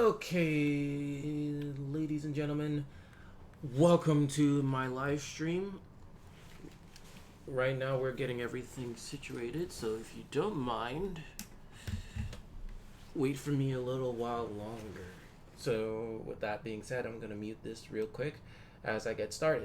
Okay, ladies and gentlemen, welcome to my live stream. Right now we're getting everything situated, so if you don't mind, wait for me a little while longer. So with that being said, I'm gonna mute this real quick as I get started.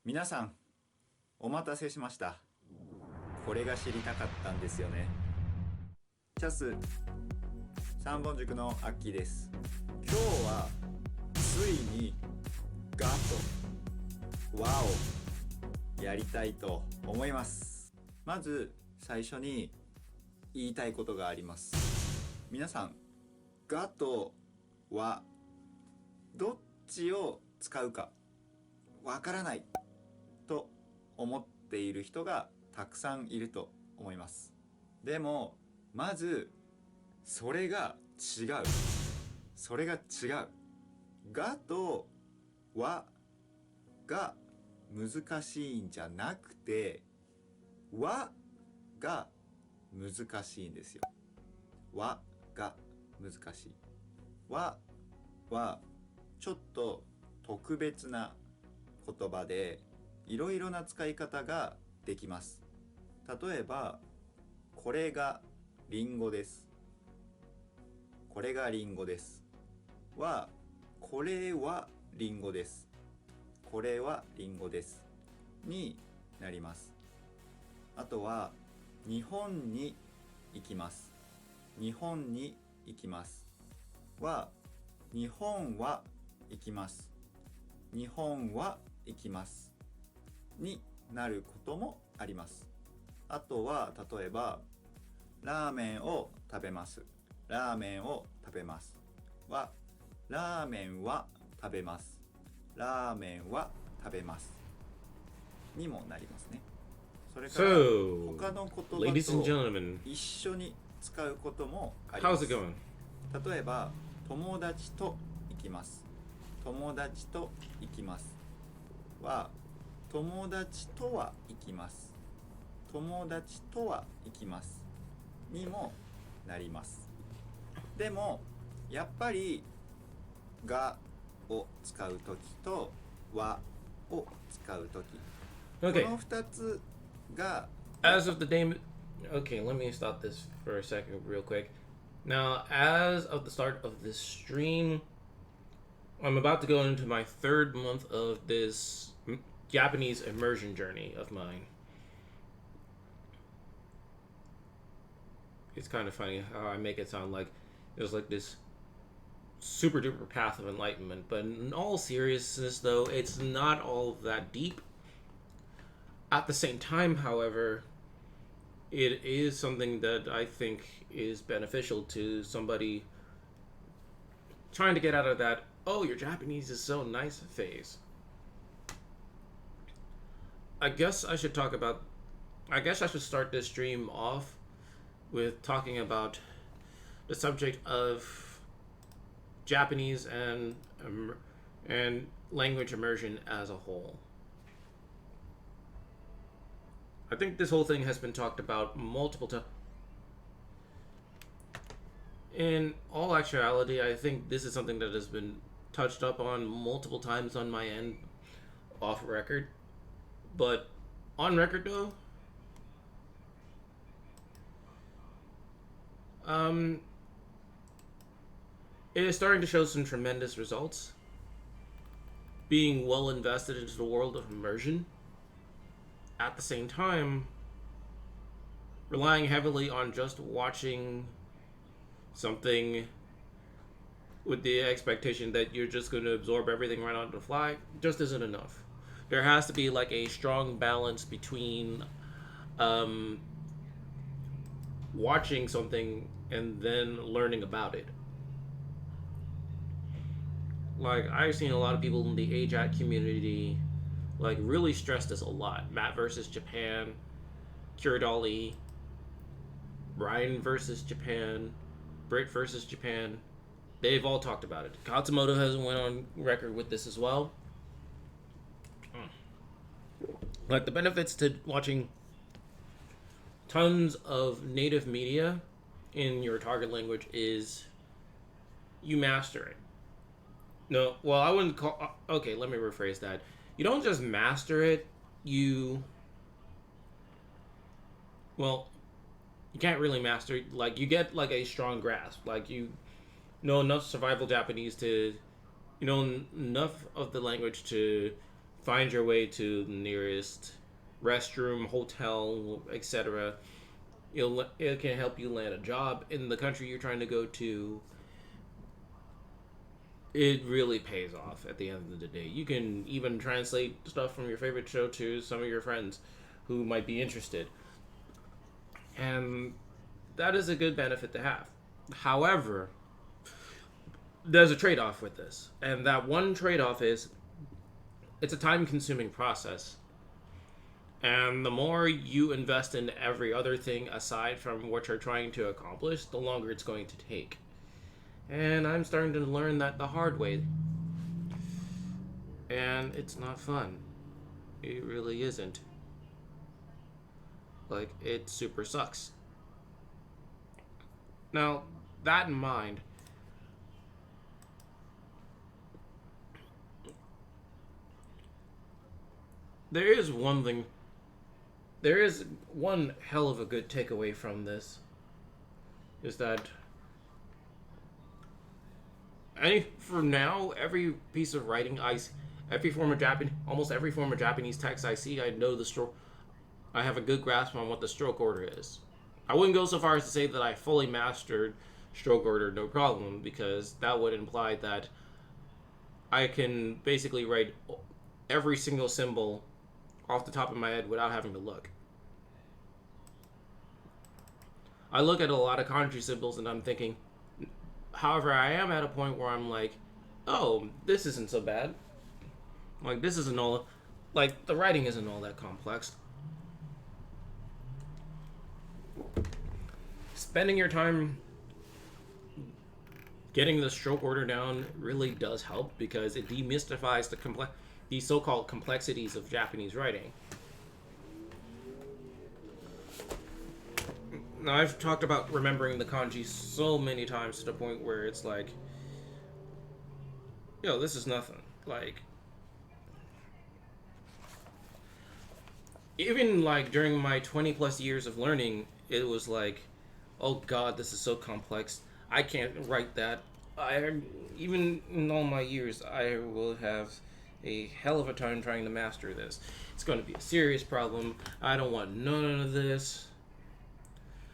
皆さん、お待たせしました。これが知りたかったんですよね。チャス三本塾のアッキーです。今日はついにガとワをやりたいと思います。まず最初に言いたいことがあります。皆さん、ガとワどっちを使うかわからないと思っている人がたくさんいると思います。でもまずそれが違う。がとわが難しいんじゃなくてわが難しいんですよ。わが難しい。わはちょっと特別な言葉でいろいろな使い方ができます。例えば、これがリンゴです。これがリンゴです。は、これはリンゴです。これはリンゴです。になります。あとは、日本に行きます。日本に行きます。は、日本は行きます。日本は行きます。になることもあります。あとは例えばラーメンを食べます。ラーメンを食べますはラーメンは食べます。ラーメンは食べますにもなりますね。それから他の言葉と一緒に使うこともあります。例えば友達と行きます。友達と行きますは友達とは行きます。友達とは行きますにもなります。でもやっぱりがを使うときとはを使うとき、この2つが As of the day, okay, let me stop this for a second real quick. Now, as of the start of this stream, I'm about to go into my third month of this Japanese immersion journey of mine. It's kind of funny how I make it sound like there's like this super duper path of enlightenment, but in all seriousness, though, it's not all that deep. At the same time, however, it is something that I think is beneficial to somebody trying to get out of that "Oh, your Japanese is so nice" phase. I guess I should talk about. I guess I should start this stream off with talking about the subject of Japanese and language immersion as a whole. I think this whole thing has been talked about multiple times. In all actuality, I think this is something that has been touched up on multiple times on my end, off record. But on record, though, it is starting to show some tremendous results. Being well invested into the world of immersion. At the same time, relying heavily on just watching something with the expectation that you're just going to absorb everything right on the fly just isn't enough. There has to be like a strong balance between watching something and then learning about it. Like, I've seen a lot of people in the AJAT community like really stress this a lot. Matt versus Japan, Kiradali, Ryan versus Japan, Brit versus Japan. They've all talked about it. Katsumoto has went on record with this as well. Like, the benefits to watching tons of native media in your target language is you master it. No, well, I wouldn't call... Okay, let me rephrase that. You don't just master it, you... Well, you can't really master it. Like, you get, like, a strong grasp. Like, you know enough survival Japanese to... You know enough of the language to find your way to the nearest restroom, hotel, etc. It can help you land a job in the country you're trying to go to. It really pays off at the end of the day. You can even translate stuff from your favorite show to some of your friends who might be interested. And that is a good benefit to have. However, there's a trade-off with this. And that one trade-off is it's a time-consuming process. And the more you invest in every other thing aside from what you're trying to accomplish, the longer it's going to take. And I'm starting to learn that the hard way. And it's not fun. It really isn't. Like, it super sucks. Now, that in mind, there is one hell of a good takeaway from this. Is that for now, every piece of writing almost every form of Japanese text I see, I know the stroke. I have a good grasp on what the stroke order is. I wouldn't go so far as to say that I fully mastered stroke order, no problem, because that would imply that I can basically write every single symbol off the top of my head without having to look. I look at a lot of kanji symbols and I'm thinking. However, I am at a point where I'm like, oh, this isn't so bad. Like, this isn't all... Like, the writing isn't all that complex. Spending your time getting the stroke order down really does help because it demystifies the so-called complexities of Japanese writing. Now, I've talked about remembering the kanji so many times to the point where it's like, yo, this is nothing. Like, even like during my 20 plus years of learning, it was like, oh god, this is so complex. I can't write that. Even in all my years, I will have a hell of a time trying to master this. It's going to be a serious problem. I don't want none of this.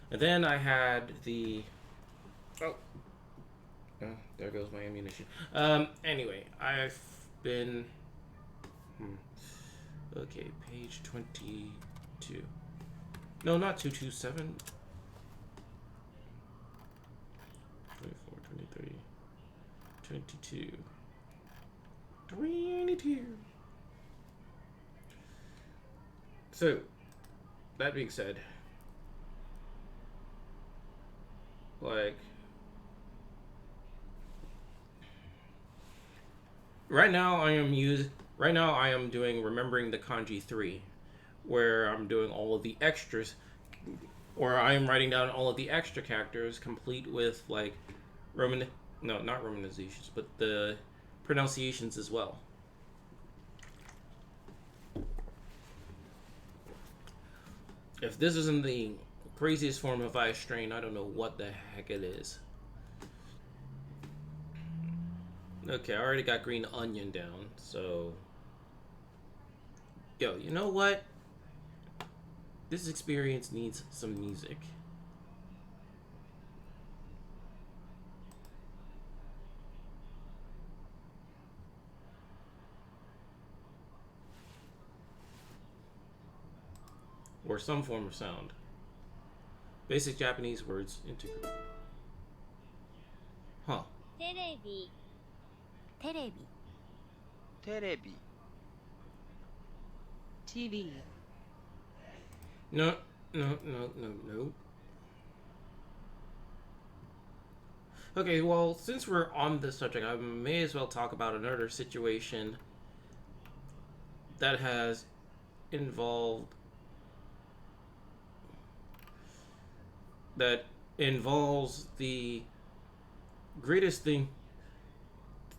And then I had the... Oh, there goes my ammunition. Anyway, I've been... Okay, page 22. No, not 227. 24, 23, 22. 22. So, that being said, like, right now I am doing remembering the kanji 3, where I'm doing all of the extras, or I am writing down all of the extra characters complete with like not romanizations, but the pronunciations as well. If this isn't the craziest form of eye strain, I don't know what the heck it is. Okay, I already got green onion down, so... Yo, you know what? This experience needs some music. Or some form of sound. Basic Japanese words integrate. Huh. テレビテレビテレビ TV No. Okay, well, since we're on this subject, I may as well talk about another situation that has involved that involves the greatest thing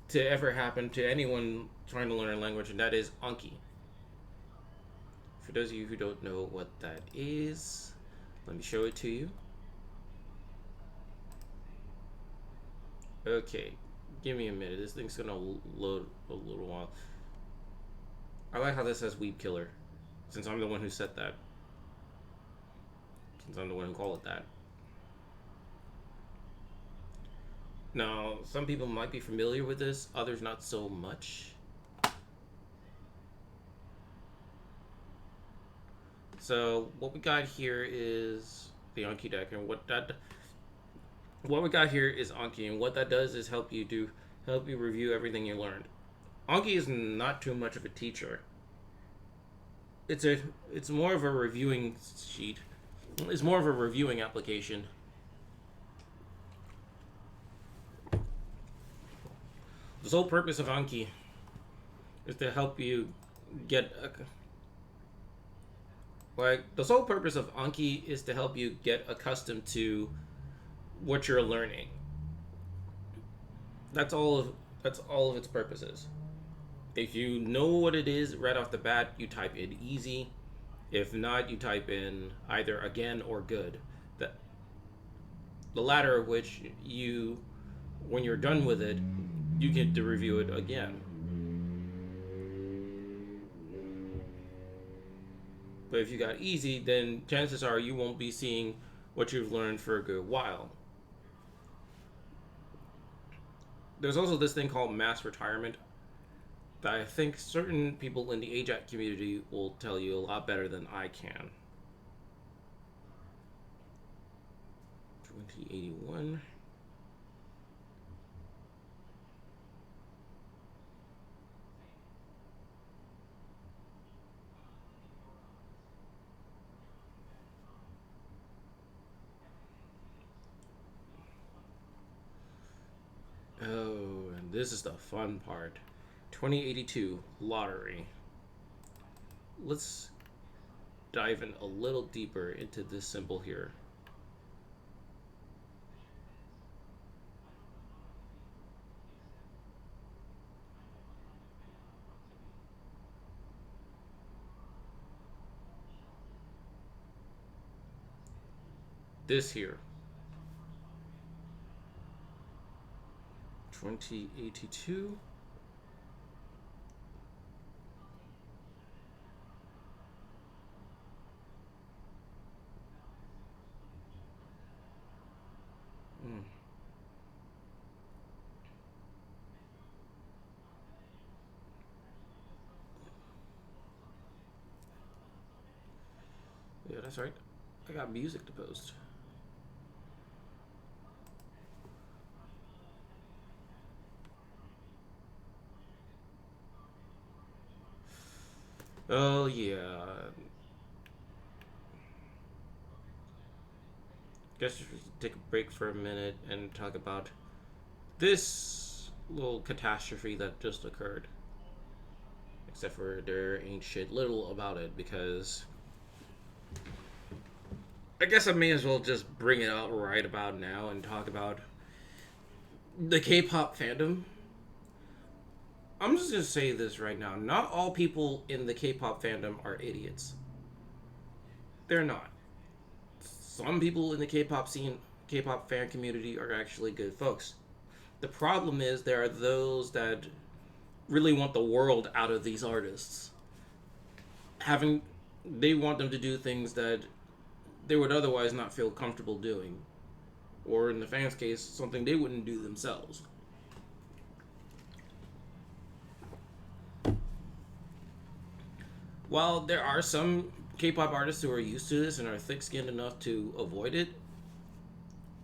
to ever happen to anyone trying to learn a language, and that is Anki. For those of you who don't know what that is, let me show it to you. Okay, give me a minute. This thing's gonna load a little while. I like how this says Weeb Killer, since I'm the one who set that. Since I'm the one who called it that. Now, some people might be familiar with this, others not so much. So what we got here is the Anki deck, and what we got here is Anki, and what that does is help you review everything you learned. Anki is not too much of a teacher. It's more of a reviewing sheet. It's more of a reviewing application. The sole purpose of Anki is to help you get the sole purpose of Anki is to help you get accustomed to what you're learning. That's all of its purposes. If you know what it is right off the bat, you type in easy. If not, you type in either again or good. The latter of which when you're done with it, you get to review it again. But if you got easy, then chances are you won't be seeing what you've learned for a good while. There's also this thing called mass retirement that I think certain people in the AJAT community will tell you a lot better than I can. 2081. Oh, and this is the fun part. 2082 lottery. Let's dive in a little deeper into this symbol here. This here. 2082. Yeah, that's right. I got music to post. Oh yeah. Guess we should take a break for a minute and talk about this little catastrophe that just occurred. Except for there ain't shit little about it because I guess I may as well just bring it out right about now and talk about the K-pop fandom. I'm just gonna say this right now. Not all people in the K-pop fandom are idiots. They're not. Some people in the K-pop scene, K-pop fan community are actually good folks. The problem is there are those that really want the world out of these artists. They want them to do things that they would otherwise not feel comfortable doing. Or in the fans' case, something they wouldn't do themselves. While there are some K-pop artists who are used to this and are thick-skinned enough to avoid it,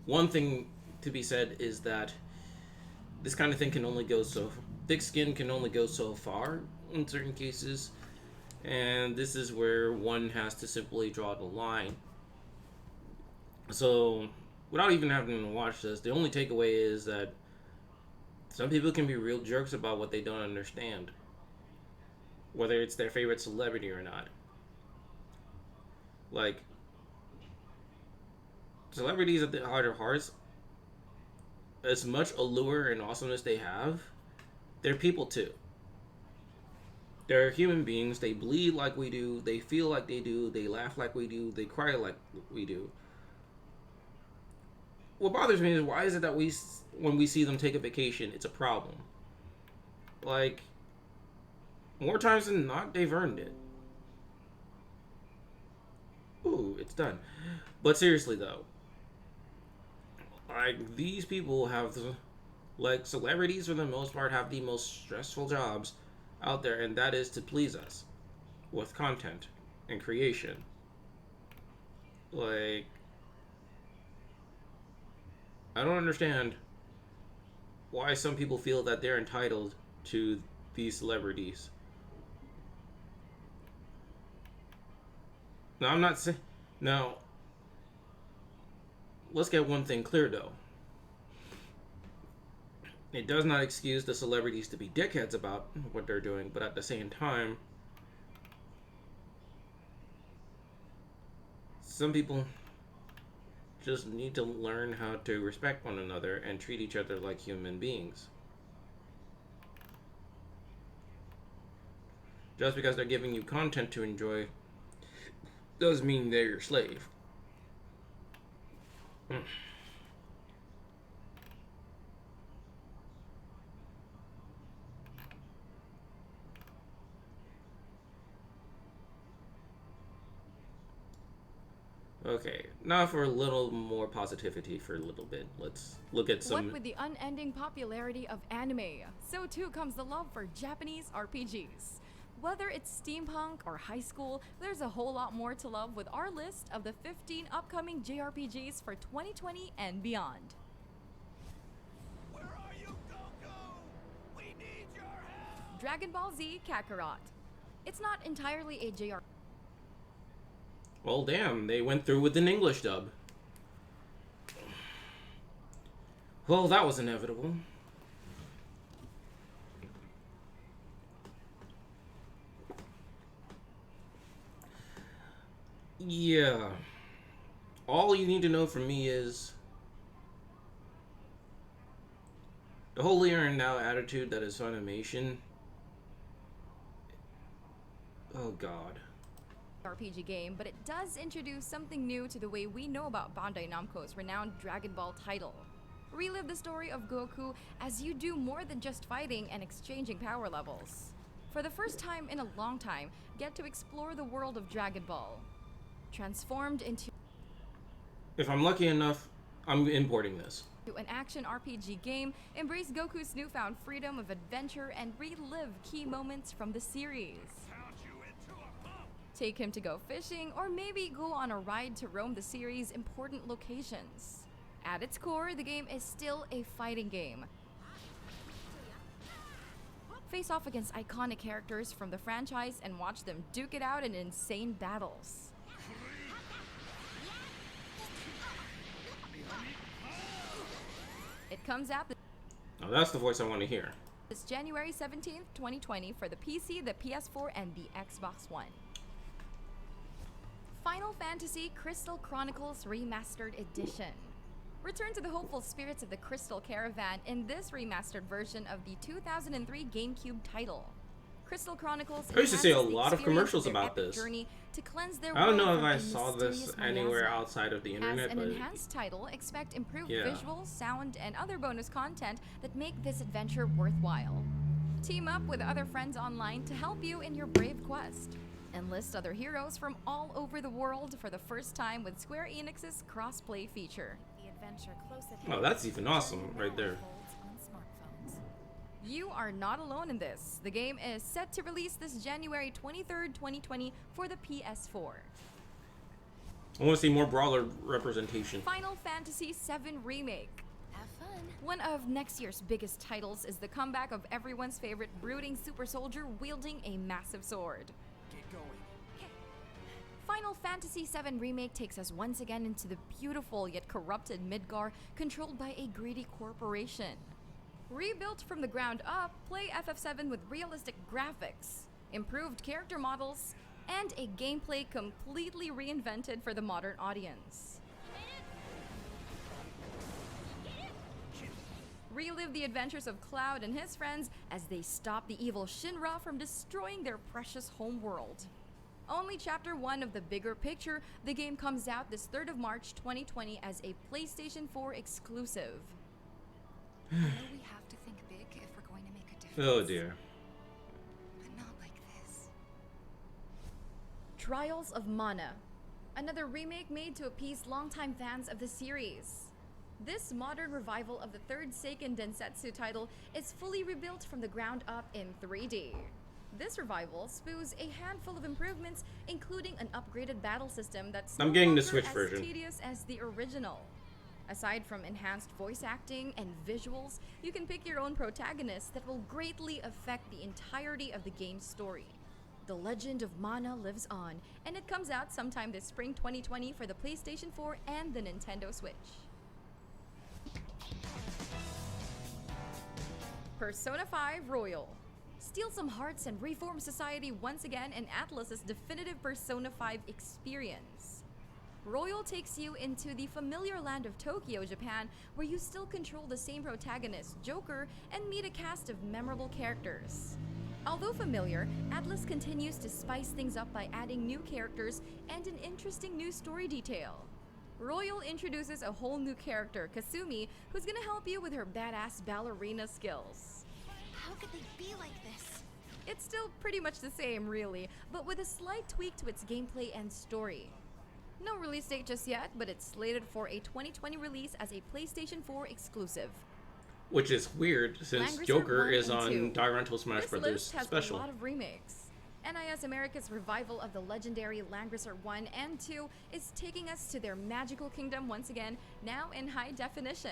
one thing to be said is that this kind of thing can only go so... Thick skin can only go so far in certain cases, and this is where one has to simply draw the line. So, without even having to watch this, the only takeaway is that some people can be real jerks about what they don't understand, whether it's their favorite celebrity or not. Like, celebrities at the heart of hearts, as much allure and awesomeness they have, they're people too. They're human beings. They bleed like we do. They feel like they do. They laugh like we do. They cry like we do. What bothers me is why is it that when we see them take a vacation, it's a problem? Like, more times than not, they've earned it. Ooh, it's done. But seriously though, like, these people have like, celebrities for the most part have the most stressful jobs out there, and that is to please us with content and creation. Like, I don't understand why some people feel that they're entitled to these celebrities. Now, I'm not saying... Now, let's get one thing clear, though. It does not excuse the celebrities to be dickheads about what they're doing, but at the same time, some people just need to learn how to respect one another and treat each other like human beings. Just because they're giving you content to enjoy doesn't mean they're your slave. Okay, now for a little more positivity for a little bit. Let's look at some... What with the unending popularity of anime, so too comes the love for Japanese RPGs. Whether it's steampunk or high school, there's a whole lot more to love with our list of the 15 upcoming JRPGs for 2020 and beyond. Where are you, Goku? We need your help! Dragon Ball Z Kakarot. It's not entirely a JRPG. Well, damn, they went through with an English dub. Well, that was inevitable. Yeah. All you need to know from me is the whole here and now attitude that is Funimation. Oh, God. RPG game, but it does introduce something new to the way we know about Bandai Namco's renowned Dragon Ball title. Relive the story of Goku as you do more than just fighting and exchanging power levels. For the first time in a long time, get to explore the world of Dragon Ball. Transformed into If I'm lucky enough, I'm importing this. an action RPG game, embrace Goku's newfound freedom of adventure and relive key moments from the series. Take him to go fishing, or maybe go on a ride to roam the series' important locations. At its core, the game is still a fighting game. Face off against iconic characters from the franchise and watch them duke it out in insane battles. It comes out Oh, that's the voice I want to hear. this January 17th, 2020 for the PC, the PS4, and the Xbox One. Final Fantasy Crystal Chronicles Remastered Edition. Return to the hopeful spirits of the Crystal Caravan in this remastered version of the 2003 GameCube title. Crystal Chronicles I used to see a enhances the lot of experience commercials their about epic this. journey to cleanse their I don't world know if from I a saw this mysterious anywhere miasma. outside of the As internet, an but enhanced title, expect improved Yeah. visuals, sound, and other bonus content that make this adventure worthwhile. Team up with other friends online to help you in your brave quest. Enlist other heroes from all over the world for the first time with Square Enix's crossplay feature. The adventure close at oh, hand. that's even awesome right there. Unfolds on smartphones. You are not alone in this. The game is set to release this January 23rd, 2020 for the PS4. I want to see more brawler representation. Final Fantasy VII Remake. Have fun. One of next year's biggest titles is the comeback of everyone's favorite brooding super soldier wielding a massive sword. Get going. Final Fantasy VII Remake takes us once again into the beautiful yet corrupted Midgar controlled by a greedy corporation. Rebuilt from the ground up, play FF7 with realistic graphics, improved character models, and a gameplay completely reinvented for the modern audience. Relive the adventures of Cloud and his friends as they stop the evil Shinra from destroying their precious homeworld. Only Chapter 1 of the bigger picture, the game comes out this 3rd of March 2020 as a PlayStation 4 exclusive. I know we have to think big if we're going to make a difference. Oh dear. But not like this. Trials of Mana, another remake made to appease longtime fans of the series. This modern revival of the third Seiken Densetsu title is fully rebuilt from the ground up in 3D. This revival spews a handful of improvements, including an upgraded battle system that's I'm no getting the longer Switch as version. tedious as the original. Aside from enhanced voice acting and visuals, you can pick your own protagonists that will greatly affect the entirety of the game's story. The legend of Mana lives on, and it comes out sometime this spring 2020 for the PlayStation 4 and the Nintendo Switch. Persona 5 Royal. Steal some hearts and reform society once again in Atlus's definitive Persona 5 experience. Royal takes you into the familiar land of Tokyo, Japan, where you still control the same protagonist, Joker, and meet a cast of memorable characters. Although familiar, Atlus continues to spice things up by adding new characters and an interesting new story detail. Royal introduces a whole new character, Kasumi, who's gonna help you with her badass ballerina skills. How could they be like this? It's still pretty much the same, really, but with a slight tweak to its gameplay and story. No release date just yet, but it's slated for a 2020 release as a PlayStation 4 exclusive. Which is weird since Langrisser Joker 1 is and on 2. Directional Smash This Brothers list has special. a lot of remakes. NIS America's revival of the legendary Langrisser 1 and 2 is taking us to their magical kingdom once again, now in high definition.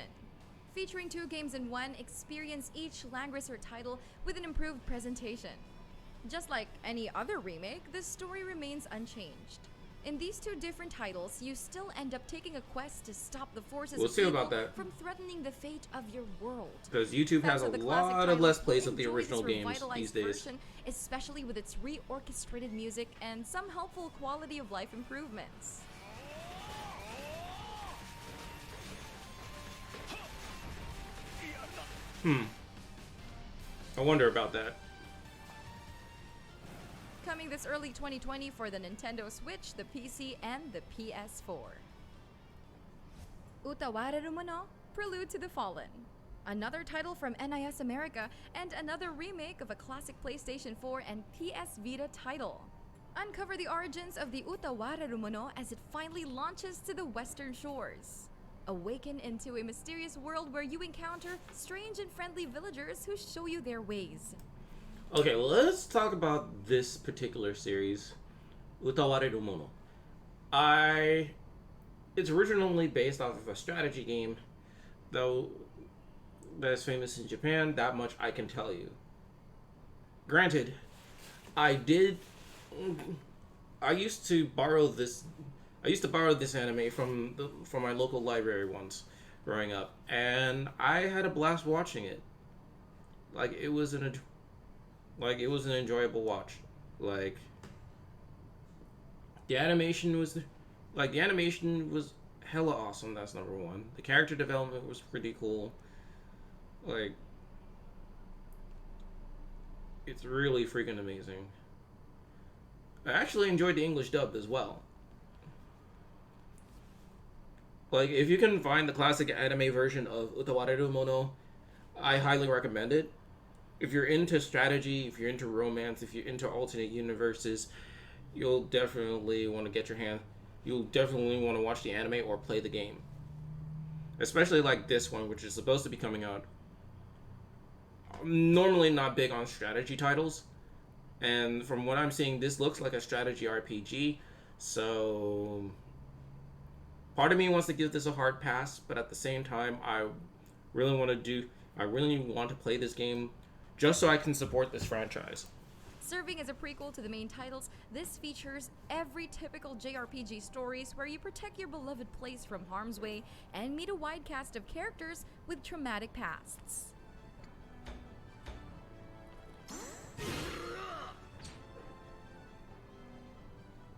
Featuring 2 games in one, experience each Langrisser title with an improved presentation. Just like any other remake, the story remains unchanged. In these 2 different titles, you still end up taking a quest to stop the forces We'll of see evil about that. from threatening the fate of your world. Because YouTube has Fans a of the classic lot of titles Let's will Plays of the enjoy original this games revitalized these days. version, especially with its reorchestrated music and some helpful quality of life improvements. I wonder about that. Coming this early 2020 for the Nintendo Switch, the PC, and the PS4. Utawareru Mono, Prelude to the Fallen. Another title from NIS America, and another remake of a classic PlayStation 4 and PS Vita title. Uncover the origins of the Utawareru Mono as it finally launches to the Western shores. Awaken into a mysterious world where you encounter strange and friendly villagers who show you their ways. Okay, well, let's talk about this particular series, Utawareru Mono. It's originally based off of a strategy game, though that is famous in Japan, that much I can tell you. Granted, I did. I used to borrow this. I used to borrow this anime from my local library once, growing up, and I had a blast watching it. Like it was an enjoyable watch. Like the animation was hella awesome. That's number one. The character development was pretty cool. Like it's really freaking amazing. I actually enjoyed the English dubbed as well. Like, if you can find the classic anime version of Utawareru Mono, I highly recommend it. If you're into strategy, if you're into romance, if you're into alternate universes, you'll definitely want to you'll definitely want to watch the anime or play the game. Especially like this one, which is supposed to be coming out. I'm normally not big on strategy titles, and from what I'm seeing, this looks like a strategy RPG, so part of me wants to give this a hard pass, but at the same time, I really want to play this game just so I can support this franchise. Serving as a prequel to the main titles, this features every typical JRPG stories where you protect your beloved place from harm's way and meet a wide cast of characters with traumatic pasts.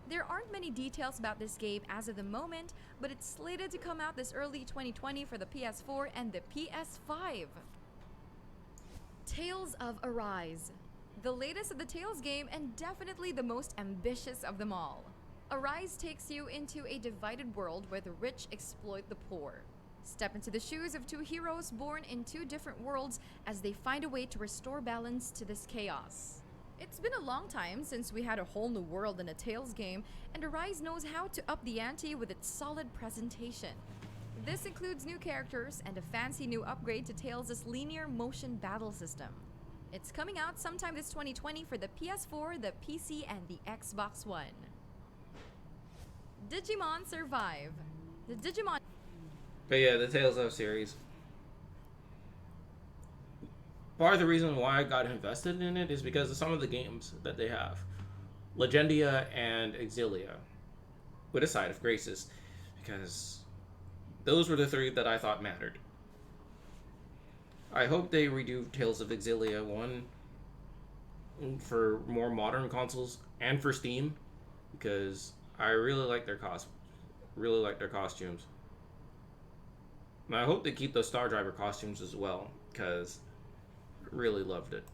There aren't many details about this game as of the moment, but it's slated to come out this early 2020 for the PS4 and the PS5. Tales of Arise. The latest of the Tales game and definitely the most ambitious of them all. Arise takes you into a divided world where the rich exploit the poor. Step into the shoes of two heroes born in two different worlds as they find a way to restore balance to this chaos. It's been a long time since we had a whole new world in a Tales game, and Arise knows how to up the ante with its solid presentation. This includes new characters and a fancy new upgrade to Tales' linear motion battle system. It's coming out sometime this 2020 for the PS4, the PC, and the Xbox One. Digimon Survive. The Digimon... But yeah, the Tales of series. Part of the reason why I got invested in it is because of some of the games that they have. Legendia and Exilia. With a side of Graces. Because those were the three that I thought mattered. I hope they redo Tales of Exilia 1 for more modern consoles and for Steam. Because I really like their costumes. And I hope they keep those Star Driver costumes as well, because really loved it.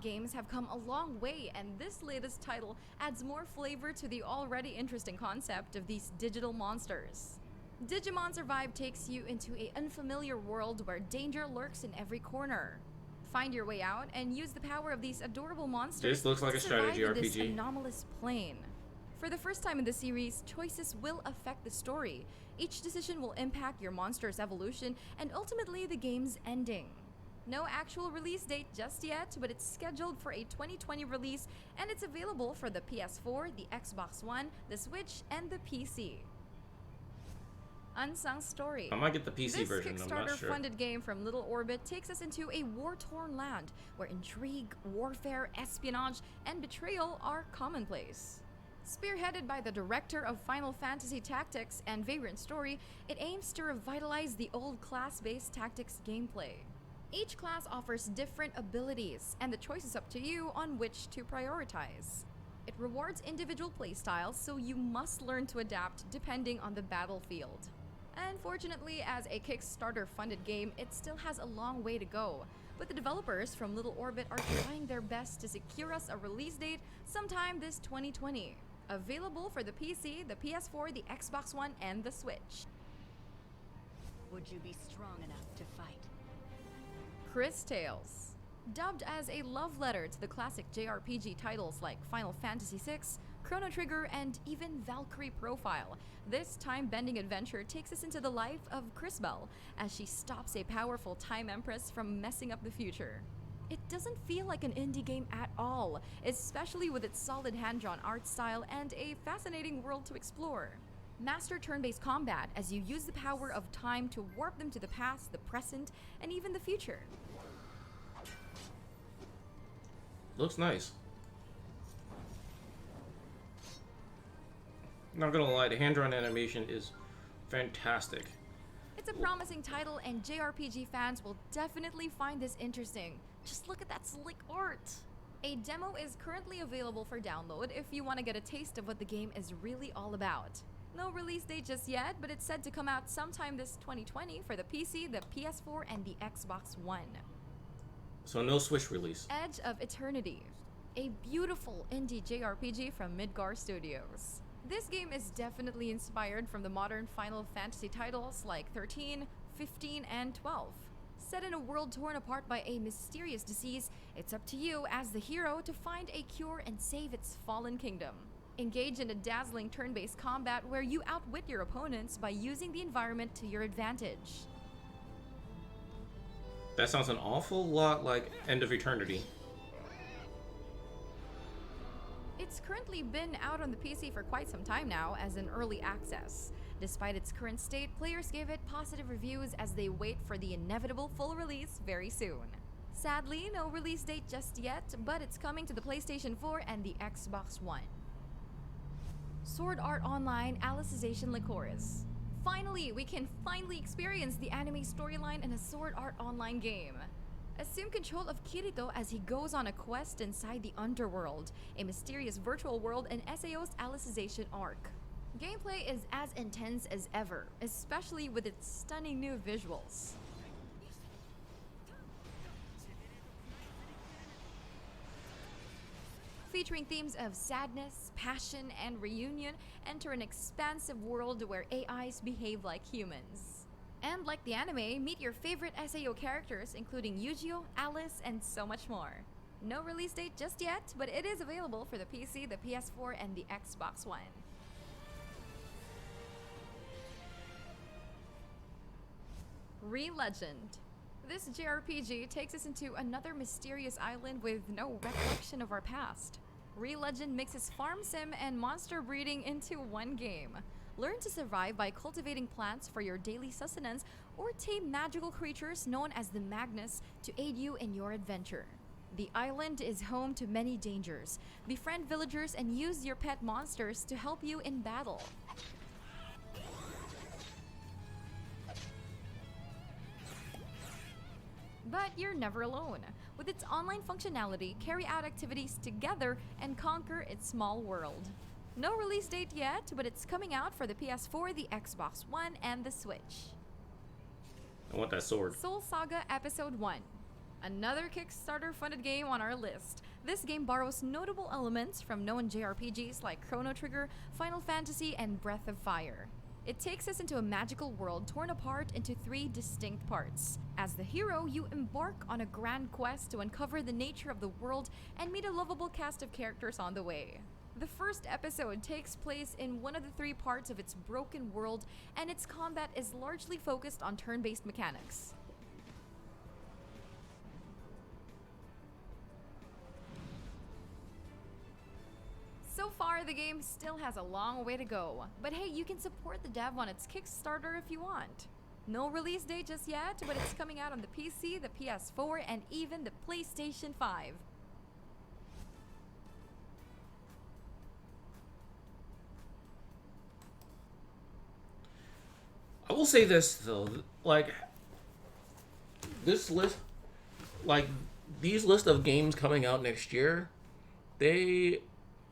Games have come a long way, and this latest title adds more flavor to the already interesting concept of these digital monsters. Digimon Survive takes you into an unfamiliar world where danger lurks in every corner. Find your way out and use the power of these adorable monsters This looks like to a strategy survive in this RPG. anomalous plane. For the first time in the series, choices will affect the story. Each decision will impact your monster's evolution and ultimately the game's ending. No actual release date just yet, but it's scheduled for a 2020 release, and it's available for the PS4, the Xbox One, the Switch, and the PC. Unsung Story. I might get the PC This version, I'm not sure. Kickstarter-funded game from Little Orbit takes us into a war-torn land where intrigue, warfare, espionage, and betrayal are commonplace. Spearheaded by the director of Final Fantasy Tactics and Vagrant Story, it aims to revitalize the old class-based tactics gameplay. Each class offers different abilities, and the choice is up to you on which to prioritize. It rewards individual playstyles, so you must learn to adapt depending on the battlefield. Unfortunately, as a Kickstarter-funded game, it still has a long way to go, but the developers from Little Orbit are trying their best to secure us a release date sometime this 2020. Available for the PC, the PS4, the Xbox One, and the Switch. Would you be strong enough to fight? Chris Tales. Dubbed as a love letter to the classic JRPG titles like Final Fantasy VI, Chrono Trigger, and even Valkyrie Profile, this time-bending adventure takes us into the life of Crisbel as she stops a powerful time empress from messing up the future. It doesn't feel like an indie game at all, especially with its solid hand-drawn art style and a fascinating world to explore. Master turn-based combat as you use the power of time to warp them to the past, the present, and even the future. Looks nice. Not gonna lie, the hand-drawn animation is fantastic. It's a promising title, and JRPG fans will definitely find this interesting. Just look at that slick art! A demo is currently available for download if you want to get a taste of what the game is really all about. No release date just yet, but it's said to come out sometime this 2020 for the PC, the PS4, and the Xbox One. So no Switch release. Edge of Eternity, a beautiful indie JRPG from Midgar Studios. This game is definitely inspired from the modern Final Fantasy titles like 13, 15, and 12. Set in a world torn apart by a mysterious disease, it's up to you as the hero to find a cure and save its fallen kingdom. Engage in a dazzling turn-based combat where you outwit your opponents by using the environment to your advantage. That sounds an awful lot like End of Eternity. It's currently been out on the PC for quite some time now as an early access. Despite its current state, players gave it positive reviews as they wait for the inevitable full release very soon. Sadly, no release date just yet, but it's coming to the PlayStation 4 and the Xbox One. Sword Art Online Alicization Lycoris. Finally, we can experience the anime storyline in a Sword Art Online game. Assume control of Kirito as he goes on a quest inside the underworld, a mysterious virtual world in SAO's Alicization arc. Gameplay is as intense as ever, especially with its stunning new visuals. Featuring themes of sadness, passion, and reunion, enter an expansive world where AIs behave like humans. And like the anime, meet your favorite SAO characters including Yujiro, Alice, and so much more. No release date just yet, but it is available for the PC, the PS4, and the Xbox One. Re-Legend. This JRPG takes us into another mysterious island with no recollection of our past. Re-Legend mixes farm sim and monster breeding into one game. Learn to survive by cultivating plants for your daily sustenance or tame magical creatures known as the Magnus to aid you in your adventure. The island is home to many dangers. Befriend villagers and use your pet monsters to help you in battle. But you're never alone. With its online functionality, carry out activities together and conquer its small world. No release date yet, but it's coming out for the PS4, the Xbox One, and the Switch. I want that sword. Soul Saga Episode 1. Another Kickstarter-funded game on our list. This game borrows notable elements from known JRPGs like Chrono Trigger, Final Fantasy, and Breath of Fire. It takes us into a magical world torn apart into 3 distinct parts. As the hero, you embark on a grand quest to uncover the nature of the world and meet a lovable cast of characters on the way. The first episode takes place in one of the 3 parts of its broken world, and its combat is largely focused on turn-based mechanics. So far, the game still has a long way to go, but hey, you can support the dev on its Kickstarter if you want. No release date just yet, but it's coming out on the PC, the PS4, and even the PlayStation 5. I will say this though, like this list, like these list of games coming out next year, a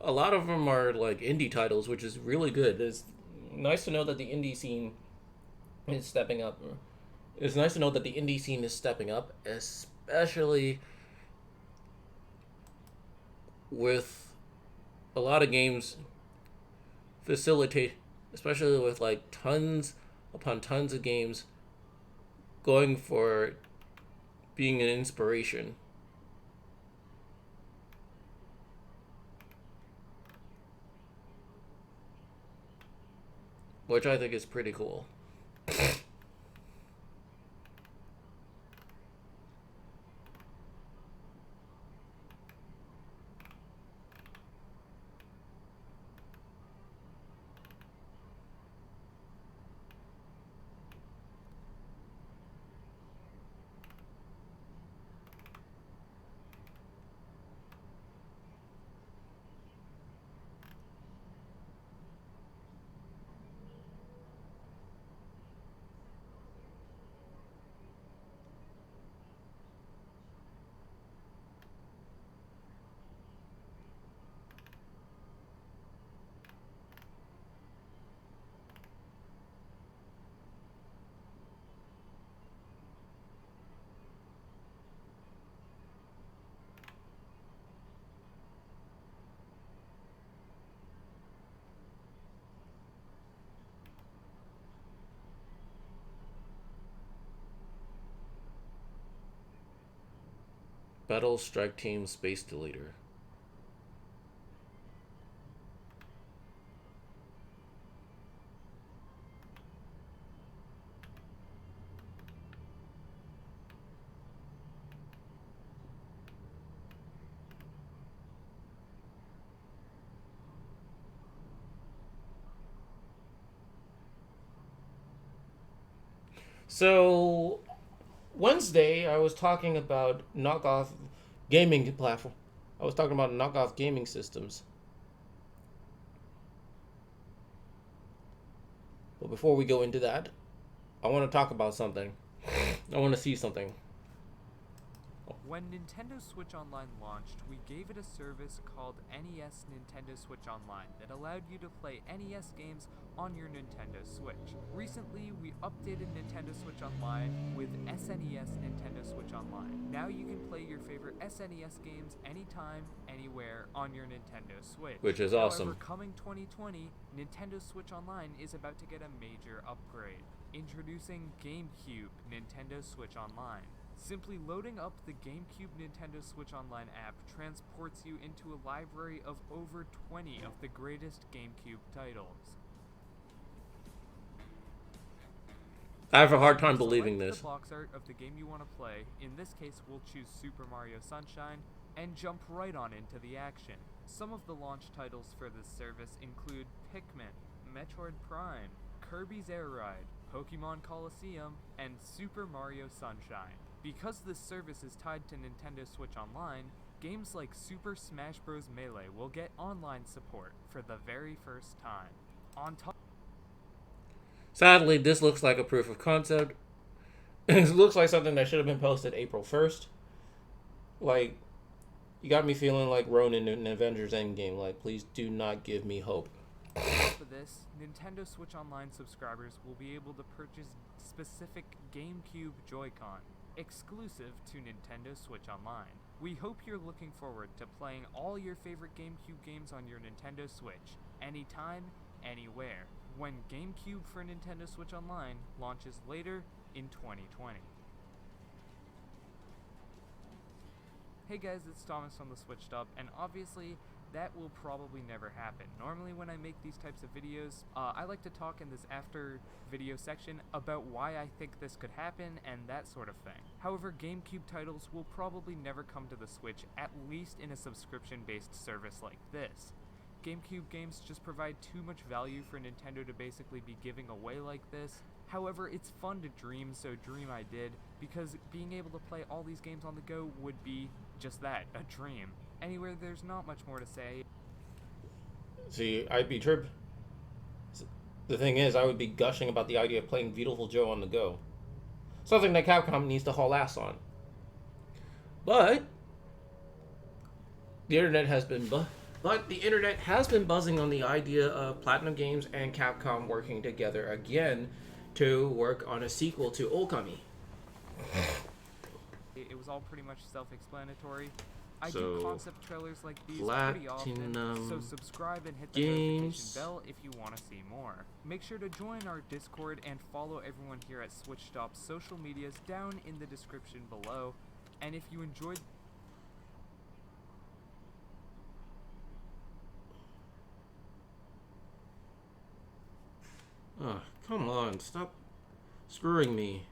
lot of them are like indie titles, which is really good. It's nice to know that the indie scene is stepping up. It's nice to know that the indie scene is stepping up, especially with a lot of games especially with like tons upon tons of games going for being an inspiration. Which I think is pretty cool. Battle Strike Team Space Deleter. So Wednesday, I was talking about knockoff gaming platform. I was talking about knockoff gaming systems. But before we go into that, I want to talk about something. I want to see something. When Nintendo Switch Online launched, we gave it a service called NES Nintendo Switch Online that allowed you to play NES games on your Nintendo Switch. Recently, we updated Nintendo Switch Online with SNES Nintendo Switch Online. Now you can play your favorite SNES games anytime, anywhere on your Nintendo Switch. Which is awesome. However, coming 2020, Nintendo Switch Online is about to get a major upgrade. Introducing GameCube Nintendo Switch Online. Simply loading up the GameCube Nintendo Switch Online app transports you into a library of over 20 of the greatest GameCube titles. I have a hard time Select believing this. the box art of the game you want to play. In this case, we'll choose Super Mario Sunshine and jump right on into the action. Some of the launch titles for this service include Pikmin, Metroid Prime, Kirby's Air Ride, Pokemon Colosseum, and Super Mario Sunshine. Because this service is tied to Nintendo Switch Online, games like Super Smash Bros. Melee will get online support for the very first time. On top, Sadly, this looks like a proof of concept. It looks like something that should have been posted April 1st. Like, you got me feeling like Ronin in Avengers Endgame. Like, please do not give me hope. for this, Nintendo Switch Online subscribers will be able to purchase specific GameCube Joy-Con, exclusive to Nintendo Switch Online. We hope you're looking forward to playing all your favorite GameCube games on your Nintendo Switch, anytime, anywhere, when GameCube for Nintendo Switch Online launches later in 2020. Hey guys, it's Thomas from the Switched Up, and obviously that will probably never happen. Normally when I make these types of videos, I like to talk in this after video section about why I think this could happen and that sort of thing. However, GameCube titles will probably never come to the Switch, at least in a subscription-based service like this. GameCube games just provide too much value for Nintendo to basically be giving away like this. However, it's fun to dream, so dream I did, because being able to play all these games on the go would be just that, a dream. Anyway, there's not much more to say. See, I'd be tripped. The thing is, I would be gushing about the idea of playing Beautiful Joe on the go. Something that Capcom needs to haul ass on. But the internet has been buzzing on the idea of Platinum Games and Capcom working together again to work on a sequel to Okami. It was all pretty much self-explanatory. I So, do concept trailers like these pretty often, Platinum so subscribe and hit the Games. notification bell if you want to see more. Make sure to join our Discord and follow everyone here at Switch Stop's social medias down in the description below. And if you enjoyed Oh, come on, stop screwing me.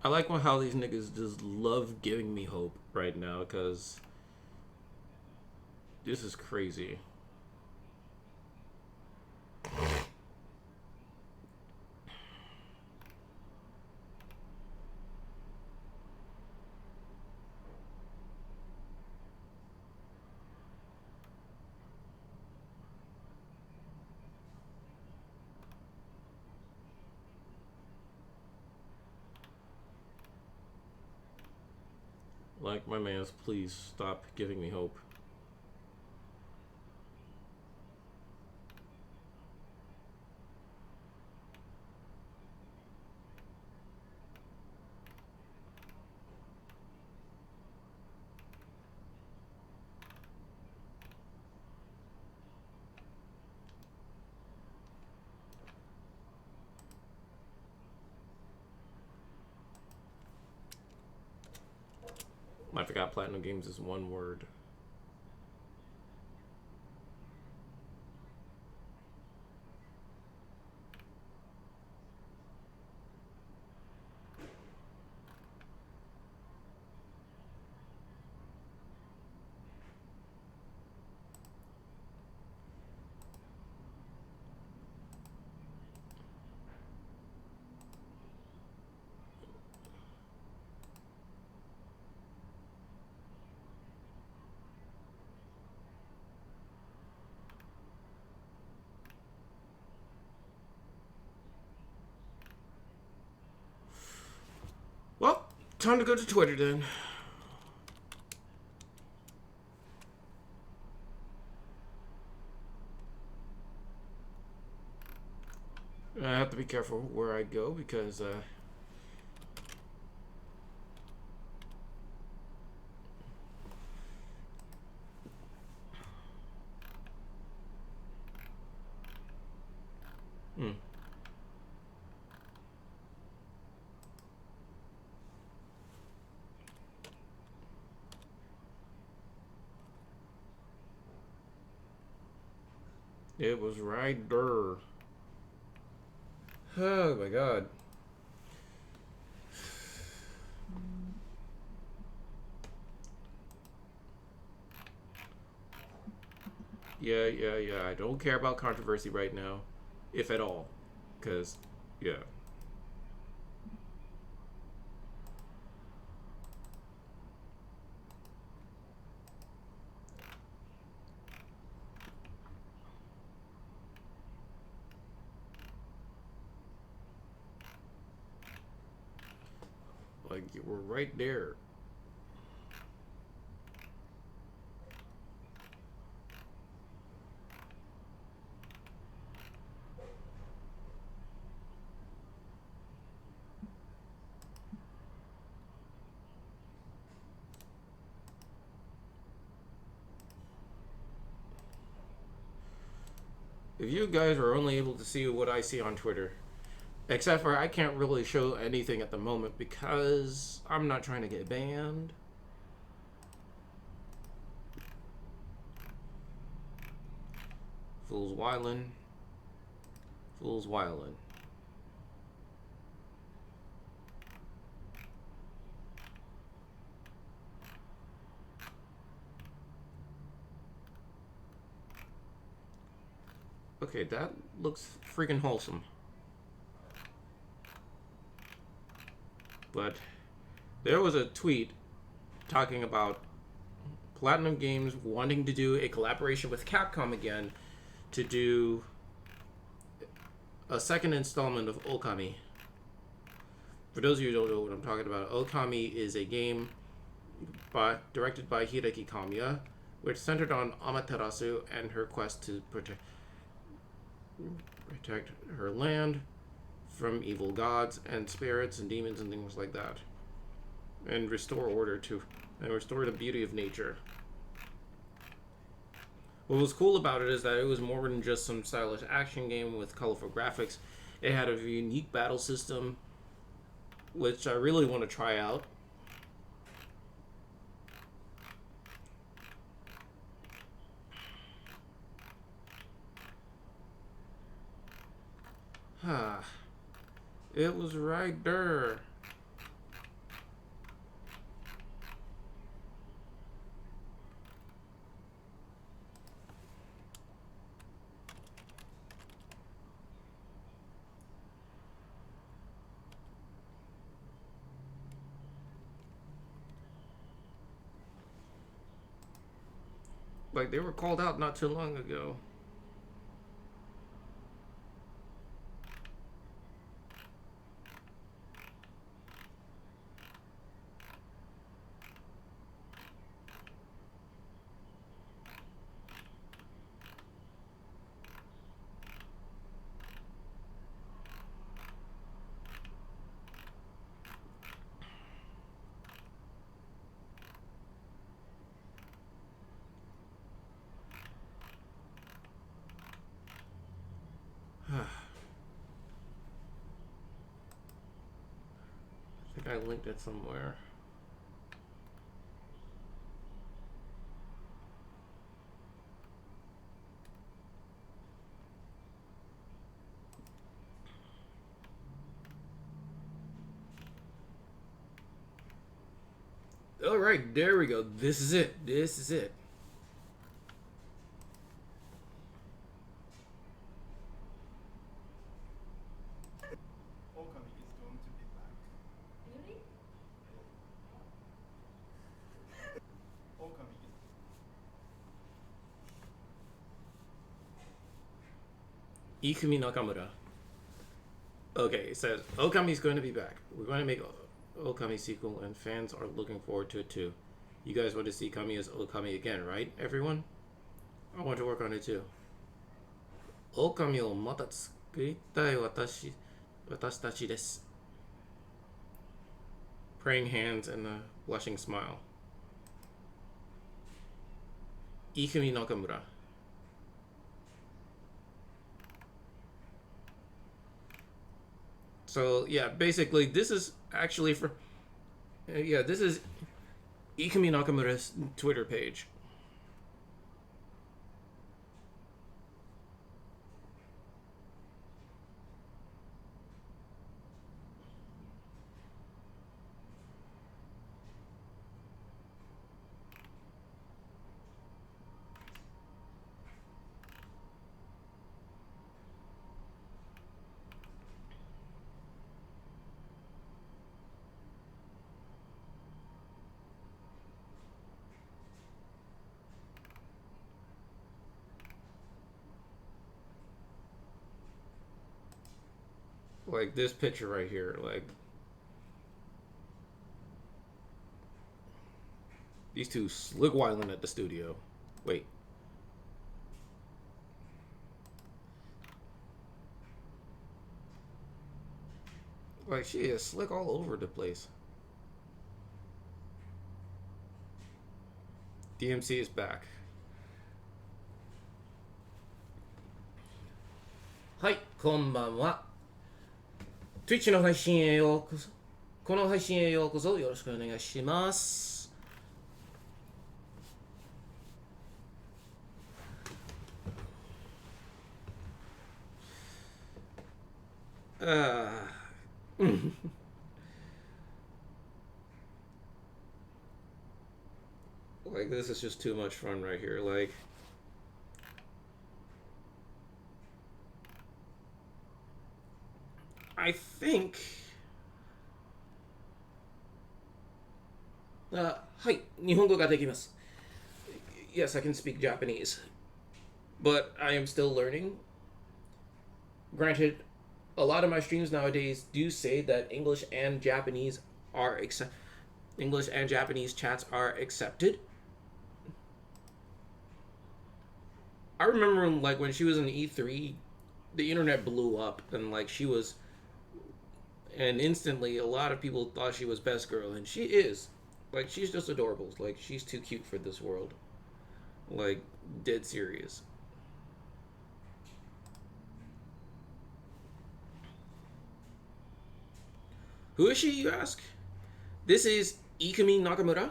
I like how these niggas just love giving me hope right now, because this is crazy. Like, my mans, please stop giving me hope. I forgot Platinum Games is one word. Well, time to go to Twitter then. I have to be careful where I go because it was right there. Oh my god. Yeah. I don't care about controversy right now, if at all. Because, yeah. Like, we're right there. If you guys are only able to see what I see on Twitter, except for I can't really show anything at the moment because I'm not trying to get banned. Fools wildin'. Fools wildin'. Okay, that looks freaking wholesome. But there was a tweet talking about Platinum Games wanting to do a collaboration with Capcom again to do a second installment of Okami. For those of you who don't know what I'm talking about, Okami is a game directed by Hideki Kamiya, which centered on Amaterasu and her quest to protect her land from evil gods and spirits and demons and things like that, and restore the beauty of nature. What was cool about it is that it was more than just some stylish action game with colorful graphics. It had a unique battle system, which I really want to try out. It was right there. Like, they were called out not too long ago. think I linked it somewhere. All right, there we go. This is it. This is it. Okami is going to be back. Really? Okami is Ikumi Nakamura. Okay, it says Okami's going to be back. We're going to make Okami sequel, and fans are looking forward to it too. You guys want to see Kami as Okami again, right, everyone? I want to work on it too. Okamiをまた作りたい私たちです。Praying hands and a blushing smile. Ikumi Nakamura. So yeah, basically this is actually for this is Ikumi Nakamura's Twitter page. Like this picture right here, like these two slick whiling at the studio. Wait. Like she is slick all over the place. DMC is back. Hi, こんばんは。Twitch の配信へようこそ。この配信へようこそよろしくお願いします。Like this is just too much fun right here. Like I think はい、日本語ができます。Yes, I can speak Japanese. But I am still learning. Granted, a lot of my streams nowadays do say that English and Japanese chats are accepted. I remember like when she was in E3, the internet blew up and like she was, and instantly a lot of people thought she was best girl, and she is. Like she's just adorable. Like she's too cute for this world. Like dead serious. Who is she, you ask? This is Ikumi Nakamura.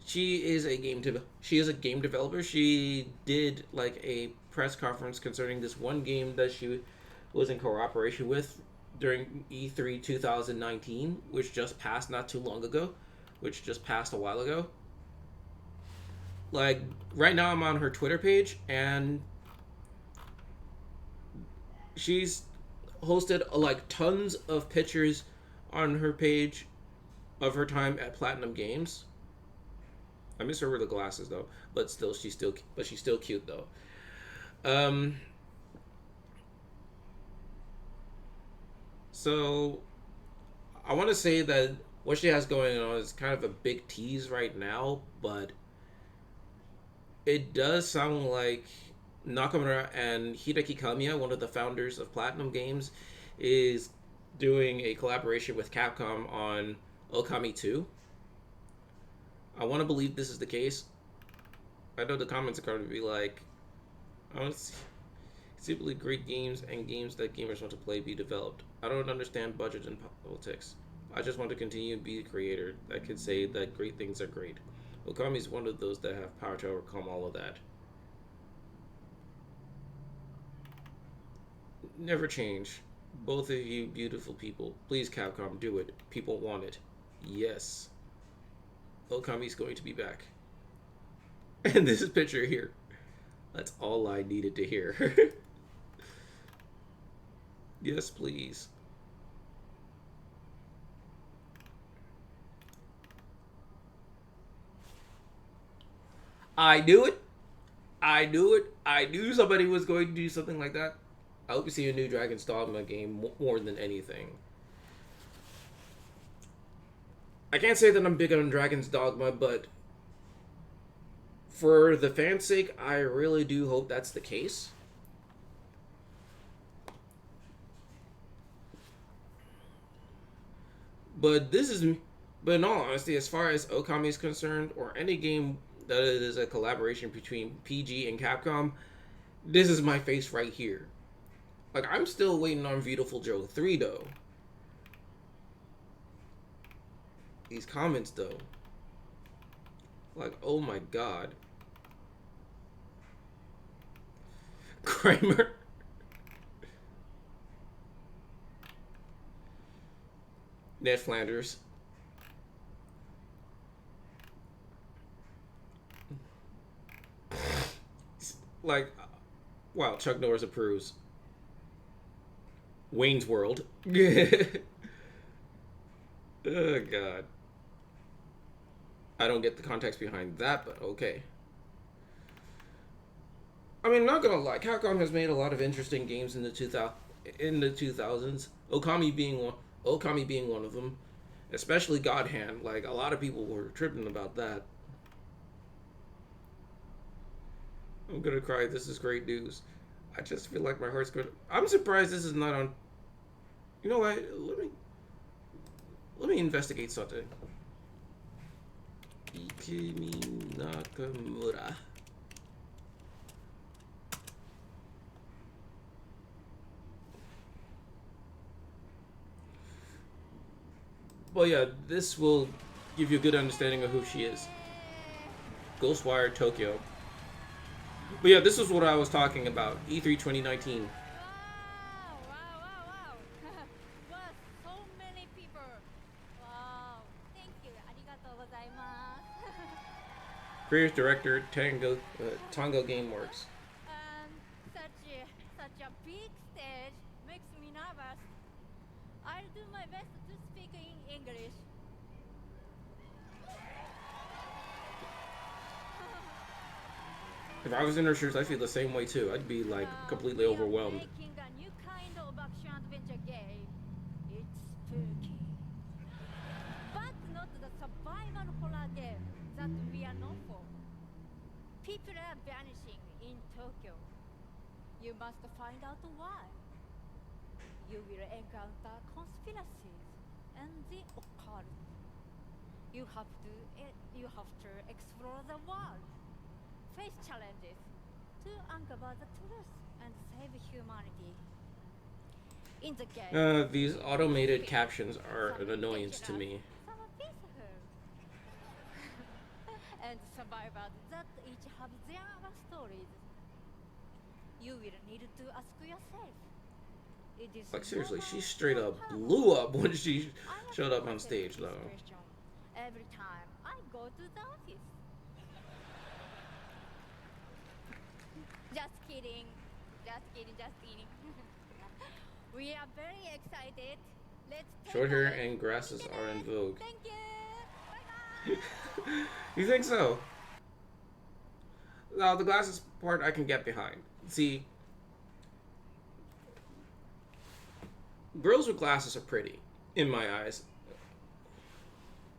She is a game developer. She did like a press conference concerning this one game that she was in cooperation with during E3 2019, which just passed not too long ago, which just passed a while ago. Like right now I'm on her Twitter page and she's hosted like tons of pictures on her page of her time at Platinum Games. I miss her with the glasses though, but she's still cute though. So I want to say that what she has going on is kind of a big tease right now, but it does sound like Nakamura and Hideki Kamiya, one of the founders of Platinum Games, is doing a collaboration with Capcom on Okami 2. I want to believe this is the case. I know the comments are going to be like, I don't see simply great games and games that gamers want to play be developed. I don't understand budget and politics. I just want to continue to be a creator that can say that great things are great. Okami is one of those that have power to overcome all of that. Never change. Both of you beautiful people. Please, Capcom, do it. People want it. Yes. Okami's going to be back. And this picture here. That's all I needed to hear. Yes, please. I knew it. I knew it. I knew somebody was going to do something like that. I hope you see a new Dragon's Dogma game more than anything. I can't say that I'm big on Dragon's Dogma, but for the fans' sake, I really do hope that's the case. But in all honesty, as far as Okami is concerned, or any game that is a collaboration between PG and Capcom, this is my face right here. Like, I'm still waiting on Beautiful Joe 3, though. These comments, though. Like, oh my god. Kramer. Ned Flanders. Like, wow, Chuck Norris approves. Wayne's World. Oh, God. I don't get the context behind that, but okay. I mean, I'm not gonna lie, Capcom has made a lot of interesting games in the 2000s. Okami being one of them. Especially God Hand. Like, a lot of people were tripping about that. I'm gonna cry. This is great news. I just feel like my heart's going. I'm surprised this is not on. You know what? Let me investigate something. Ikemi Nakamura. Well, yeah, this will give you a good understanding of who she is. Ghostwire Tokyo. But yeah, this is what I was talking about. E3 2019. Wow. Wow, so many people. Wow. Thank you. Arigatou gozaimasu. Creative Director, Tango Gameworks. Such a big stage makes me nervous. I'll do my best to speak in English. If I was in her shoes, I'd feel the same way too. I'd be like completely overwhelmed. Making a new kind of action adventure game. It's spooky, but not the survival horror game that we are known for. People are vanishing in Tokyo. You must find out why. You will encounter conspiracies and the occult. You have to explore the world, face challenges, to uncover the truth and save humanity. In the game, These automated captions are an annoyance to me. some peaceful, and survivors that each have their own stories. You will need to ask yourself. It is Like seriously, normal she straight up or blew up when she I showed have up on to stage, face though. this question every time I go to the office. Just kidding. We are very excited. Let's take Short hair a look. and grasses are in vogue. Thank you. Bye-bye. You think so? No, the glasses part I can get behind. See, girls with glasses are pretty, in my eyes.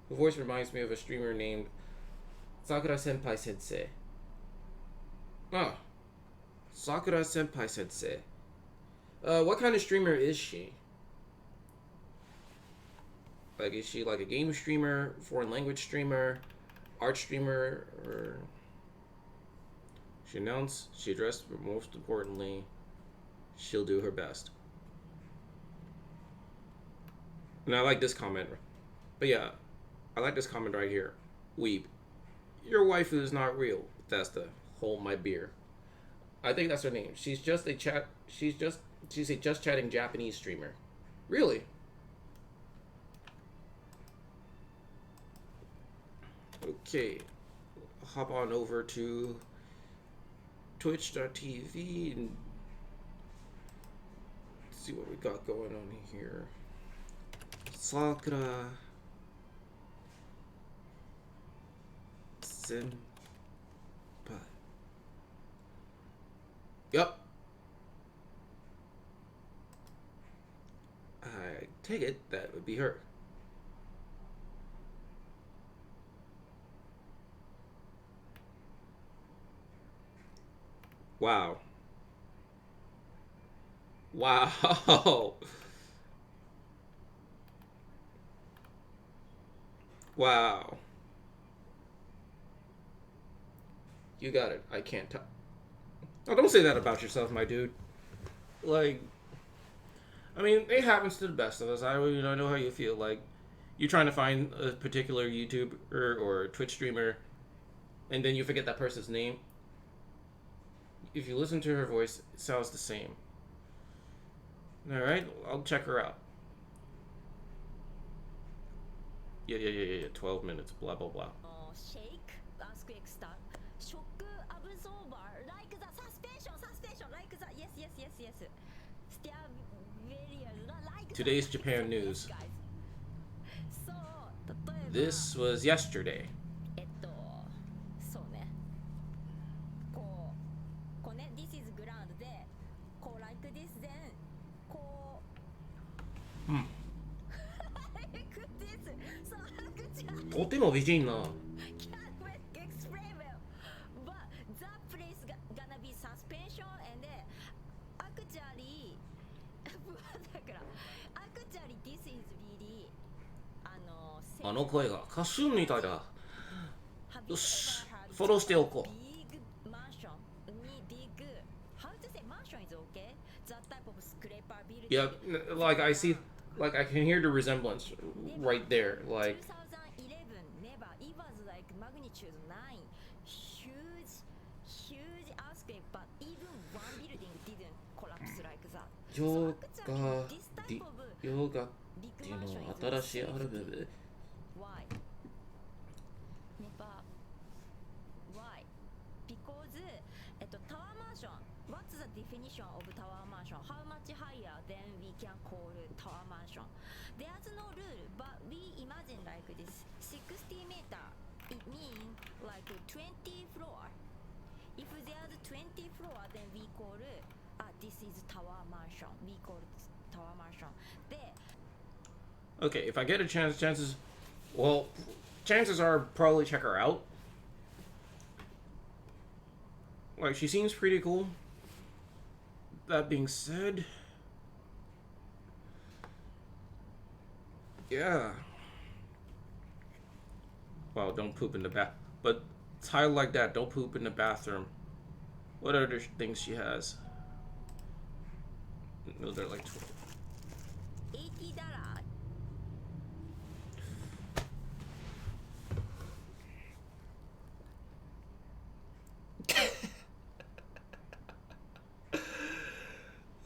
The voice reminds me of a streamer named Sakura Senpai Sensei. Oh, Sakura Senpai Sensei. What kind of streamer is she? Like, is she like a game streamer, foreign language streamer, art streamer, or... She announced, she addressed, but most importantly, she'll do her best. And I like this comment. But yeah, I like this comment right here. Weeb, your waifu is not real. That's the hold my beer. I think that's her name. She's a just chatting Japanese streamer. Really? Okay. Hop on over to twitch.tv and see what we got going on here. Sakura Senpai. Yup. I take it that would be her. Wow. Wow. Wow. You got it. I can't tell. Oh, don't say that about yourself, my dude. Like, I mean, it happens to the best of us. I know how you feel. Like, you're trying to find a particular YouTuber or Twitch streamer, and then you forget that person's name. If you listen to her voice, it sounds the same. Alright, I'll check her out. Yeah. 12 minutes, blah, blah, blah. Shake, earthquake star, shock absorber, like the suspension, like the yes. Still very like Today's Japan news. This was yesterday. そうね。こうね、this is ground で、こう like this then こう。like this. So とても美人な。can't explain well. But that place gonna be suspension and actually だから actually this is really あの声が歌手みたいだ。よし、フォローしておこう。big mansion に big how to say mansion is okay? That type of scraper building. Yeah, like I see, like I can hear the resemblance right there. Like 2011 never it was like magnitude 9 huge earthquake but even one building didn't collapse like that. ヨ So ガ actually this type of ヨガっ big ていうの mansion は is 新しいアルバム。 Why? Never. Why? Because tower mansion. What's the definition of tower mansion? How much higher than we can call tower mansion? There's no rule, but we imagine like this 60 meter. It means like 20 floor. If there's 20 floor, then we call this is tower mansion. We call it tower mansion. Okay, if I get a chance, chances are probably check her out. Like, she seems pretty cool. That being said, yeah. Wow, don't poop in the bath. But title like that, don't poop in the bathroom. What other things she has? No, they're like 12. $80.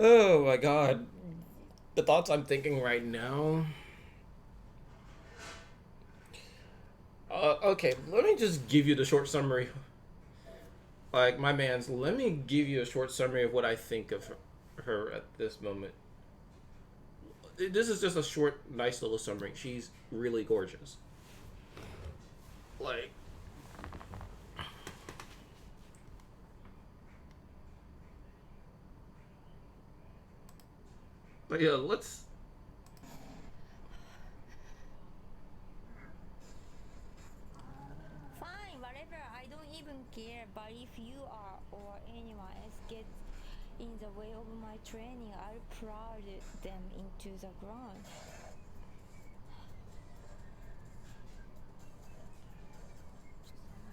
Oh my god. The thoughts I'm thinking right now. Okay, let me just give you the short summary. Like, my man's, let me give you a short summary of what I think of her at this moment. This is just a short, nice little summary. She's really gorgeous. Like, but yeah, let's. Fine, whatever. I don't even care. But if you are or anyone else gets in the way of my training, I'll prod them into the ground.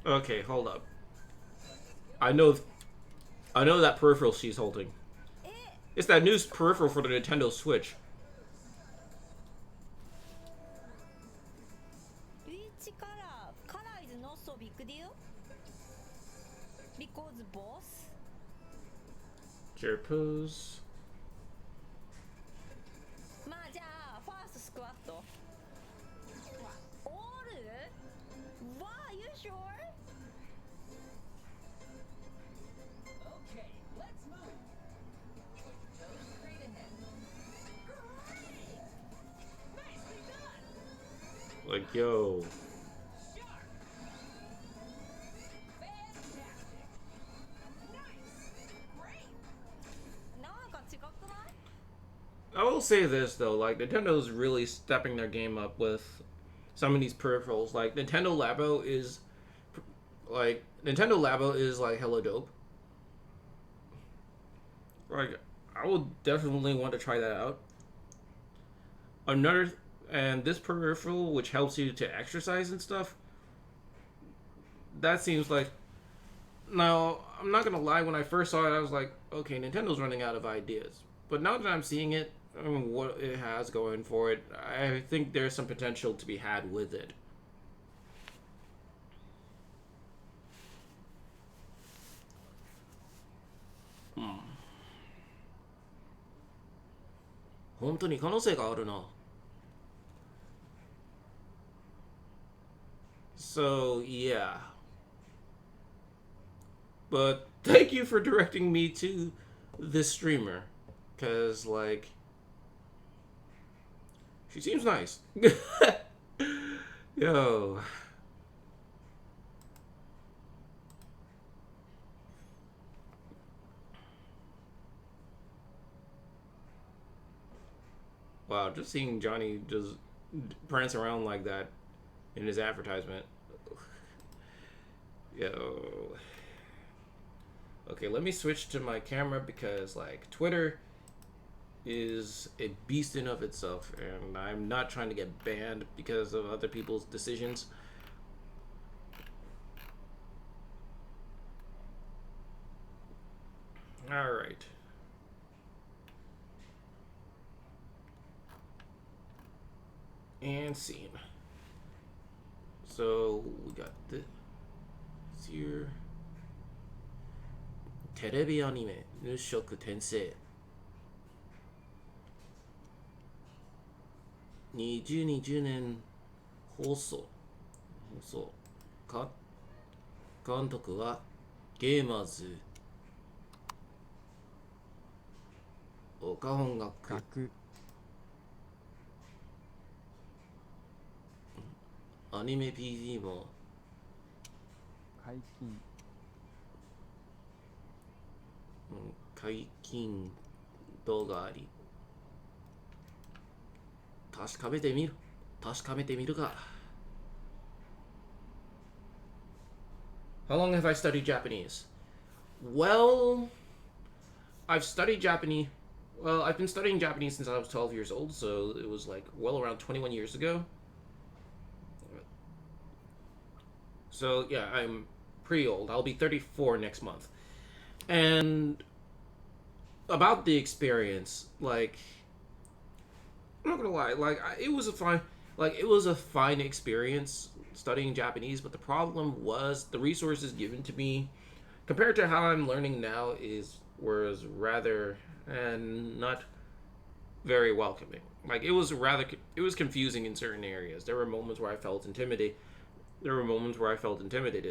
Okay, hold up. I know that peripheral she's holding. It's that new peripheral for the Nintendo Switch. color is not so big deal. Because both. Chair pose. まあじゃあファーストスクワット。オール Wow, you sure? Okay, let's move. Those straight ahead. Hooray! Nicely done. Like, yo. Sharp. Fantastic. Nice. Great. なんか違くない？ I will say this though, like Nintendo's really stepping their game up with some of these peripherals. Like Nintendo Labo is like hella dope. Like I will definitely want to try that out. And this peripheral which helps you to exercise and stuff. That seems like, now I'm not gonna lie, when I first saw it I was like, okay, Nintendo's running out of ideas. But now that I'm seeing it, I mean, what it has going for it, I think there's some potential to be had with it. Hmm. 本当に可能性があるな。So, yeah. But thank you for directing me to this streamer. Because, like, she seems nice. Yo. Wow, just seeing Johnny just prance around like that in his advertisement. Yo. Okay, let me switch to my camera because, like, Twitter is a beast in of itself, and I'm not trying to get banned because of other people's decisions. All right. And scene. So we got this here. テレビアニメ入植転生2020年放送監督はゲーマーズ岡本学アニメ PD も解禁解禁動画あり確かめてみるか How long have I studied Japanese? Well, I've studied Japanese. Well, I've been studying Japanese since I was 12 years old, so it was like well around 21 years ago. So yeah, I'm pretty old. I'll be 34 next month. And about the experience, like, I'm not gonna lie, like, it was a fine experience studying Japanese, but the problem was the resources given to me compared to how I'm learning now was rather and not very welcoming. Like, it was confusing in certain areas. There were moments where I felt intimidated.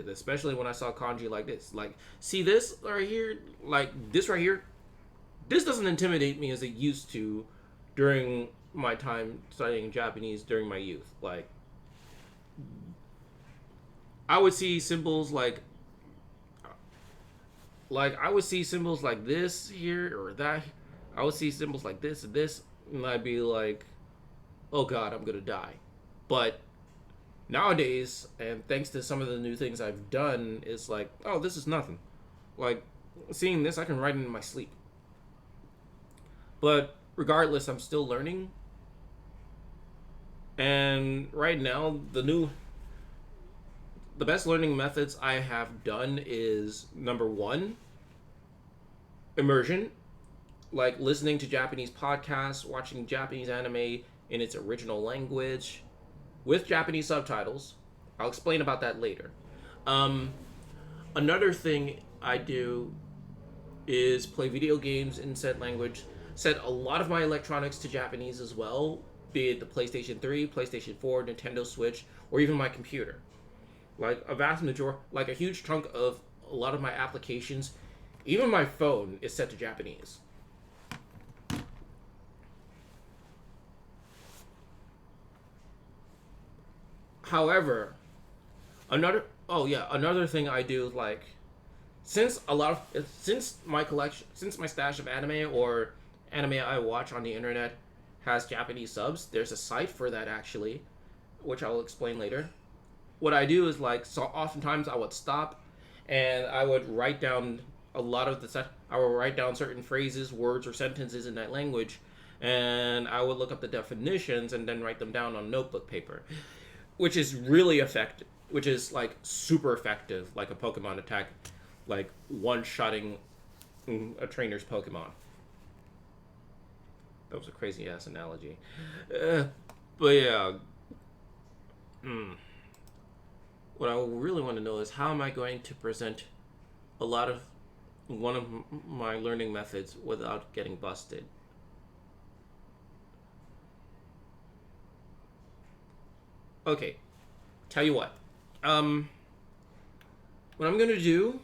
Especially when I saw kanji like this. Like, see this right here? Like, this right here? This doesn't intimidate me as it used to during my time studying Japanese during my youth. Like, I would see symbols like I would see symbols like this here or that. I would see symbols like this and this, and I'd be like, oh god, I'm gonna die. But nowadays, and thanks to some of the new things I've done, it's like, oh, this is nothing. Like, seeing this, I can write it in my sleep. But regardless, I'm still learning. And right now, the best learning methods I have done is, number one, immersion. Like listening to Japanese podcasts, watching Japanese anime in its original language with Japanese subtitles, I'll explain about that later. Another thing I do is play video games in said language. Set a lot of my electronics to Japanese as well, be it the PlayStation 3, PlayStation 4, Nintendo Switch, or even my computer. Like a vast majority, like a huge chunk of a lot of my applications, even my phone is set to Japanese. However, another thing I do, like, since my stash of anime or anime I watch on the internet has Japanese subs, there's a site for that actually, which I'll explain later. What I do is, like, so oftentimes I would stop and I would write down I would write down certain phrases, words, or sentences in that language, and I would look up the definitions and then write them down on notebook paper, which is really effective, which is, like, super effective, like a Pokemon attack, like one-shotting a trainer's Pokemon. That was a crazy-ass analogy. But yeah. What I really want to know is, how am I going to present one of my learning methods without getting busted? Okay, tell you what. What I'm gonna do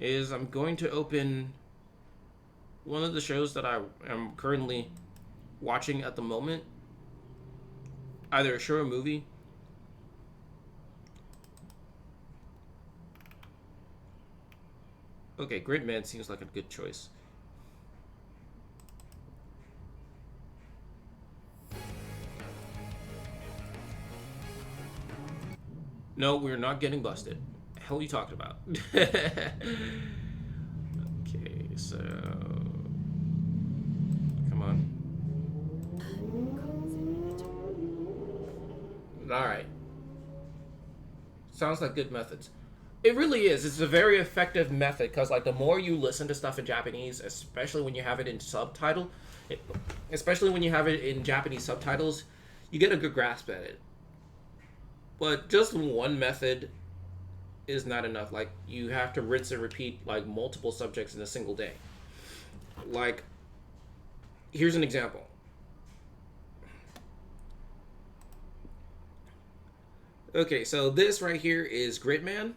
is I'm going to open one of the shows that I am currently watching at the moment, either a show or a movie. Okay, Gridman seems like a good choice. No, we're not getting busted. The hell are you talking about? Okay, so come on. All right. Sounds like good methods. It really is. It's a very effective method because, like, the more you listen to stuff in Japanese, especially when you have it in Japanese subtitles, you get a good grasp at it. But just one method is not enough. Like, you have to rinse and repeat, like, multiple subjects in a single day. Like, here's an example. Okay, so this right here is Gridman.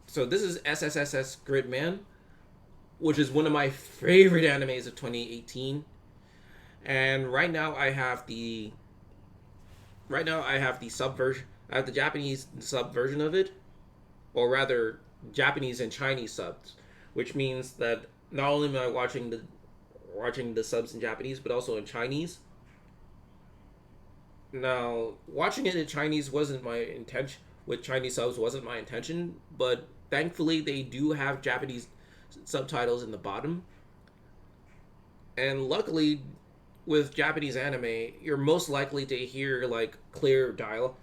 So this is SSSS Gridman, which is one of my favorite animes of 2018. And right now I have the subversion. I have the Japanese subversion of it, or rather, Japanese and Chinese subs, which means that not only am I watching the subs in Japanese, but also in Chinese. Now, watching it in Chinese wasn't my intention. With Chinese subs wasn't my intention, but thankfully they do have Japanese subtitles in the bottom. And luckily, with Japanese anime, you're most likely to hear, like, clear dialogue.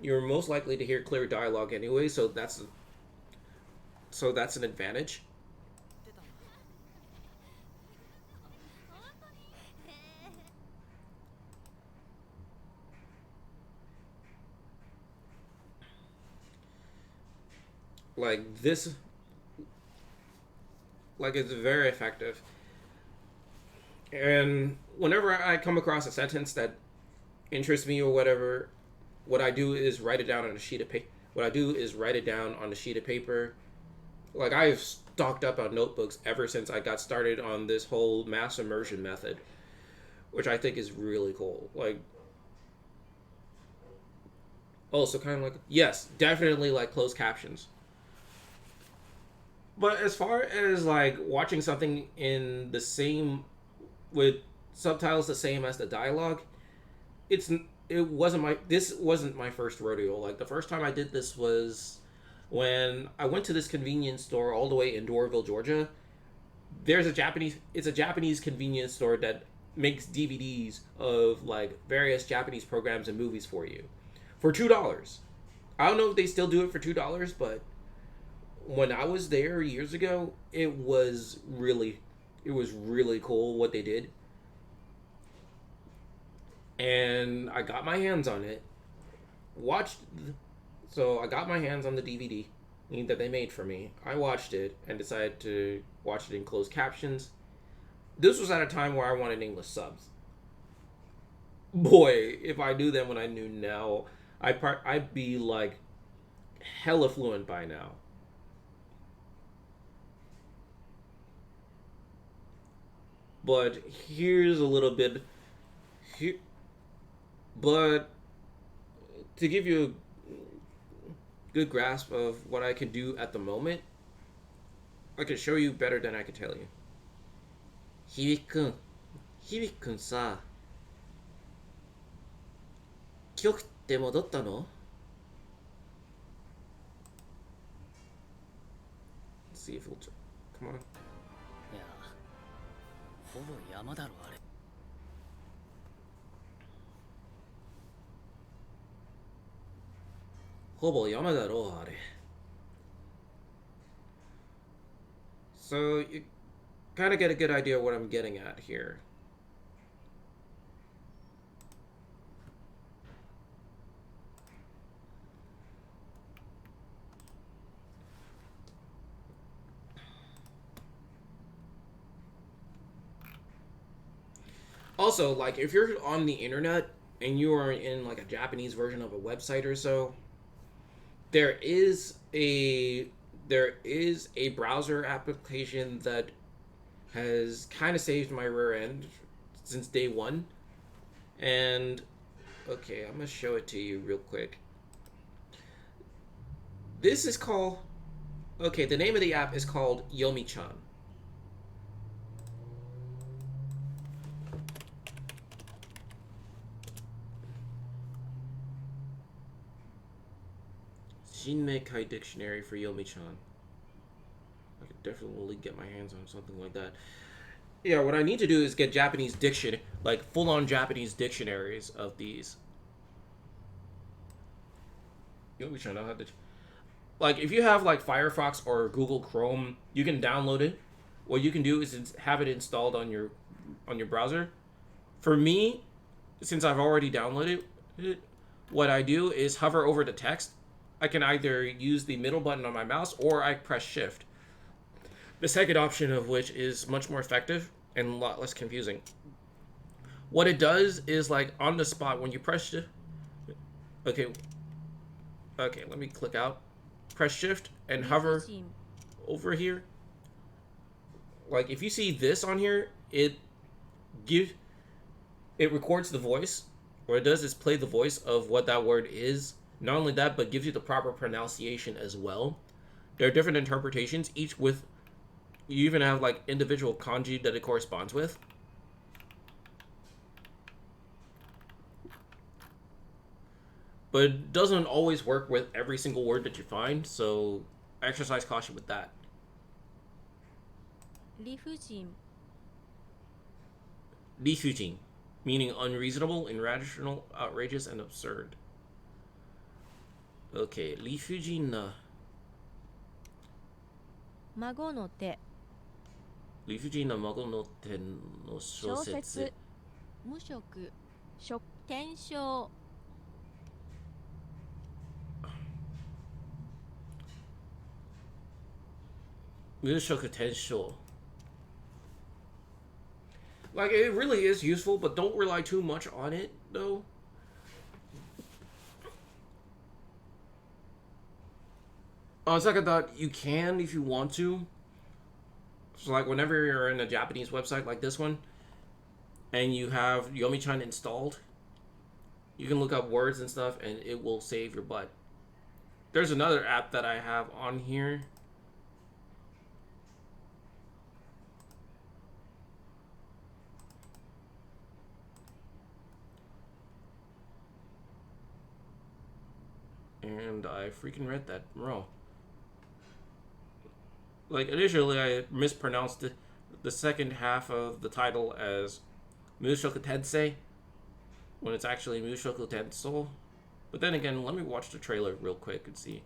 You're most likely to hear clear dialogue anyway, so that's an advantage. Like, this, like, it's very effective. And whenever I come across a sentence that interests me or whatever, what I do is write it down on a sheet of paper. Like, I've stocked up on notebooks ever since I got started on this whole mass immersion method, which I think is really cool. Like, also kind of like, yes, definitely, like, closed captions. But as far as, like, watching something in the same, with subtitles the same as the dialogue, this wasn't my first rodeo. Like, the first time I did this was when I went to this convenience store all the way in Doraville, Georgia. It's a Japanese convenience store that makes DVDs of, like, various Japanese programs and movies for you for $2. I don't know if they still do it for $2, but when I was there years ago, it was really cool what they did. And I got my hands on it. So I got my hands on the DVD that they made for me. I watched it and decided to watch it in closed captions. This was at a time where I wanted English subs. Boy, if I knew then what I knew now, I'd be like hella fluent by now. But here's a little bit here. But to give you a good grasp of what I can do at the moment, I can show you better than I can tell you. Hibik-kunさ、今日って戻ったの? Let's see if it'll come on. いや、ほぼ山だろあれ。ほぼ山だろあれ。So you kind of get a good idea of what I'm getting at here. Also, like, if you're on the internet and you are in like a Japanese version of a website or so, there is a browser application that has kind of saved my rear end since day one. And okay, I'm gonna show it to you real quick. This is called, okay, the name of the app is called Yomi-chan. Shinmeikai dictionary for Yomi-chan. I could definitely get my hands on something like that. Yeah, what I need to do is get Japanese like full-on Japanese dictionaries of these. Yomi-chan, I'll have to... Like, if you have, like, Firefox or Google Chrome, you can download it. What you can do is have it installed on your browser. For me, since I've already downloaded it, what I do is hover over the text. I can either use the middle button on my mouse or I press shift. The second option of which is much more effective and a lot less confusing. What it does is, like, on the spot when you press shift. Okay, let me click out. Press shift and hover over here. Like, if you see this on here, it records the voice. What it does is play the voice of what that word is. Not only that, but gives you the proper pronunciation as well. There are different interpretations, each with, you even have like individual kanji that it corresponds with. But it doesn't always work with every single word that you find, so exercise caution with that. 理不尽 Lifujin, meaning unreasonable, irrational, outrageous, and absurd. Okay, Lifujin. 孫の手 Lifujin no Mago no Ten no 小 Shosetsu. 説無職転生 Mushoku Tensho. Like, it really is useful, but don't rely too much on it, though. On second thought, you can if you want to. So, like, whenever you're in a Japanese website like this one, and you have Yomi-chan installed, you can look up words and stuff, and it will save your butt. There's another app that I have on here. And I freaking read that wrong. Like, initially I mispronounced the second half of the title as Mushoku Tensei, when it's actually Mushoku Tensou. But then again, let me watch the trailer real quick and see.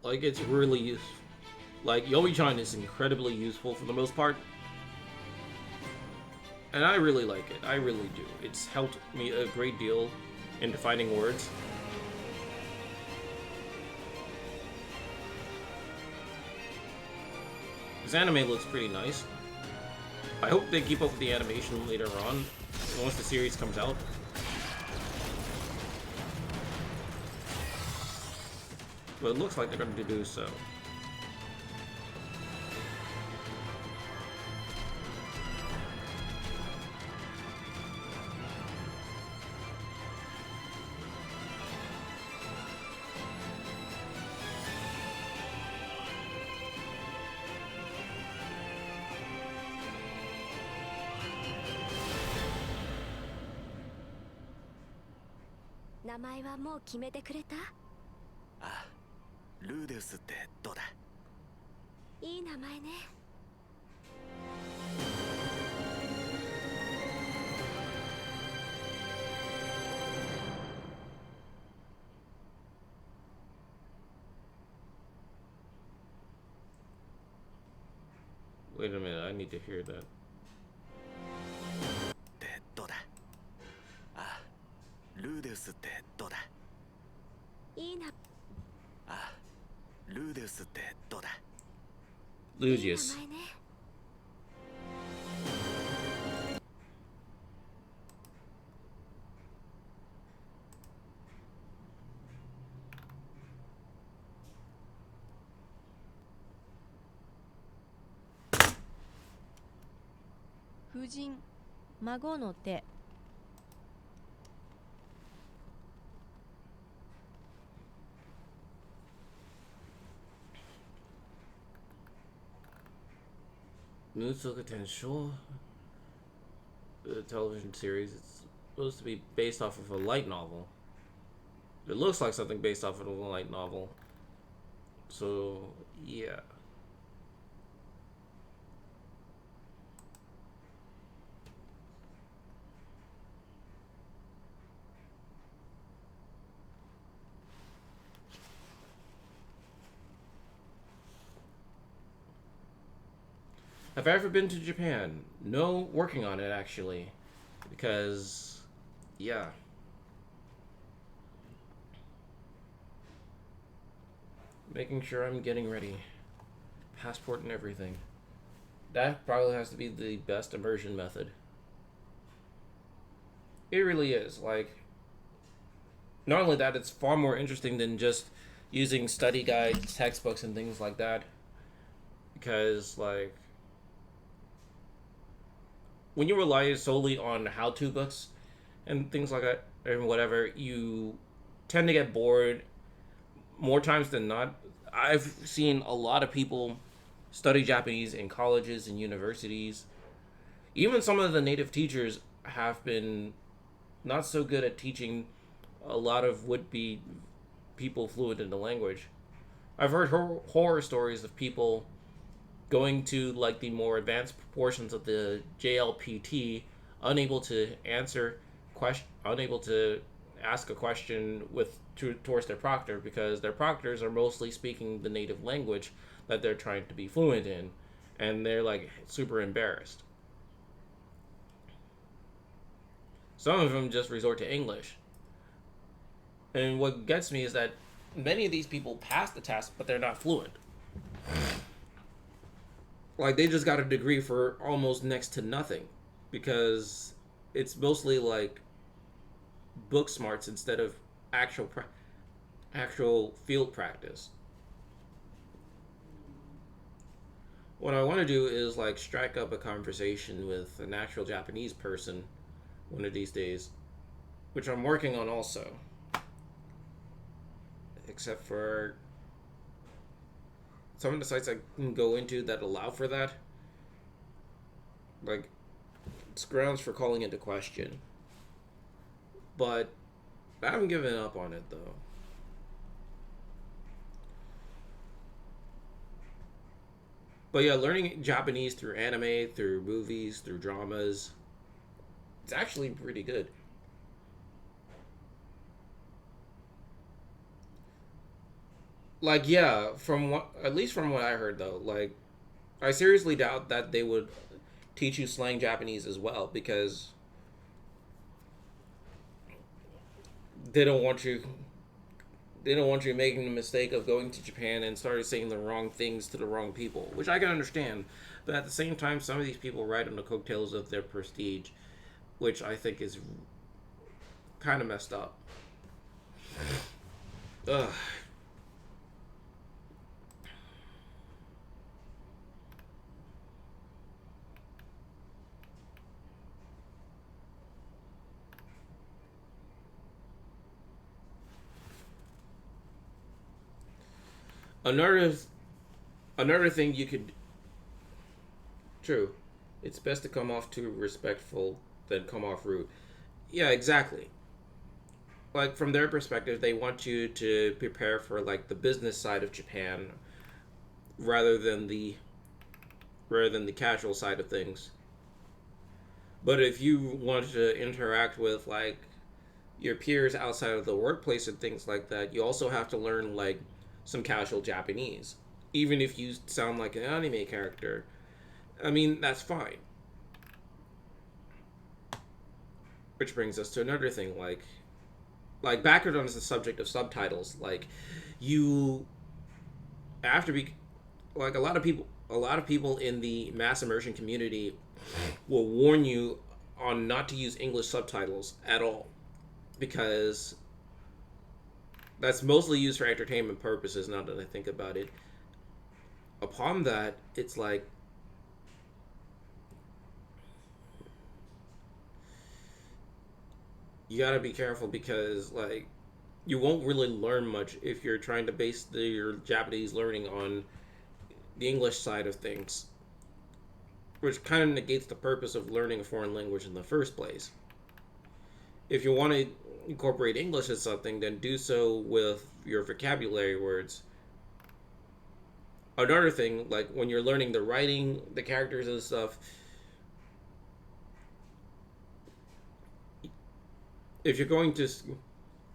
Like, it's really useful. Like, Yomi-chan is incredibly useful for the most part. And I really like it. I really do. It's helped me a great deal in defining words. This anime looks pretty nice. I hope they keep up with the animation later on, once the series comes out. But it looks like they're going to do so. Wait a minute, I need to hear that. Lugius. Know Showa60, the television series, it's supposed to be based off of a light novel. It looks like something based off of a light novel. So, yeah. Have I ever been to Japan? No, working on it actually. Because, yeah. Making sure I'm getting ready. Passport and everything. That probably has to be the best immersion method. It really is. Like, not only that, it's far more interesting than just using study guides, textbooks, and things like that. Because, like, when you rely solely on how-to books and things like that, and whatever, you tend to get bored more times than not. I've seen a lot of people study Japanese in colleges and universities. Even some of the native teachers have been not so good at teaching a lot of would-be people fluent in the language. I've heard horror stories of people going to like the more advanced portions of the JLPT, unable to ask a question towards their proctor, because their proctors are mostly speaking the native language that they're trying to be fluent in, and they're like super embarrassed. Some of them just resort to English. And what gets me is that many of these people pass the test, but they're not fluent. Like, they just got a degree for almost next to nothing, because it's mostly like book smarts instead of actual field practice. What I want to do is like strike up a conversation with an actual Japanese person one of these days, which I'm working on also. Except for some of the sites I can go into that allow for that, like, it's grounds for calling into question. But I haven't given up on it, though. But yeah, learning Japanese through anime, through movies, through dramas, it's actually pretty good. Like, yeah, from what, at least from what I heard though, like, I seriously doubt that they would teach you slang Japanese as well, because they don't want you making the mistake of going to Japan and started saying the wrong things to the wrong people, which I can understand. But at the same time, some of these people ride on the coattails of their prestige, which I think is kind of messed up. Ugh. Another thing you could, true, it's best to come off too respectful than come off rude. Yeah, exactly. Like, from their perspective, they want you to prepare for like the business side of Japan rather than the casual side of things. But if you want to interact with like your peers outside of the workplace and things like that, you also have to learn like some casual Japanese. Even if you sound like an anime character, I mean, that's fine. Which brings us to another thing, like background on the subject of subtitles. Like, you have to be, like, a lot of people in the mass immersion community will warn you on not to use English subtitles at all, because that's mostly used for entertainment purposes. Now that I think about it, upon that, it's like, you gotta be careful, because like, you won't really learn much if you're trying to base your Japanese learning on the English side of things, which kind of negates the purpose of learning a foreign language in the first place. If you want to incorporate English as something, then do so with your vocabulary words. Another thing, like when you're learning the writing, the characters and stuff, if you're going to,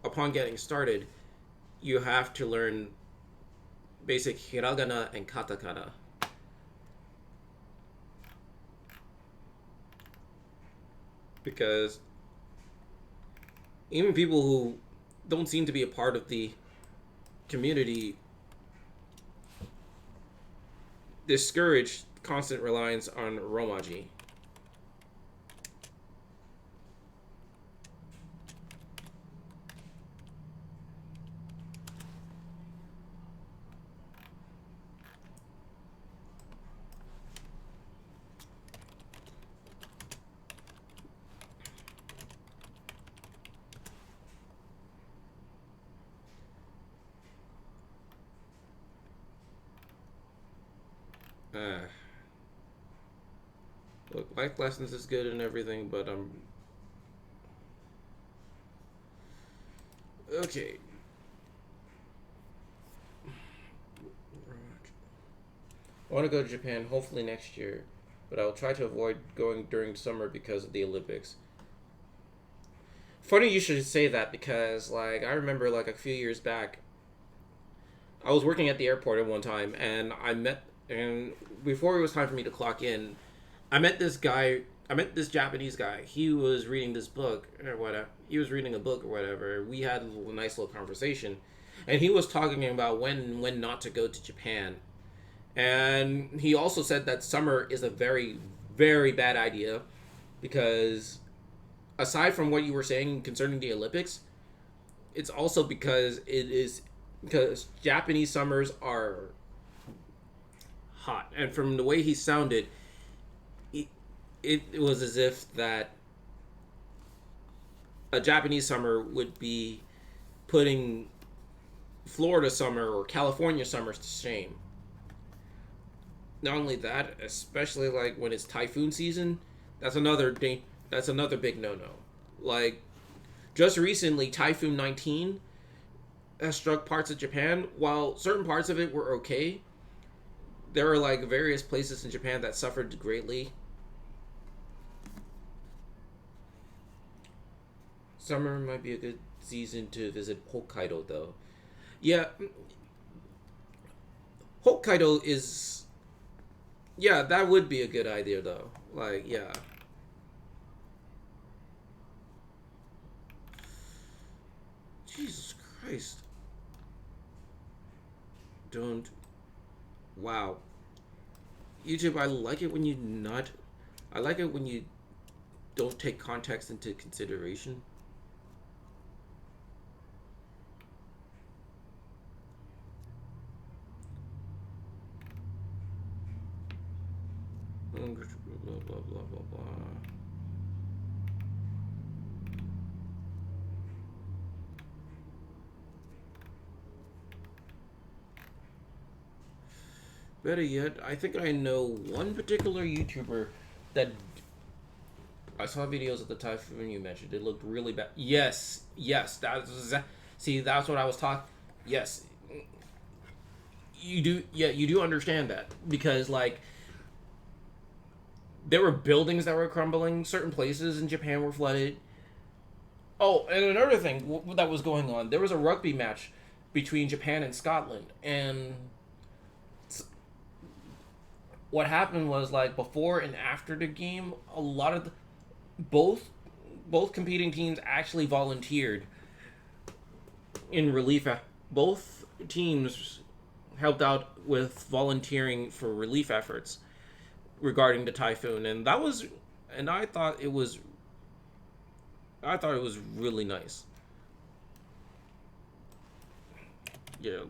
upon getting started, you have to learn basic hiragana and katakana. Because even people who don't seem to be a part of the community discourage constant reliance on Romaji. Look, life lessons is good and everything, but okay. I want to go to Japan hopefully next year, but I'll try to avoid going during summer because of the Olympics. Funny you should say that, because like, I remember like a few years back, I was working at the airport at one time, and and before it was time for me to clock in, I met this Japanese guy. He was reading this book or whatever. He was reading a book or whatever. We had a nice little conversation, and he was talking about when not to go to Japan. And he also said that summer is a very, very bad idea, because aside from what you were saying concerning the Olympics, it's also because Japanese summers are hot. And from the way he sounded, it was as if that a Japanese summer would be putting Florida summer or California summers to shame. Not only that, especially like when it's typhoon season, that's another big no-no. Like, just recently, Typhoon 19 has struck parts of Japan. While certain parts of it were okay, there are like various places in Japan that suffered greatly. Summer might be a good season to visit Hokkaido, though. Yeah, Hokkaido is, yeah, that would be a good idea though. Like, yeah. Jesus Christ. Don't. Wow. YouTube, I like it when you not. I like it when you don't take context into consideration. Blah, blah, blah, blah, blah. Better yet, I think I know one particular YouTuber that I saw videos of the typhoon you mentioned. It looked really bad. Yes, see, that's what I was talking. Yes, you do. Yeah, you do understand that because like there were buildings that were crumbling. Certain places in Japan were flooded. Oh, and another thing that was going on, there was a rugby match between Japan and Scotland, and what happened was like before and after the game, a lot of both competing teams actually volunteered in relief. Both teams helped out with volunteering for relief efforts regarding the typhoon, and that was, and I thought it was really nice. Yeah.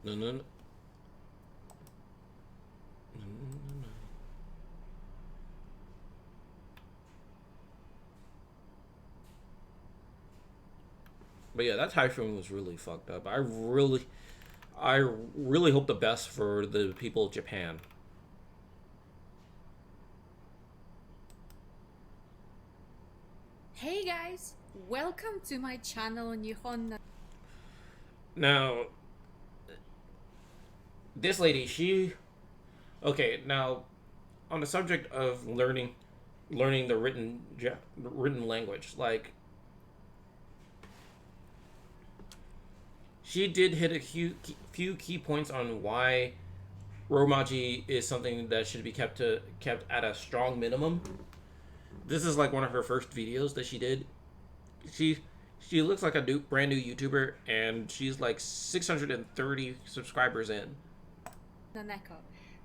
No. But yeah, that typhoon was really fucked up. I really hope the best for the people of Japan. Hey guys, welcome to my channel Nihon. Now, this lady, okay, now on the subject of learning the written language, like she did hit a few key points on why Romaji is something that should be kept at a strong minimum. This is like one of her first videos that she did. She looks like a brand new YouTuber, and she's like 630 subscribers in.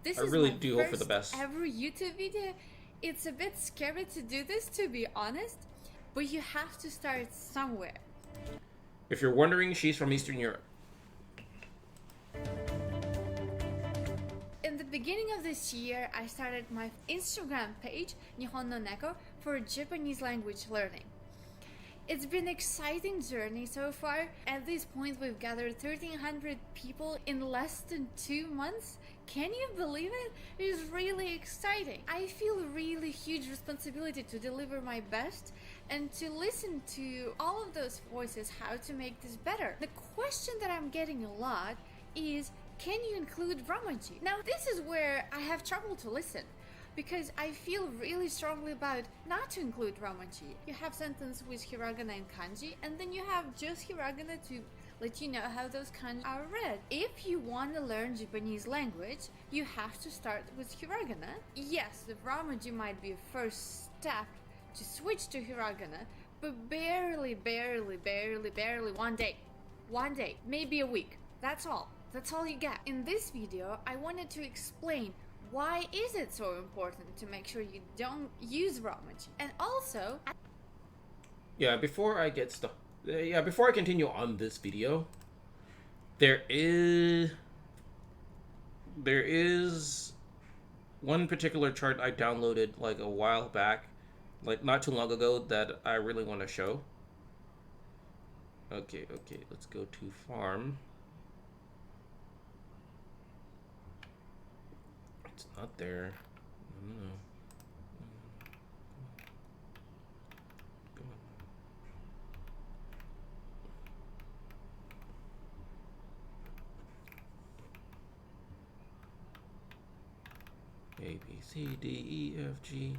This I is really my do first hope for the best. ever YouTube video. It's a bit scary to do this, to be honest, but you have to start somewhere. If you're wondering, she's from Eastern Europe. In the beginning of this year, I started my Instagram page, Nihon no Neko, for Japanese language learning. It's been an exciting journey so far. At this point, we've gathered 1,300 people in less than 2 months. Can you believe it? It is really exciting. I feel really huge responsibility to deliver my best and to listen to all of those voices how to make this better. The question that I'm getting a lot is, can you include Romaji? Now this is where I have trouble to listen, because I feel really strongly about not to include Romaji. You have sentence with hiragana and kanji, and then you have just hiragana to let you know how those kanji are read. If you want to learn Japanese language, you have to start with hiragana. Yes, the Romaji might be a first step to switch to hiragana, but barely one day, maybe a week. That's all you get. In this video, I wanted to explain why is it so important to make sure you don't use Romaji, and also Before I continue on this video, there is one particular chart I downloaded like a while back, like not too long ago, that I really want to show. Okay, let's go to farm. It's not there. No. A, B, C, D, E, F, G.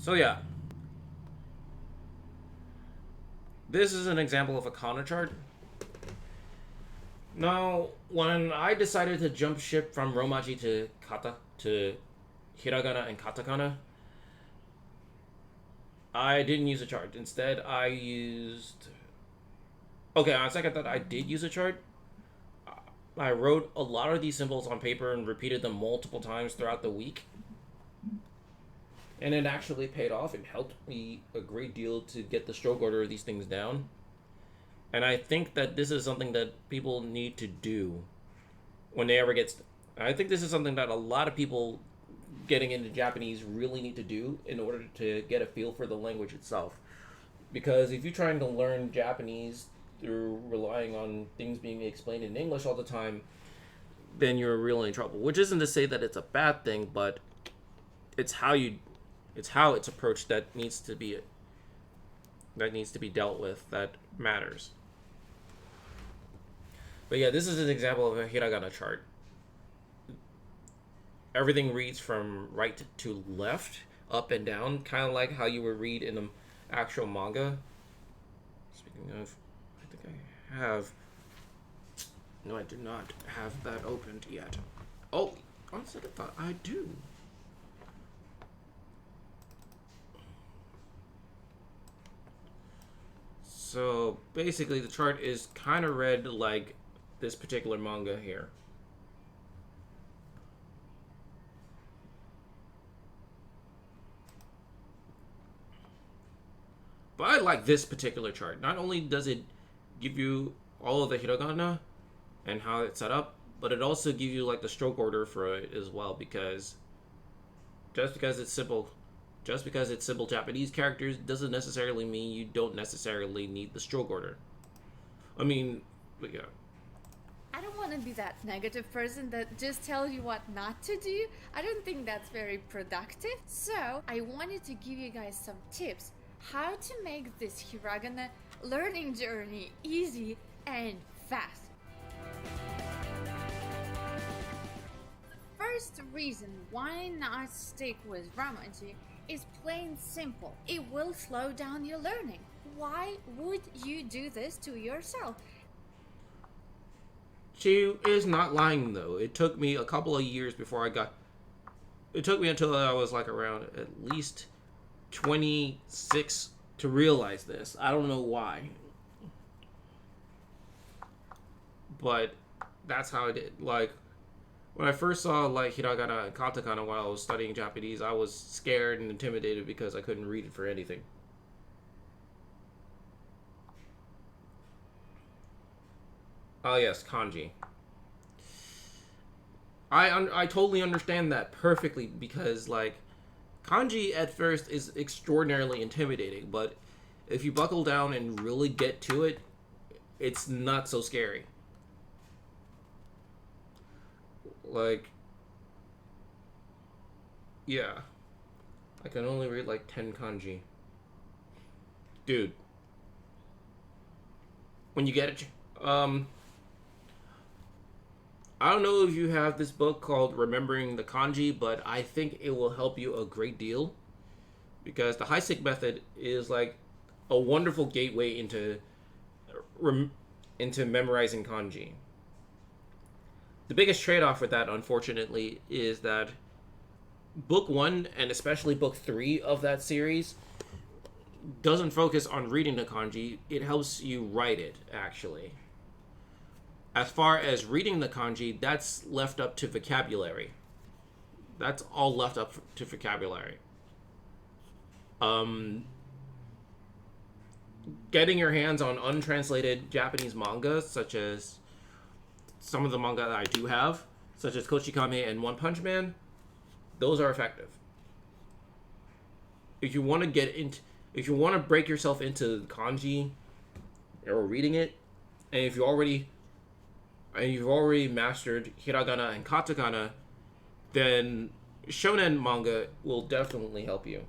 So yeah. This is an example of a kana chart. Now, when I decided to jump ship from Romaji to kata to hiragana and katakana, I didn't use a chart. Instead, I used... Okay, on second thought, I did use a chart. I wrote a lot of these symbols on paper and repeated them multiple times throughout the week. And it actually paid off. It helped me a great deal to get the stroke order of these things down. And I think that this is something that people need to do when they ever get... I think this is something that a lot of people getting into Japanese really need to do in order to get a feel for the language itself. Because if you're trying to learn Japanese through relying on things being explained in English all the time, then you're really in trouble. Which isn't to say that it's a bad thing, but it's how it's approached that needs to be dealt with, that matters. But yeah, this is an example of a hiragana chart. Everything reads from right to left, up and down, kind of like how you would read in an actual manga. Speaking of, I think I have... No, I do not have that opened yet. Oh, on second thought, I do. So basically the chart is kind of read like this particular manga here. But I like this particular chart. Not only does it give you all of the hiragana and how it's set up, but it also gives you like the stroke order for it as well, because just because it's simple Japanese characters doesn't necessarily mean you don't necessarily need the stroke order. I mean, but yeah. I don't want to be that negative person that just tells you what not to do. I don't think that's very productive. So I wanted to give you guys some tips how to make this hiragana learning journey easy and fast. First reason why not stick with Romaji is plain simple. It will slow down your learning. Why would you do this to yourself? She is not lying though. It took me a couple of years before it took me until I was like around at least 26 to realize this. I don't know why. But that's how I did. Like, when I first saw like hiragana and katakana while I was studying Japanese, I was scared and intimidated because I couldn't read it for anything. Oh yes, kanji. I totally understand that perfectly, because like kanji at first is extraordinarily intimidating, but if you buckle down and really get to it, it's not so scary. Like, yeah, I can only read like 10 kanji. Dude, when you get it, I don't know if you have this book called Remembering the Kanji, but I think it will help you a great deal, because the Heisek method is like a wonderful gateway into memorizing kanji. The biggest trade-off with that, unfortunately, is that book 1 and especially book 3 of that series doesn't focus on reading the kanji. It helps you write it, actually. As far as reading the kanji, that's left up to vocabulary. That's all left up to vocabulary. Getting your hands on untranslated Japanese manga, such as some of the manga that I do have, such as Kochikame and One Punch Man, those are effective. If you want to break yourself into kanji or reading it, and you've already mastered hiragana and katakana, then shonen manga will definitely help you.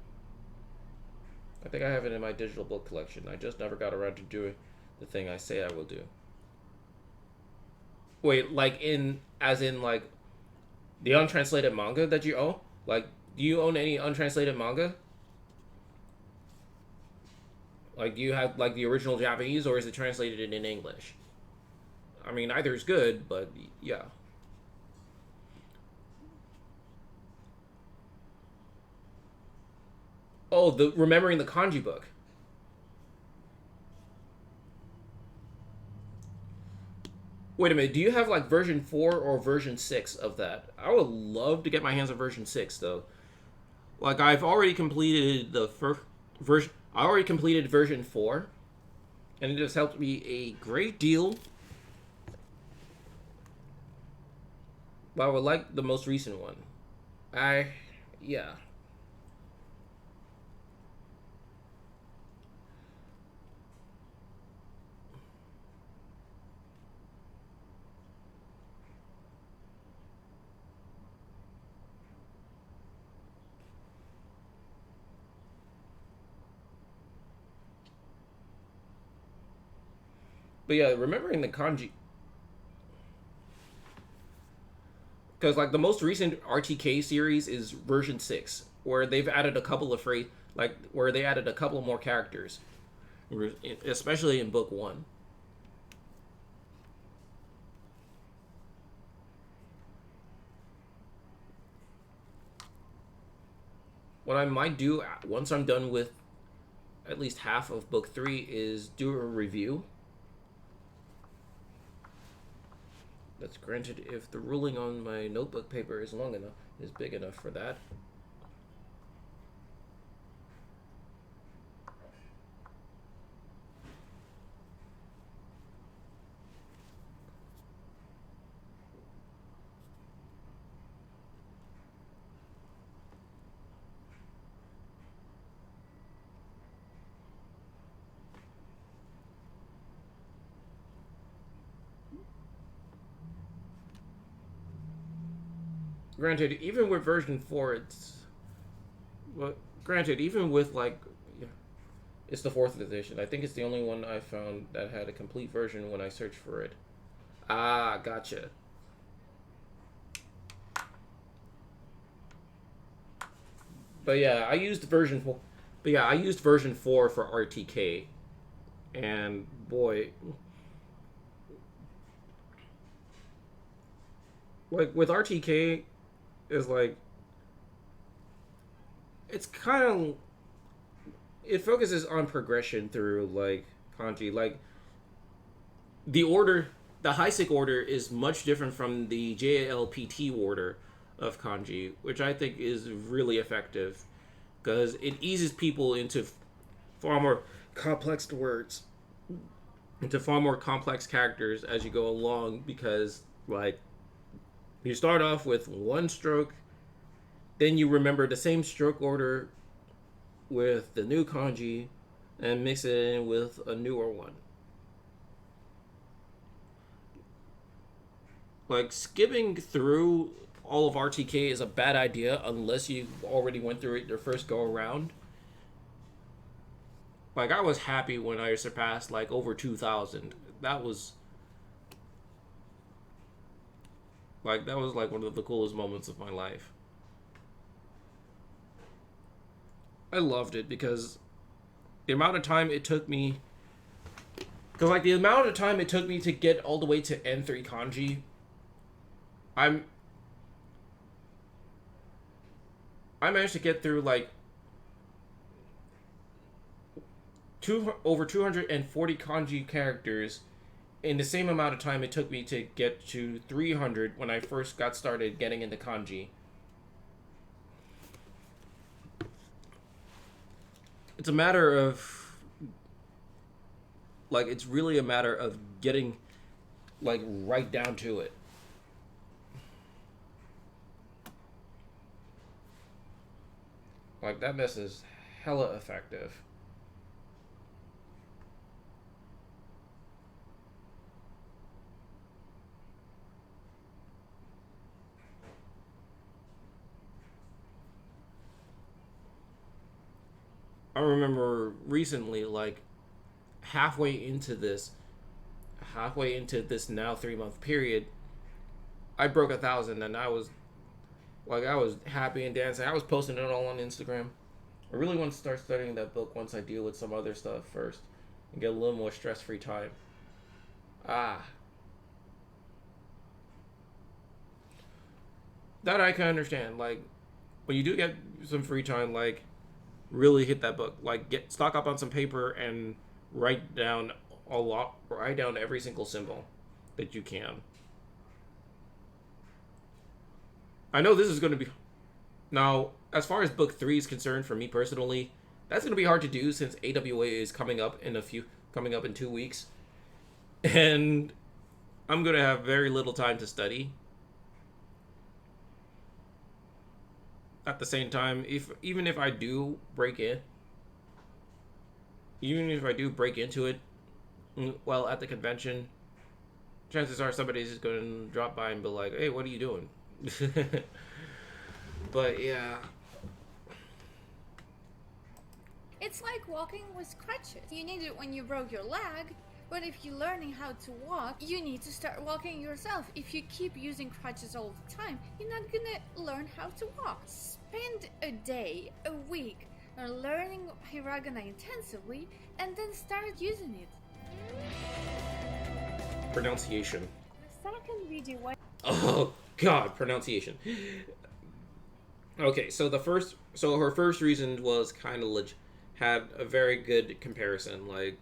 I think I have it in my digital book collection. I just never got around to doing the thing I say I will do. Wait, like as in like the untranslated manga that you own? Like, do you own any untranslated manga? Like, do you have like the original Japanese, or is it translated in English? I mean, either is good, but yeah. Oh, the remembering the kanji book. Wait a minute, do you have like version 4 or version 6 of that? I would love to get my hands on version 6 though. Like I've already completed the first version. I already completed version 4, and it has helped me a great deal. But I would like the most recent one. Yeah. But yeah, remembering the kanji. Because like the most recent RTK series is version 6, where they've added a couple of where they added a couple more characters, especially in book 1. What I might do once I'm done with at least half of book 3 is do a review. That's granted if the ruling on my notebook paper is big enough for that. Granted, even with version 4, even with like, yeah, it's the 4th edition. I think it's the only one I found that had a complete version when I searched for it. Ah, gotcha. But yeah, I used version 4. But yeah, I used version 4 for RTK, and boy, like with RTK. Is like it's kind of it focuses on progression through like kanji. Like the Heisek order is much different from the JLPT order of kanji, which I think is really effective because it eases people into far more complex words, into far more complex characters as you go along, because like you start off with one stroke, then you remember the same stroke order with the new kanji and mix it in with a newer one. Like skipping through all of RTK is a bad idea unless you already went through it your first go around. Like I was happy when I surpassed like over 2,000. That was like one of the coolest moments of my life. I loved it because the amount of time it took me to get all the way to N3 kanji, I managed to get through like over 240 kanji characters in the same amount of time it took me to get to 300 when I first got started getting into kanji. It's a matter of like it's really a matter of getting like right down to it. Like that mess is hella effective. I remember recently, like halfway into this now 3 month period, I broke 1,000, and I was happy and dancing. I was posting it all on Instagram. I really want to start studying that book once I deal with some other stuff first and get a little more stress-free time. That I can understand. Like, when you do get some free time, like, really hit that book. Like, stock up on some paper and write down every single symbol that you can. I know this is going to be... Now, as far as book 3 is concerned, for me personally, that's going to be hard to do since AWA is coming up in 2 weeks. And I'm going to have very little time to study. At the same time, even if I do break into it, well, at the convention, chances are somebody's just going to drop by and be like, "Hey, what are you doing?" But yeah. It's like walking with crutches. You need it when you broke your leg, but if you're learning how to walk, you need to start walking yourself. If you keep using crutches all the time, you're not gonna learn how to walk. Spend a day, a week, learning hiragana intensively, and then start using it. Pronunciation. The second video was... Oh God, pronunciation. Okay, so her first reason was kind of had a very good comparison. Like,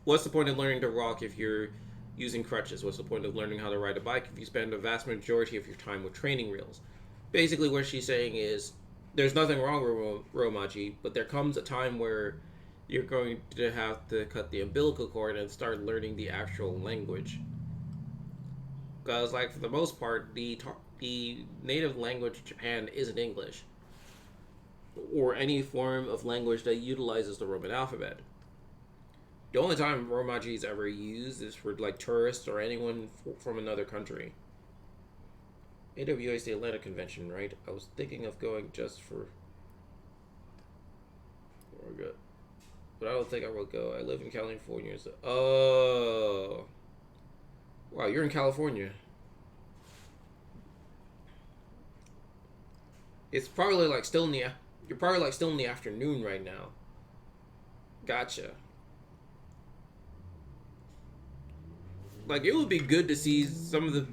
what's the point of learning to walk if you're using crutches? What's the point of learning how to ride a bike if you spend a vast majority of your time with training wheels? Basically, what she's saying is, there's nothing wrong with Romaji, but there comes a time where you're going to have to cut the umbilical cord and start learning the actual language. Because, like, for the most part, the native language of Japan isn't English, or any form of language that utilizes the Roman alphabet. The only time Romaji is ever used is for, like, tourists or anyone from another country. AWA is the Atlanta convention, right? I was thinking of going just for... But I don't think I will go. I live in California. So... Oh... Wow, you're in California. It's probably like still in the... You're probably like still in the afternoon right now. Gotcha. Like, it would be good to see some of the...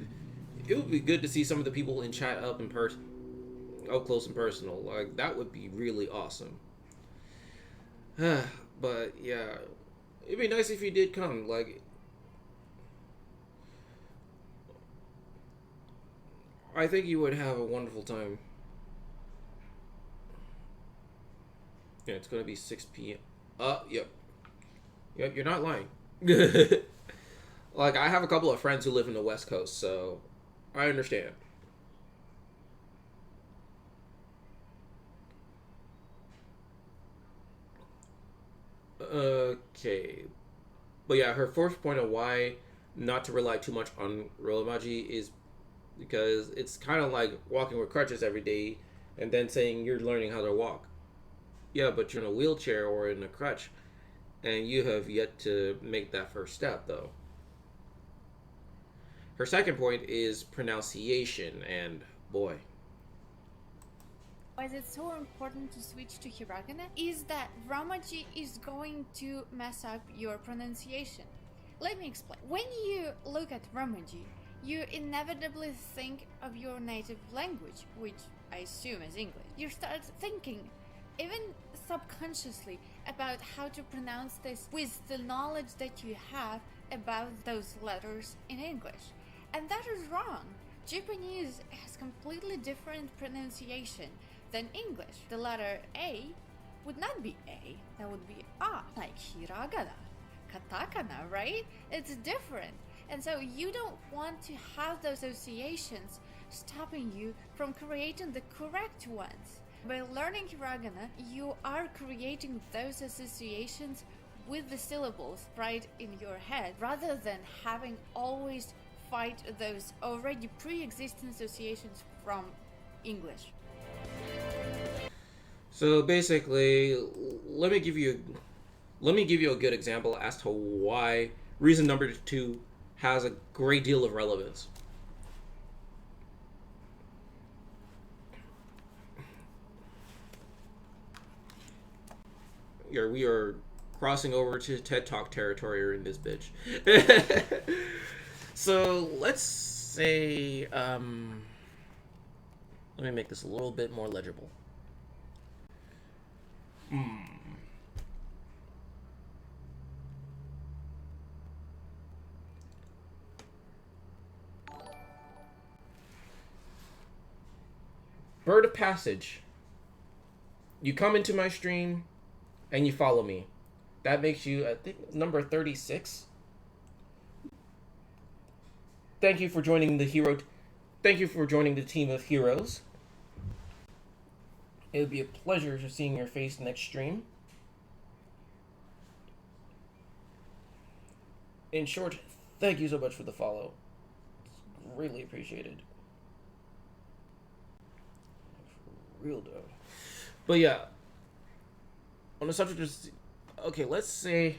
It would be good to see some of the people in chat up close and personal. Like, that would be really awesome. But yeah, it'd be nice if you did come. Like, I think you would have a wonderful time. Yeah, it's gonna be 6 p.m. Yep. Yep, you're not lying. Like, I have a couple of friends who live in the West Coast, so I understand. Okay. But yeah, her fourth point of why not to rely too much on Romaji is because it's kind of like walking with crutches every day and then saying you're learning how to walk. Yeah, but you're in a wheelchair or in a crutch, and you have yet to make that first step, though. Her second point is pronunciation, and boy. Why is it so important to switch to hiragana is that Romaji is going to mess up your pronunciation. Let me explain. When you look at Romaji, you inevitably think of your native language, which I assume is English. You start thinking, even subconsciously, about how to pronounce this with the knowledge that you have about those letters in English. And that is wrong. Japanese has completely different pronunciation than English. The letter A would not be A, that would be A, like hiragana, katakana, right? It's different. And so you don't want to have those associations stopping you from creating the correct ones. By learning hiragana, you are creating those associations with the syllables right in your head, rather than having always fight those already pre-existing associations from English. So basically, let me give you a good example as to why reason number 2 has a great deal of relevance. We are crossing over to TED Talk territory in this bitch. So let's say, let me make this a little bit more legible. Bird of passage. You come into my stream and you follow me. That makes you, I think, number 36. Thank you for joining the team of heroes. It would be a pleasure to seeing your face next stream. In short, thank you so much for the follow. It's greatly appreciated. For real though. But yeah, on the subject of, okay, let's say,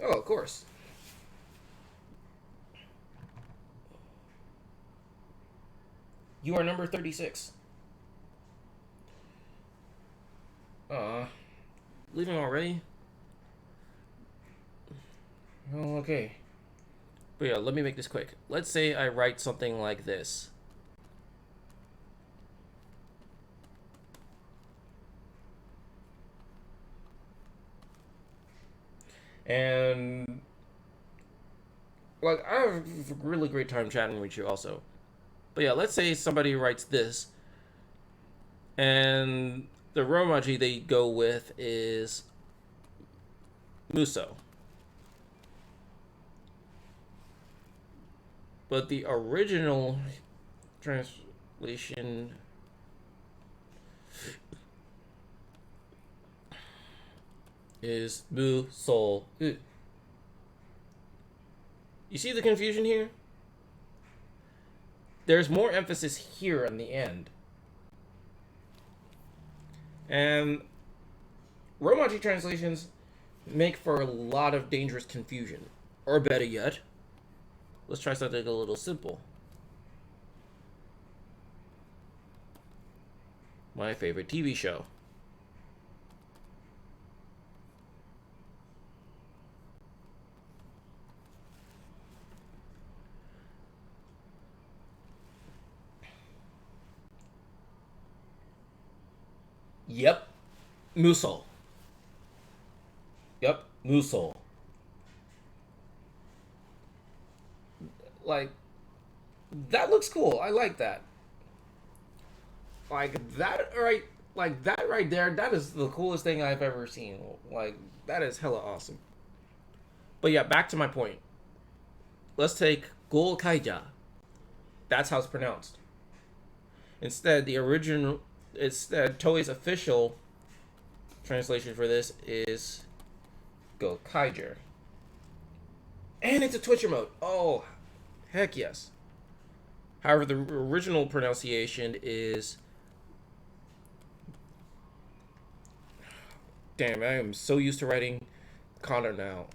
oh, of course. You are number 36. Leaving already? Oh, okay. But yeah, let me make this quick. Let's say I write something like this. And like, I have a really great time chatting with you also. But yeah, let's say somebody writes this, and the romaji they go with is Muso. But the original translation is Muso. You see the confusion here? There's more emphasis here on the end. And romaji translations make for a lot of dangerous confusion. Or better yet, let's try something a little simple. My favorite TV show. Yep. Muso. Yep. Muso. Like, that looks cool. I like that. Like that right there, that is the coolest thing I've ever seen. Like, that is hella awesome. But yeah, back to my point. Let's take Gol Kaija. That's how it's pronounced. Instead, Toei's official translation for this is Go Kaiger. And it's a Twitcher mode. Oh, heck yes. However, the original pronunciation is... Damn, I am so used to writing Kana now.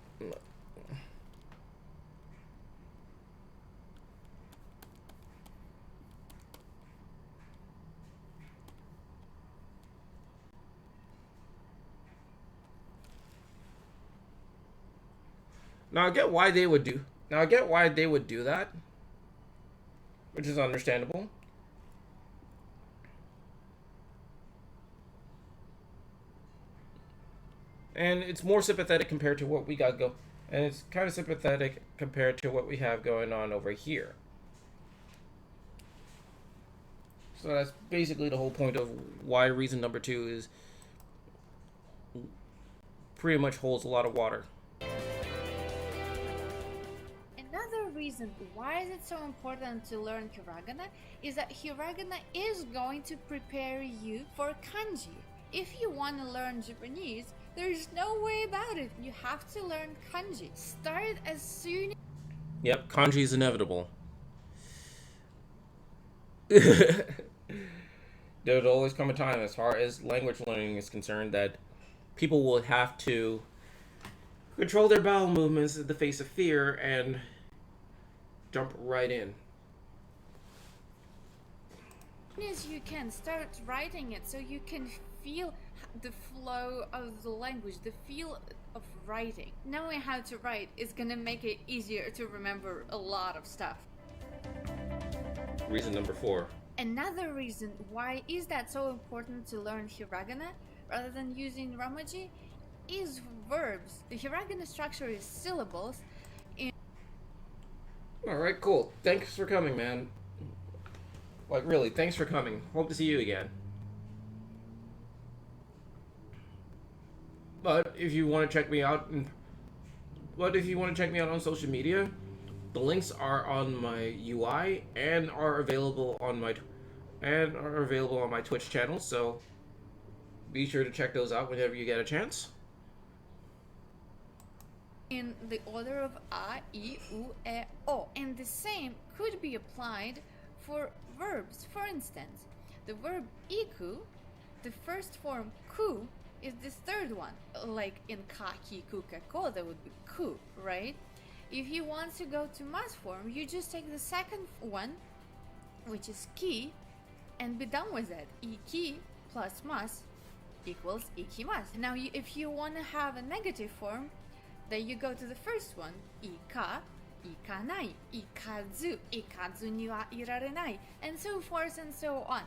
Now I get why they would do that, which is understandable. And it's more sympathetic compared to what we got go, and it's kind of sympathetic compared to what we have going on over here. So that's basically the whole point of why reason number 2 is pretty much holds a lot of water. Another reason why is it so important to learn hiragana is that hiragana is going to prepare you for kanji. If you want to learn Japanese, there's no way about it. You have to learn kanji. Start as soon. Yep, kanji is inevitable. There'll always come a time, as far as language learning is concerned, that people will have to control their bowel movements in the face of fear and jump right in. As you can start writing it so you can feel the flow of the language, the feel of writing. Knowing how to write is gonna make it easier to remember a lot of stuff. Reason number 4. Another reason why is that so important to learn hiragana rather than using romaji is verbs. The hiragana structure is syllables. Alright, cool. Thanks for coming, man. Like, really, thanks for coming. Hope to see you again. But if you want to check me out, on social media, the links are on my UI and are available on my Twitch channel. So be sure to check those out whenever you get a chance. In the order of a, I, u, e, o, and the same could be applied for verbs. For instance, the verb iku, the first form ku, is the third one. Like in ka, ki, ku, ka, ko, that would be ku, right? If you want to go to mas form, you just take the second one, which is ki, and be done with it. Iki plus mas equals ikimasu. Now, if you want to have a negative form, then you go to the first one, ika, ikanai, ikazu, ikazu ni wa irarenai, and so forth and so on.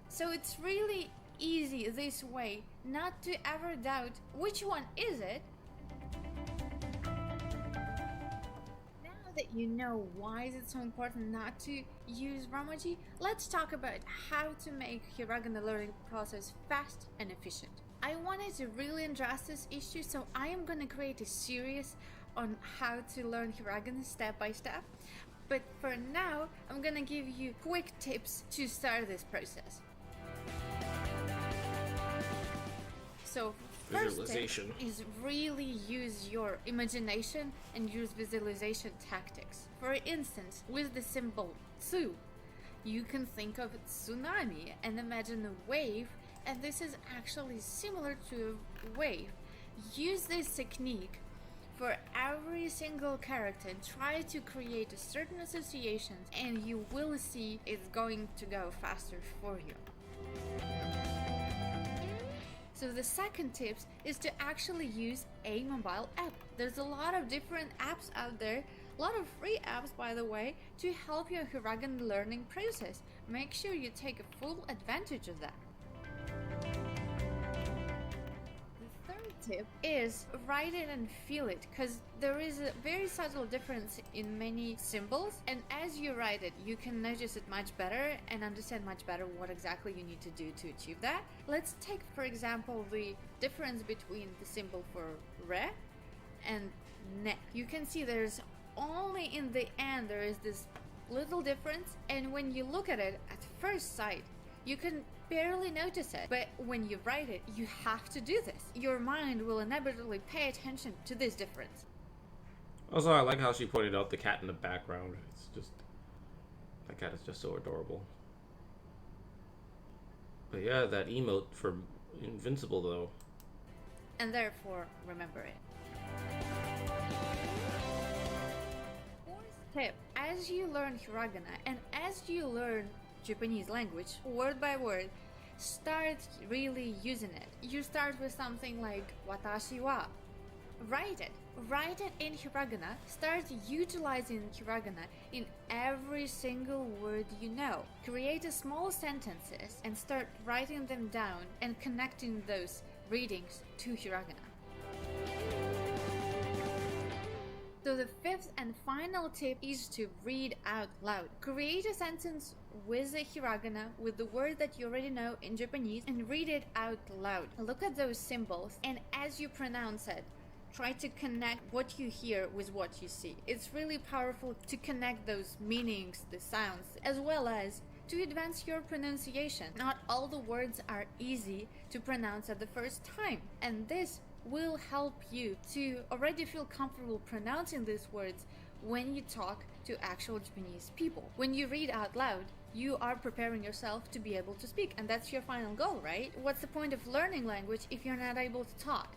So it's really easy this way not to ever doubt which one is it. Now that you know why is it so important not to use romaji, let's talk about how to make hiragana learning process fast and efficient. I wanted to really address this issue, so I am going to create a series on how to learn hiragana step by step. But for now, I'm going to give you quick tips to start this process. So first tip is really use your imagination and use visualization tactics. For instance, with the symbol tsu, you can think of tsunami and imagine a wave, and this is actually similar to a wave. Use this technique for every single character and try to create a certain associations, and you will see it's going to go faster for you. So the second tip is to actually use a mobile app. There's a lot of different apps out there, a lot of free apps by the way, to help your hiragana learning process. Make sure you take a full advantage of that. The third tip is write it and feel it, because there is a very subtle difference in many symbols, and as you write it you can notice it much better and understand much better what exactly you need to do to achieve that. Let's take for example the difference between the symbol for re and ne. You can see there's only in the end there is this little difference, and when you look at it at first sight you can barely notice it, but when you write it you have to do this. Your mind will inevitably pay attention to this difference. Also, I like how she pointed out the cat in the background. It's just, that cat is just so adorable. But yeah, that emote for Invincible though. And therefore, remember it. Fourth tip, as you learn hiragana and as you learn Japanese language, word by word, start really using it. You start with something like watashi wa. Write it. Write it in hiragana. Start utilizing hiragana in every single word you know. Create a small sentences and start writing them down and connecting those readings to hiragana. So the fifth and final tip is to read out loud. Create a sentence with the hiragana, with the word that you already know in Japanese, and read it out loud. Look at those symbols, and as you pronounce it, try to connect what you hear with what you see. It's really powerful to connect those meanings, the sounds, as well as to advance your pronunciation. Not all the words are easy to pronounce at the first time, and this will help you to already feel comfortable pronouncing these words when you talk to actual Japanese people. When you read out loud, you are preparing yourself to be able to speak, and that's your final goal, right? What's the point of learning language if you're not able to talk?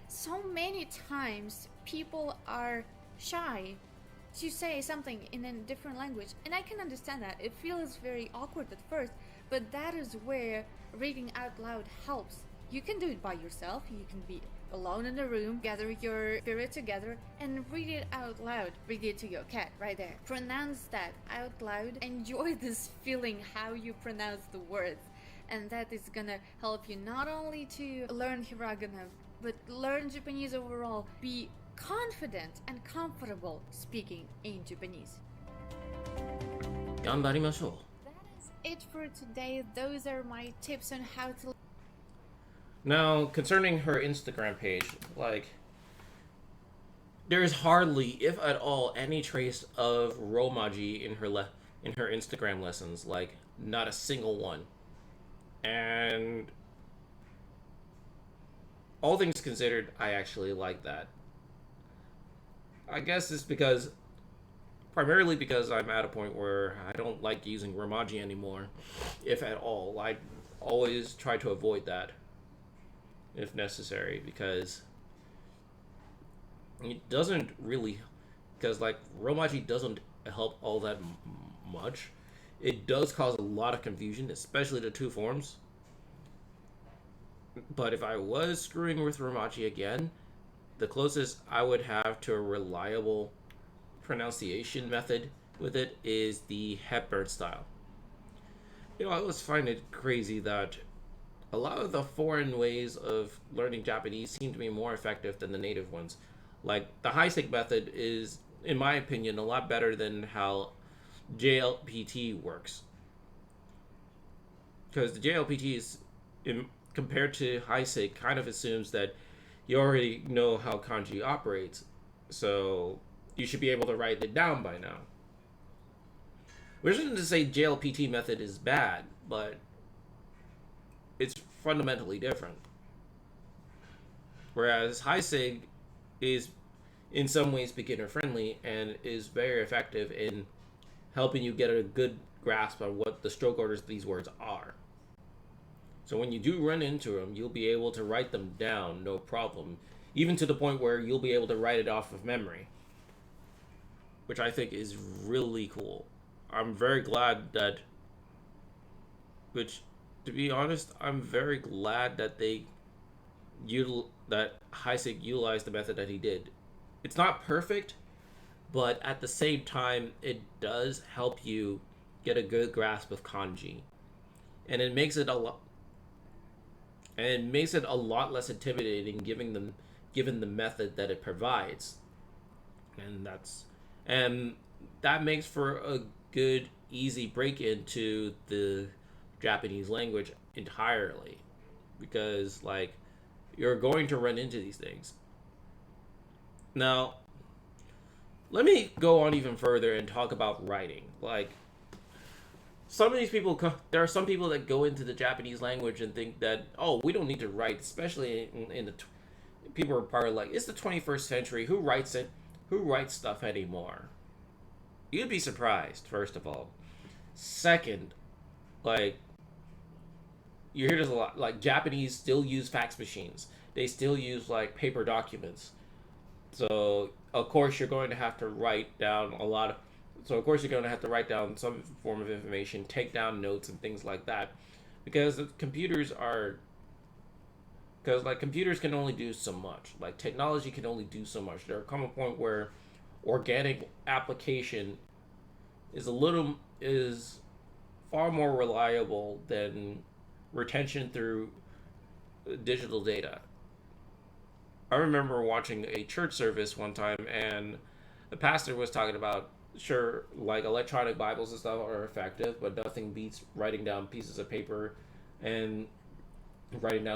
So many times people are shy to say something in a different language, and I can understand that. It feels very awkward at first, but that is where reading out loud helps. You can do it by yourself. You can be alone in a room, gather your spirit together, and read it out loud. Read it to your cat right there. Pronounce that out loud. Enjoy this feeling how you pronounce the words. And that is gonna help you not only to learn hiragana, but learn Japanese overall. Be confident and comfortable speaking in Japanese. 頑張りましょう。 That is it for today. Those are my tips on how to. Now, concerning her Instagram page, like, there's hardly, if at all, any trace of Romaji in her Instagram lessons. Like, not a single one. And all things considered, I actually like that. I guess it's primarily because I'm at a point where I don't like using Romaji anymore, if at all. I always try to avoid that if necessary, because it doesn't really, because like Romaji doesn't help all that much. It does cause a lot of confusion, especially the two forms. But if I was screwing with Romaji again, the closest I would have to a reliable pronunciation method with it is the Hepburn style. You know, I always find it crazy that a lot of the foreign ways of learning Japanese seem to be more effective than the native ones. Like, the Heisig method is, in my opinion, a lot better than how JLPT works. Because the JLPT is, compared to Heisig, kind of assumes that you already know how kanji operates. So you should be able to write it down by now. Which isn't to say JLPT method is bad, but it's fundamentally different. Whereas Heisig is in some ways beginner friendly and is very effective in helping you get a good grasp on what the stroke orders of these words are. So when you do run into them, you'll be able to write them down, no problem. Even to the point where you'll be able to write it off of memory. Which I think is really cool. I'm very glad that, to be honest, I'm very glad that that Heisig utilized the method that he did. It's not perfect, but at the same time, it does help you get a good grasp of kanji. And it makes it a lot less intimidating given the method that it provides. And that makes for a good, easy break into the Japanese language entirely, because like you're going to run into these things. Now, let me go on even further and talk about writing. Like, some of these people, there are some people that go into the Japanese language and think that, oh, we don't need to write, especially in the people are probably like, it's the 21st century. Who writes it? Who writes stuff anymore? You'd be surprised, first of all. Second, like, you hear this a lot. Like, Japanese still use fax machines. They still use, like, paper documents. So, of course, you're going to have to write down some form of information, take down notes and things like that. Because computers can only do so much. Like, technology can only do so much. There come a point where organic application is far more reliable than retention through digital data. I remember watching a church service one time, and the pastor was talking about, sure, like electronic Bibles and stuff are effective, but nothing beats writing down pieces of paper and writing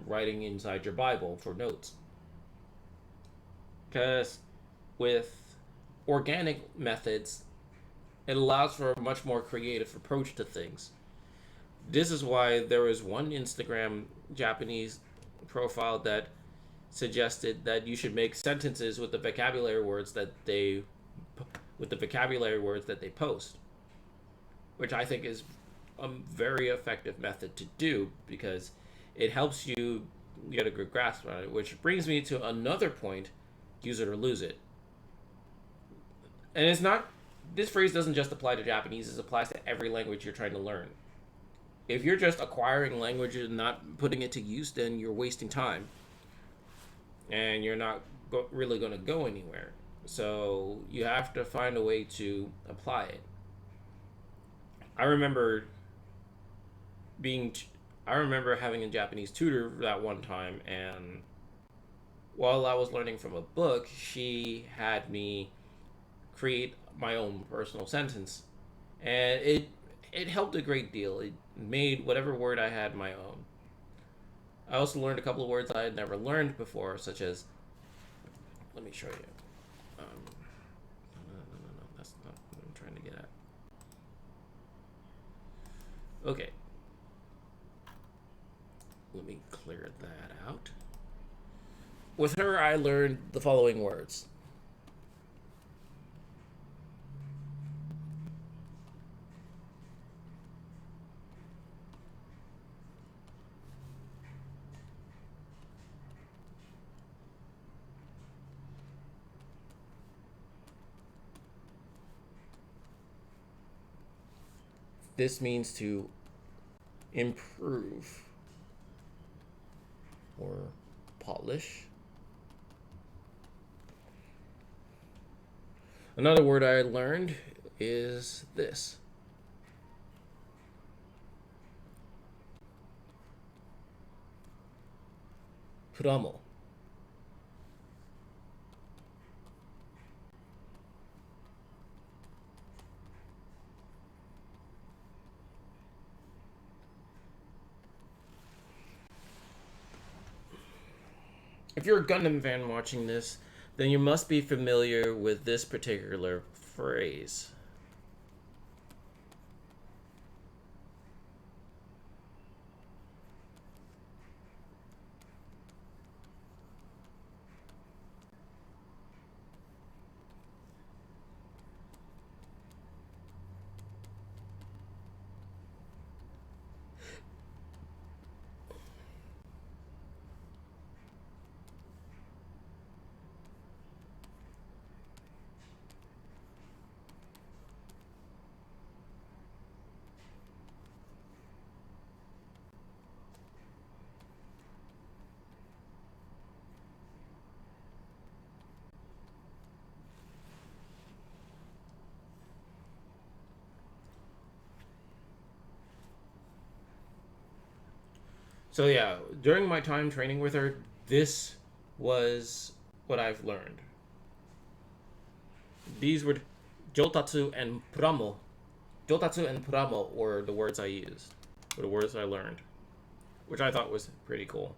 writing inside your Bible for notes. Because with organic methods, it allows for a much more creative approach to things. This is why there was one Instagram Japanese profile that suggested that you should make sentences with the vocabulary words that they post, which I think is a very effective method to do because it helps you get a good grasp on it. Which brings me to another point: use it or lose it. And it's not, this phrase doesn't just apply to Japanese; it applies to every language you're trying to learn. If you're just acquiring language and not putting it to use, then you're wasting time. And you're not really going to go anywhere. So you have to find a way to apply it. I remember having a Japanese tutor that one time, and while I was learning from a book, she had me create my own personal sentence. And it helped a great deal. It made whatever word I had my own. I also learned a couple of words I had never learned before, such as, let me show you. No, that's not what I'm trying to get at. Okay. Let me clear that out. With her, I learned the following words. This means to improve or polish. Another word I learned is this. Puramo. If you're a Gundam fan watching this, then you must be familiar with this particular phrase. So yeah, during my time training with her, this was what I've learned. These were Jotatsu and Pramo. Jotatsu and Pramo were the words I used, or the words I learned, which I thought was pretty cool.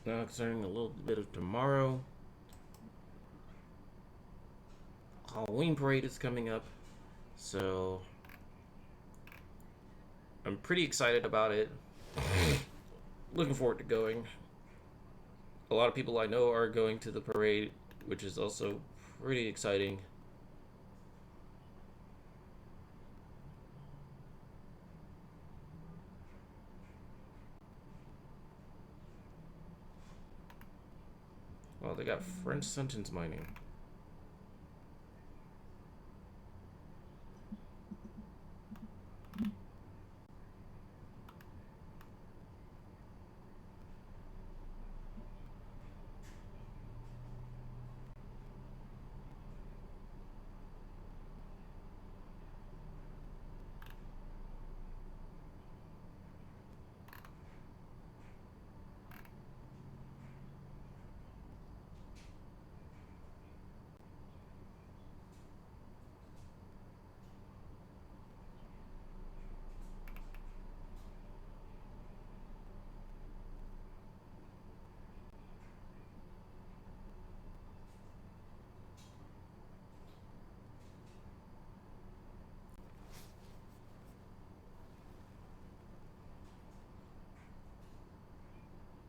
Now concerning a little bit of tomorrow, Halloween parade is coming up, so I'm pretty excited about it. Looking forward to going. A lot of people I know are going to the parade, which is also pretty exciting. Well, they got French sentence mining.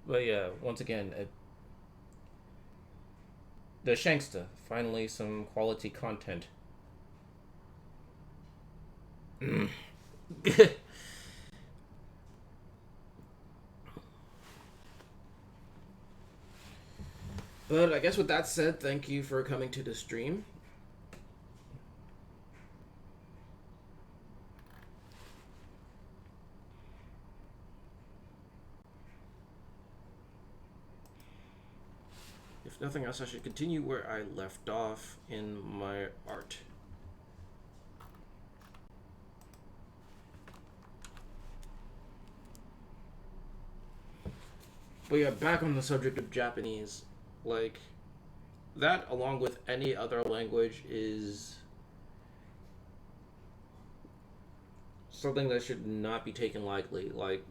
But yeah, once again, the Shanksta, finally some quality content. But I guess with that said, thank you for coming to the stream. If nothing else, I should continue where I left off in my art. But yeah, back on the subject of Japanese, like, that along with any other language is something that should not be taken lightly. Like,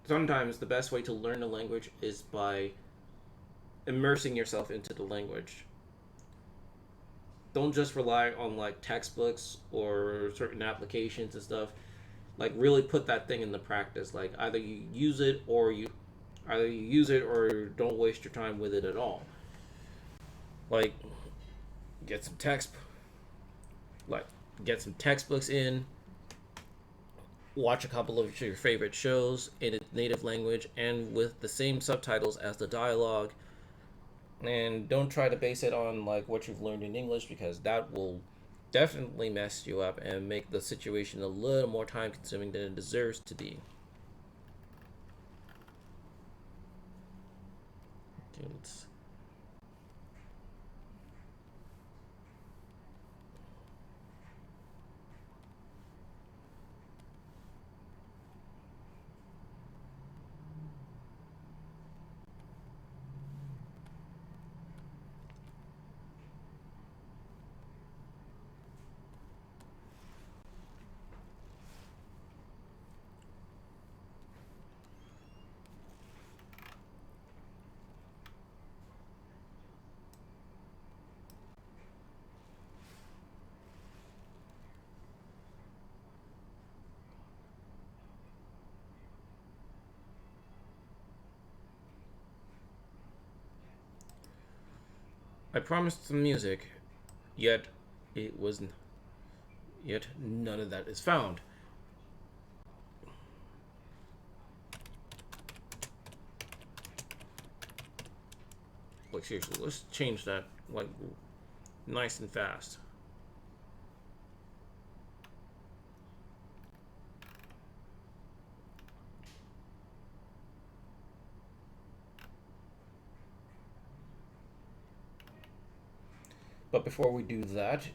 sometimes the best way to learn a language is by immersing yourself into the language. Don't just rely on like textbooks or certain applications and stuff. Like, really put that thing into practice. Like, either you use it or don't waste your time with it at all. Like, get some textbooks in, watch a couple of your favorite shows in its native language and with the same subtitles as the dialogue. And don't try to base it on like what you've learned in English, because that will definitely mess you up and make the situation a little more time consuming than it deserves to be. Okay, let's... I promised some music, yet none of that is found. Like, seriously, let's change that, like, nice and fast. But before we do that,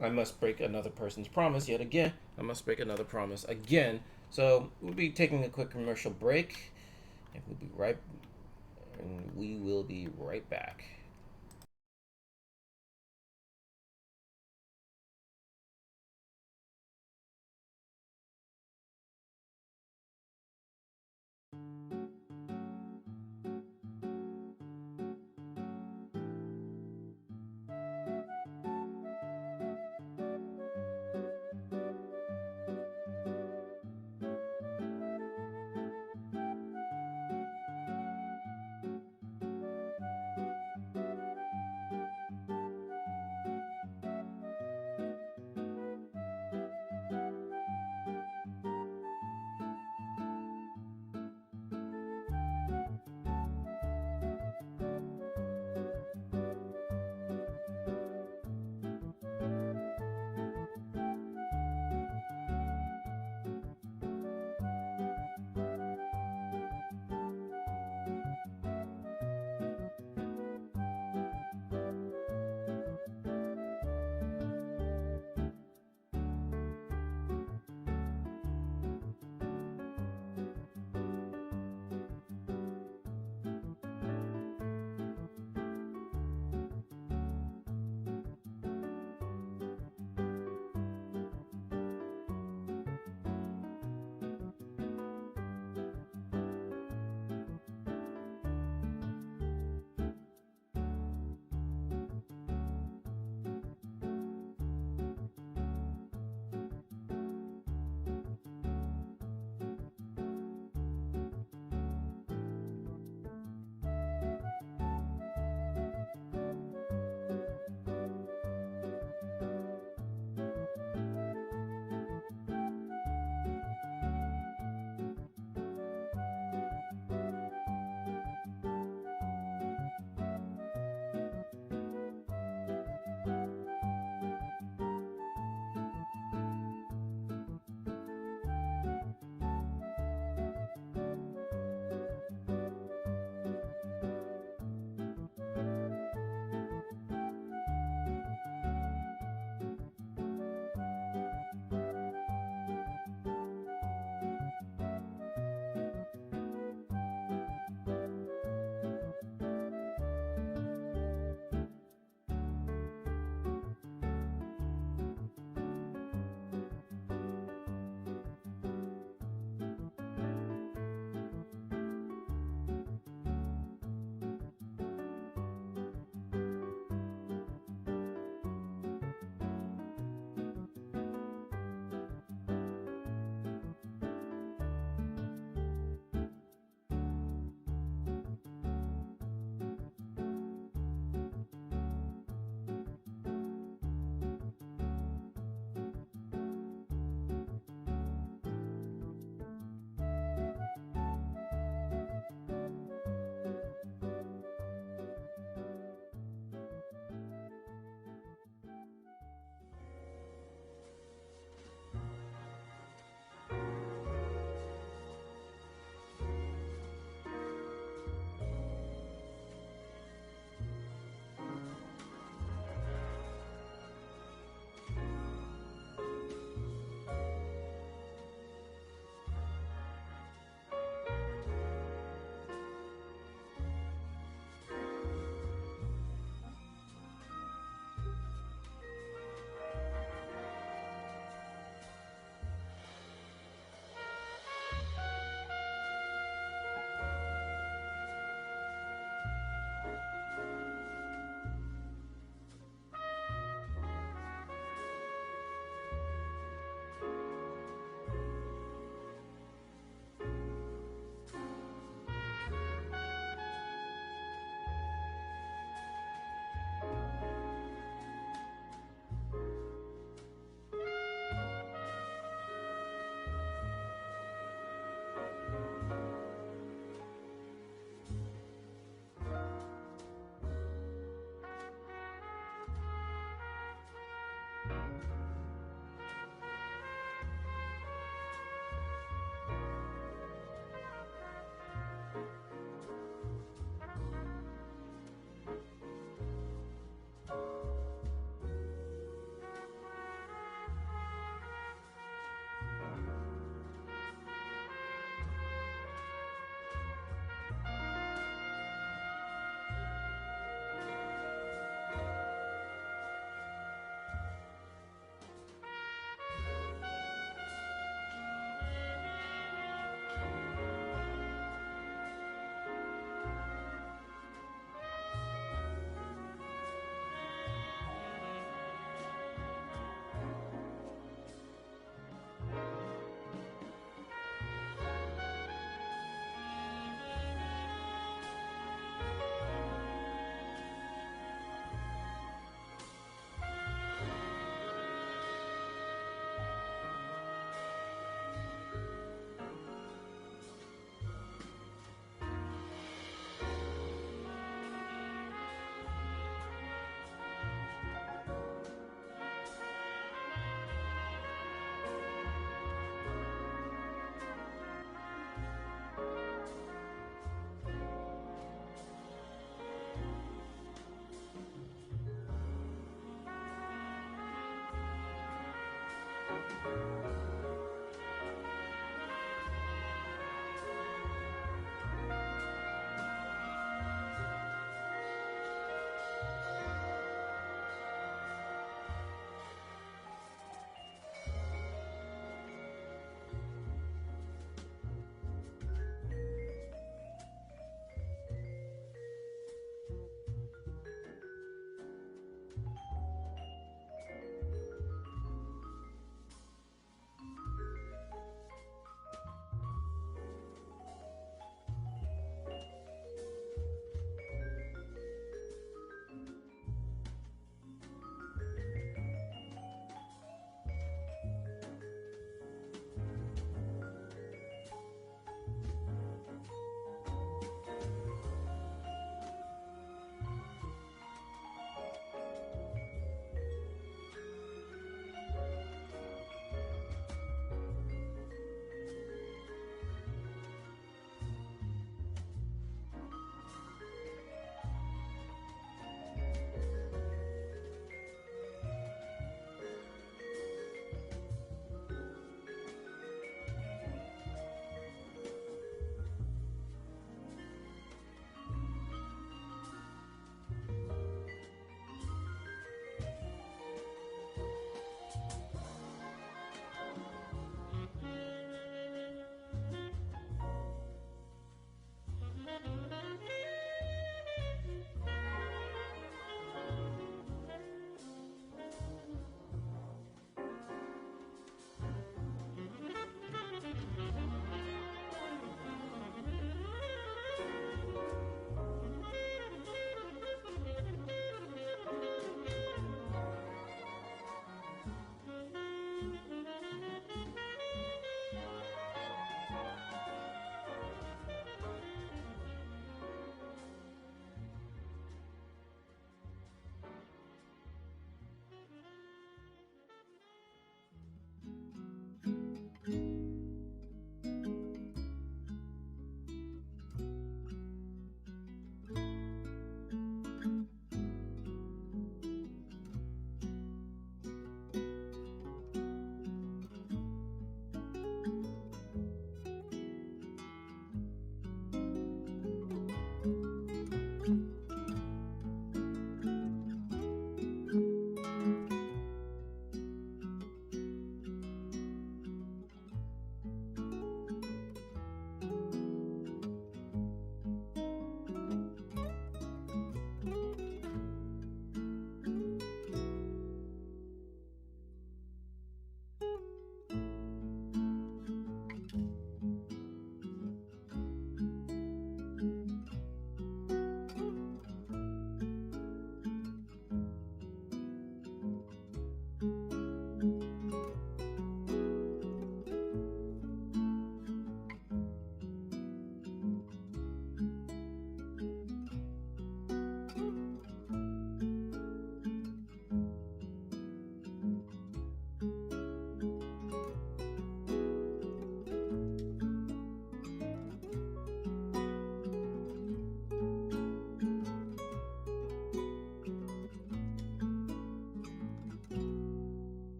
I must break another person's promise yet again. I must break another promise again. So we'll be taking a quick commercial break, and we will be right back.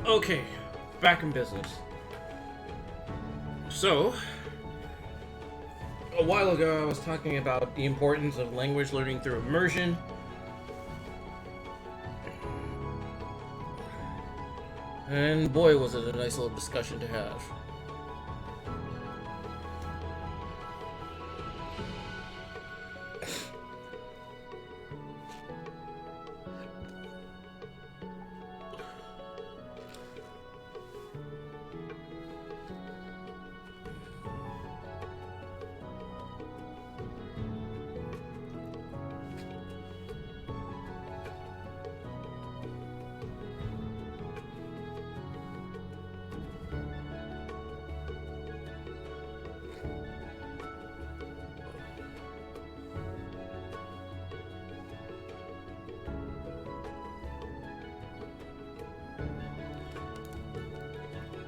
Okay, back in business. So, a while ago I was talking about the importance of language learning through immersion. And boy, was it a nice little discussion to have.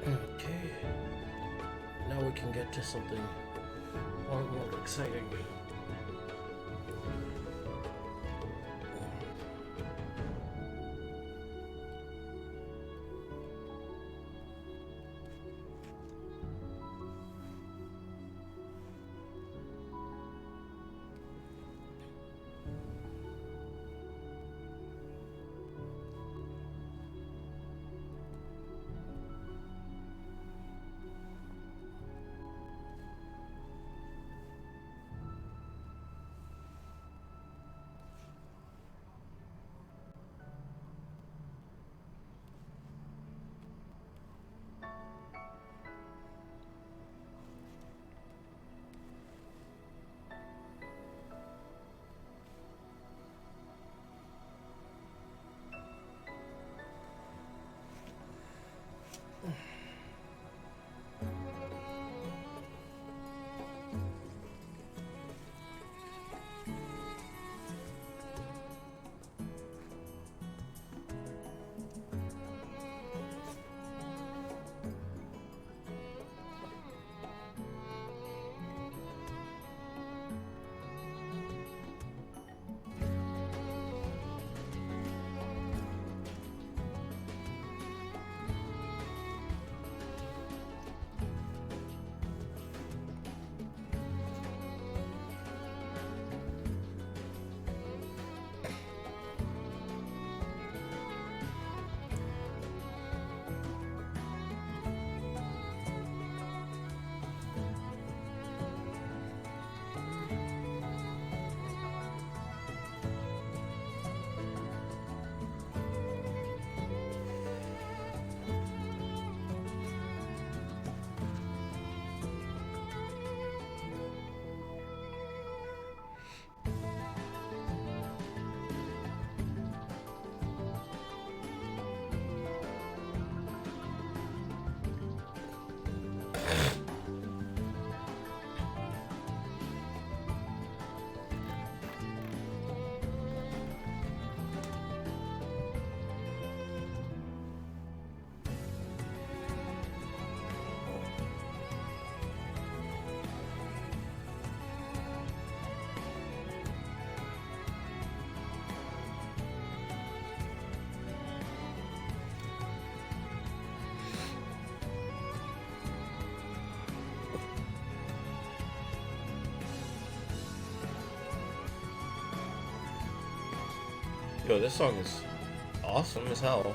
Okay. Now we can get to something more exciting. Yo, this song is awesome as hell.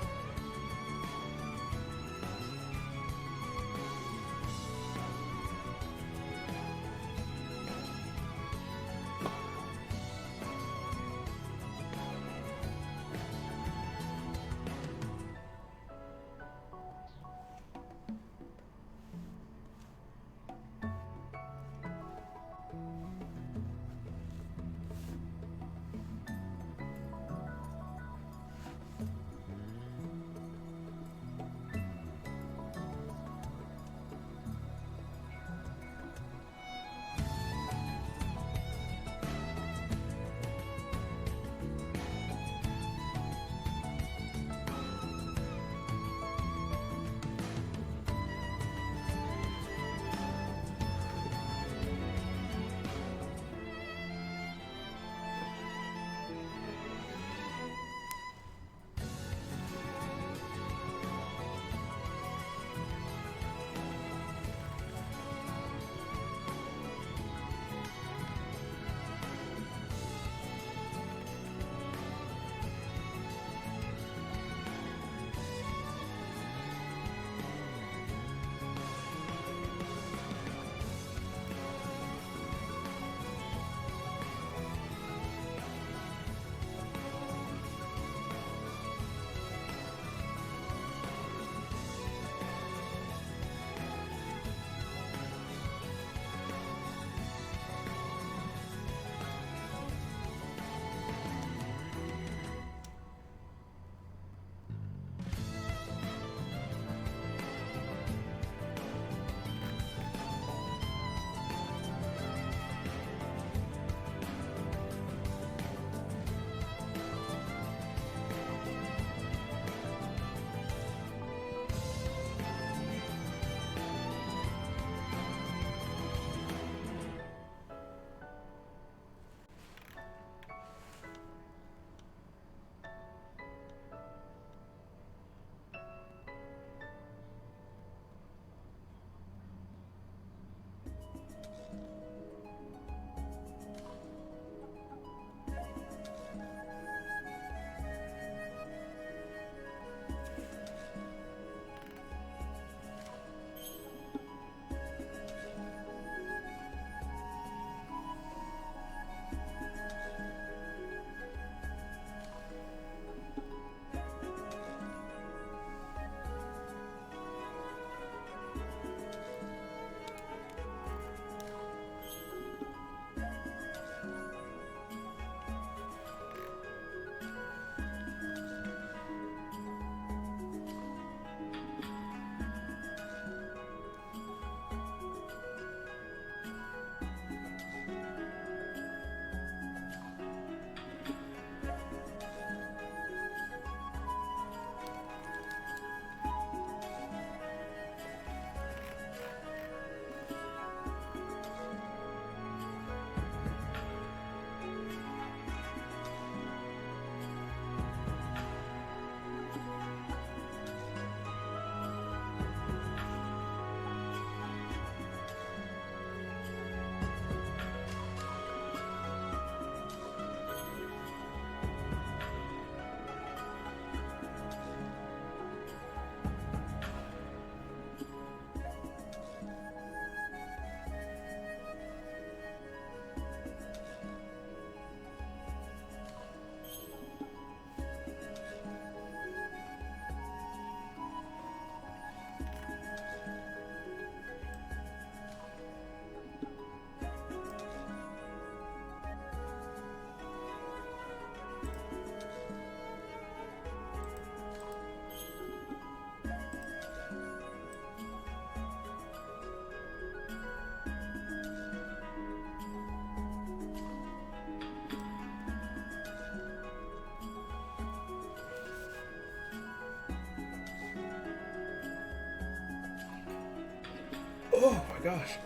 gosh.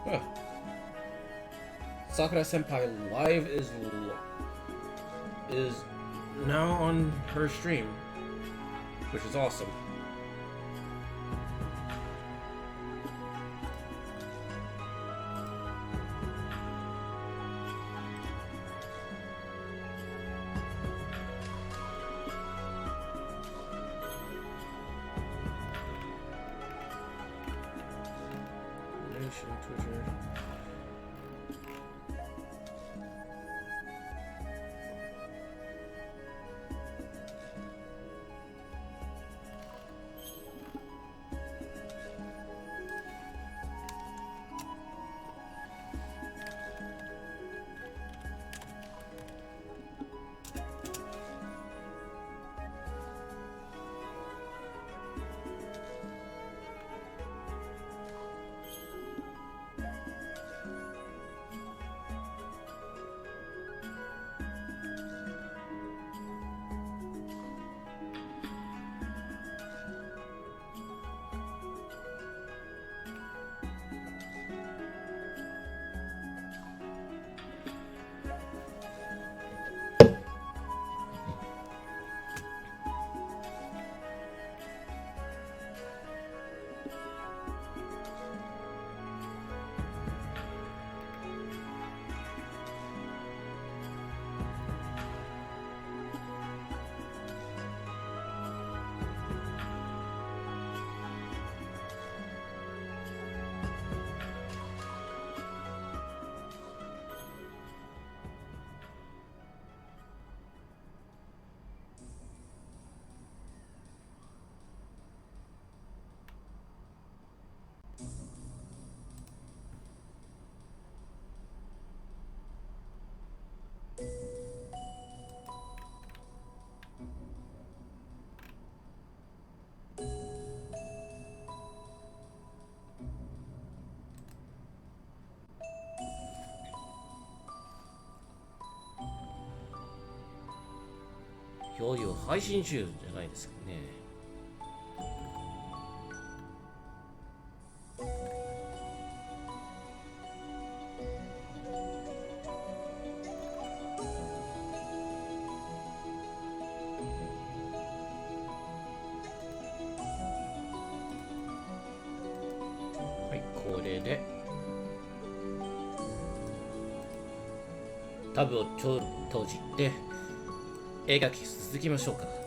Huh. Sakura Senpai Live is now on her stream, which is awesome. Twitter.共有配信中じゃないですかね。はい、これでタブを閉じて描き続きましょうか。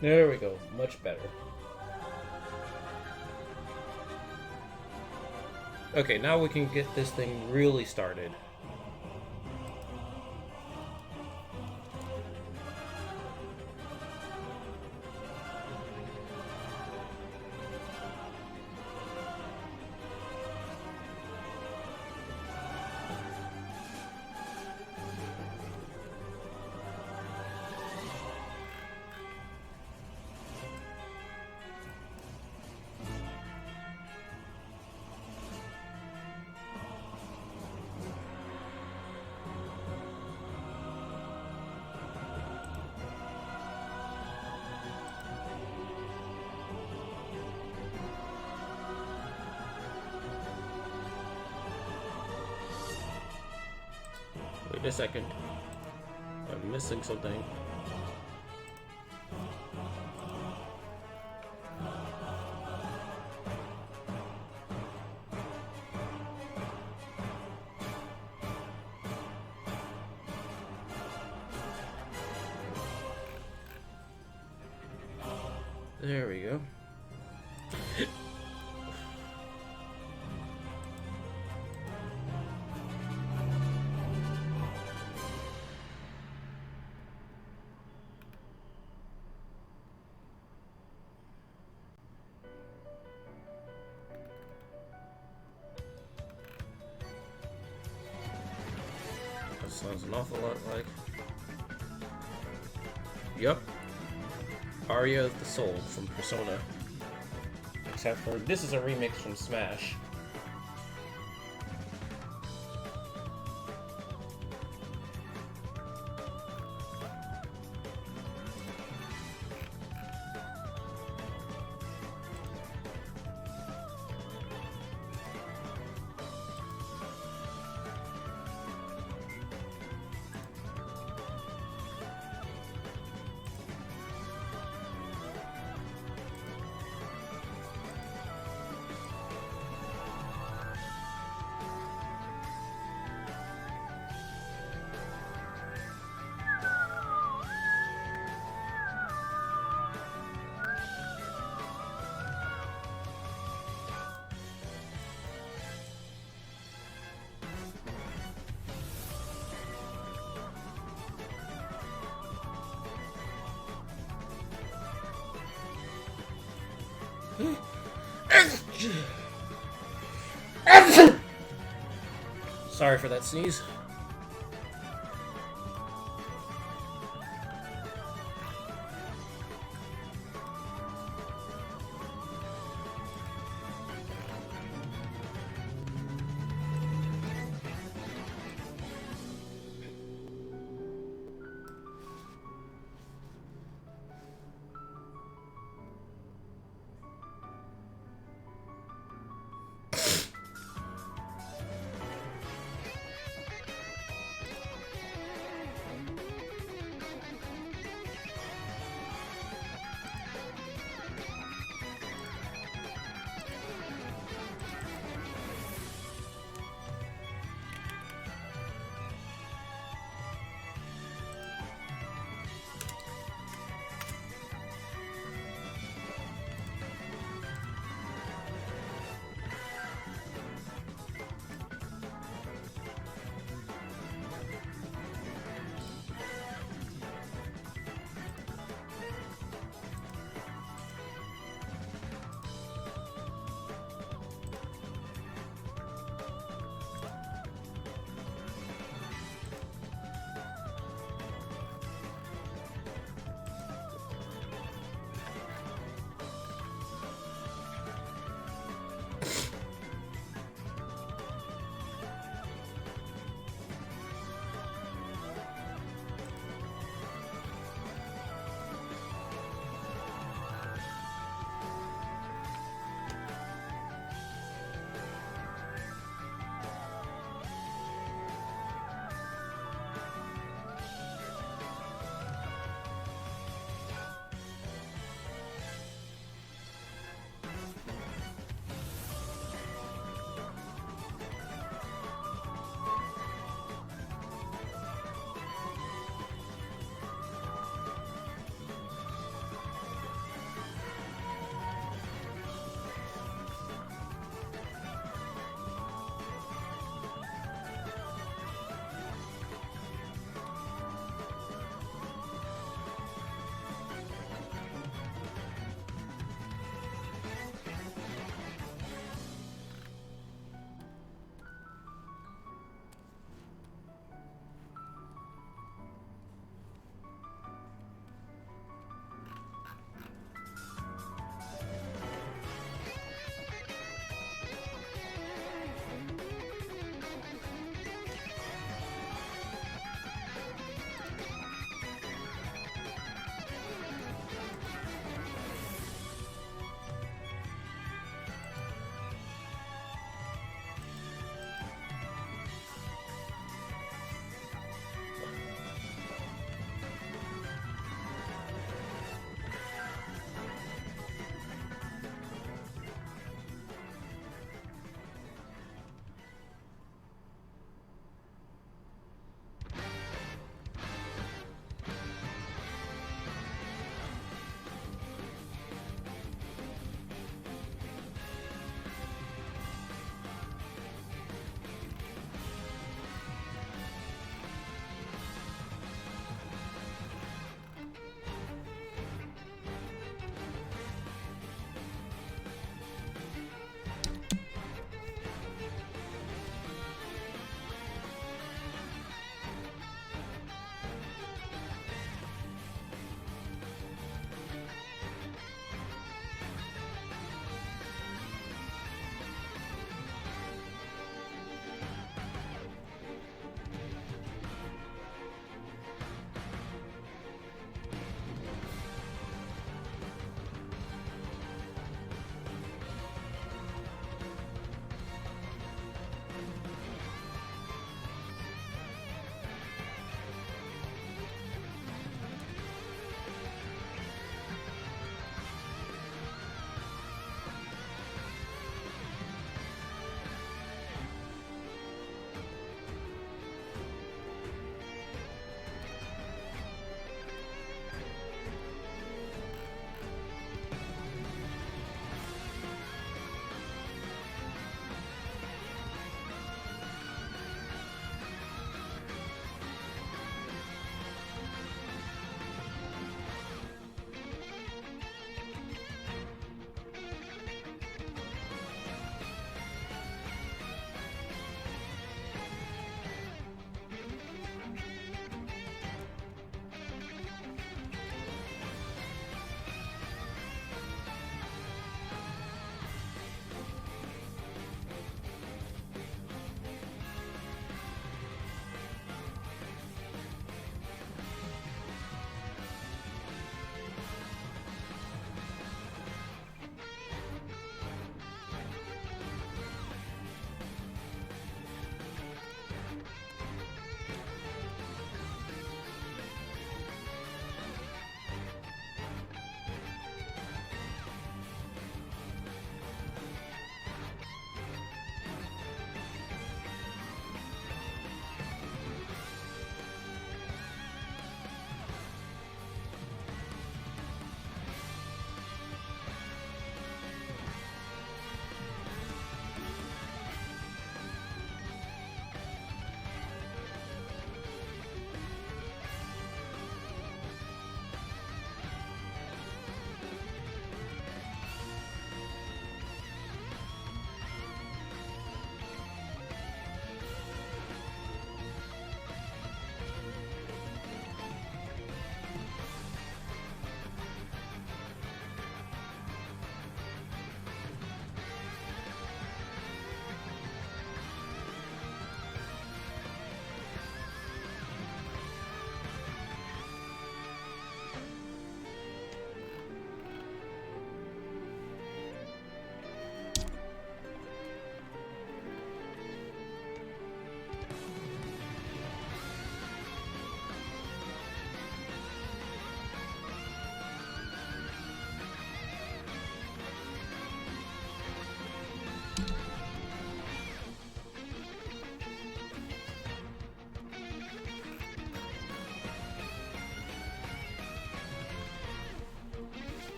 There we go. Much better. Okay, now we can get this thing really started. Wait a second. I'm missing something. There we go. That sounds an awful lot like... Yup. Aria of the Soul from Persona. Except for this is a remix from Smash. Sorry for that sneeze.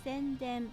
宣伝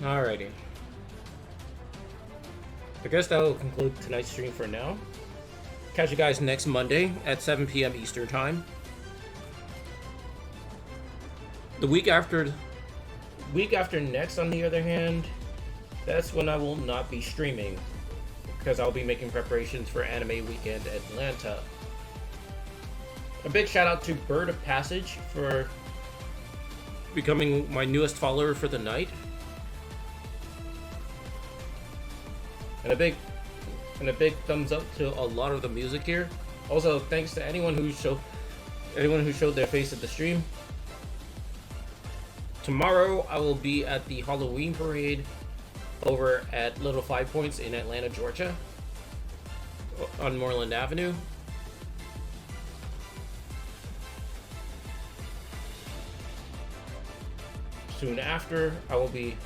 Alrighty. I guess that will conclude tonight's stream for now. Catch you guys next Monday at 7 p.m. Eastern Time. The week after next, on the other hand, that's when I will not be streaming, because I'll be making preparations for Anime Weekend Atlanta. A big shout out to Bird of Passage for becoming my newest follower for the night. And a big thumbs up to a lot of the music here. Also, thanks to anyone who showed their face at the stream. Tomorrow I will be at the Halloween parade over at Little Five Points in Atlanta, Georgia, on Moreland Avenue. Soon after, I'll be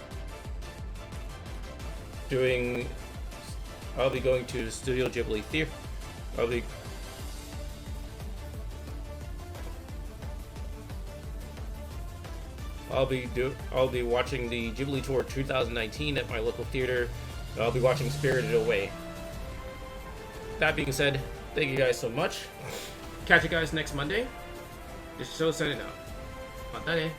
going to Studio Ghibli Theater. I'll be watching the Ghibli Tour 2019 at my local theater. I'll be watching Spirited Away. That being said, thank you guys so much. Catch you guys next Monday. This show signing out. Mata ne.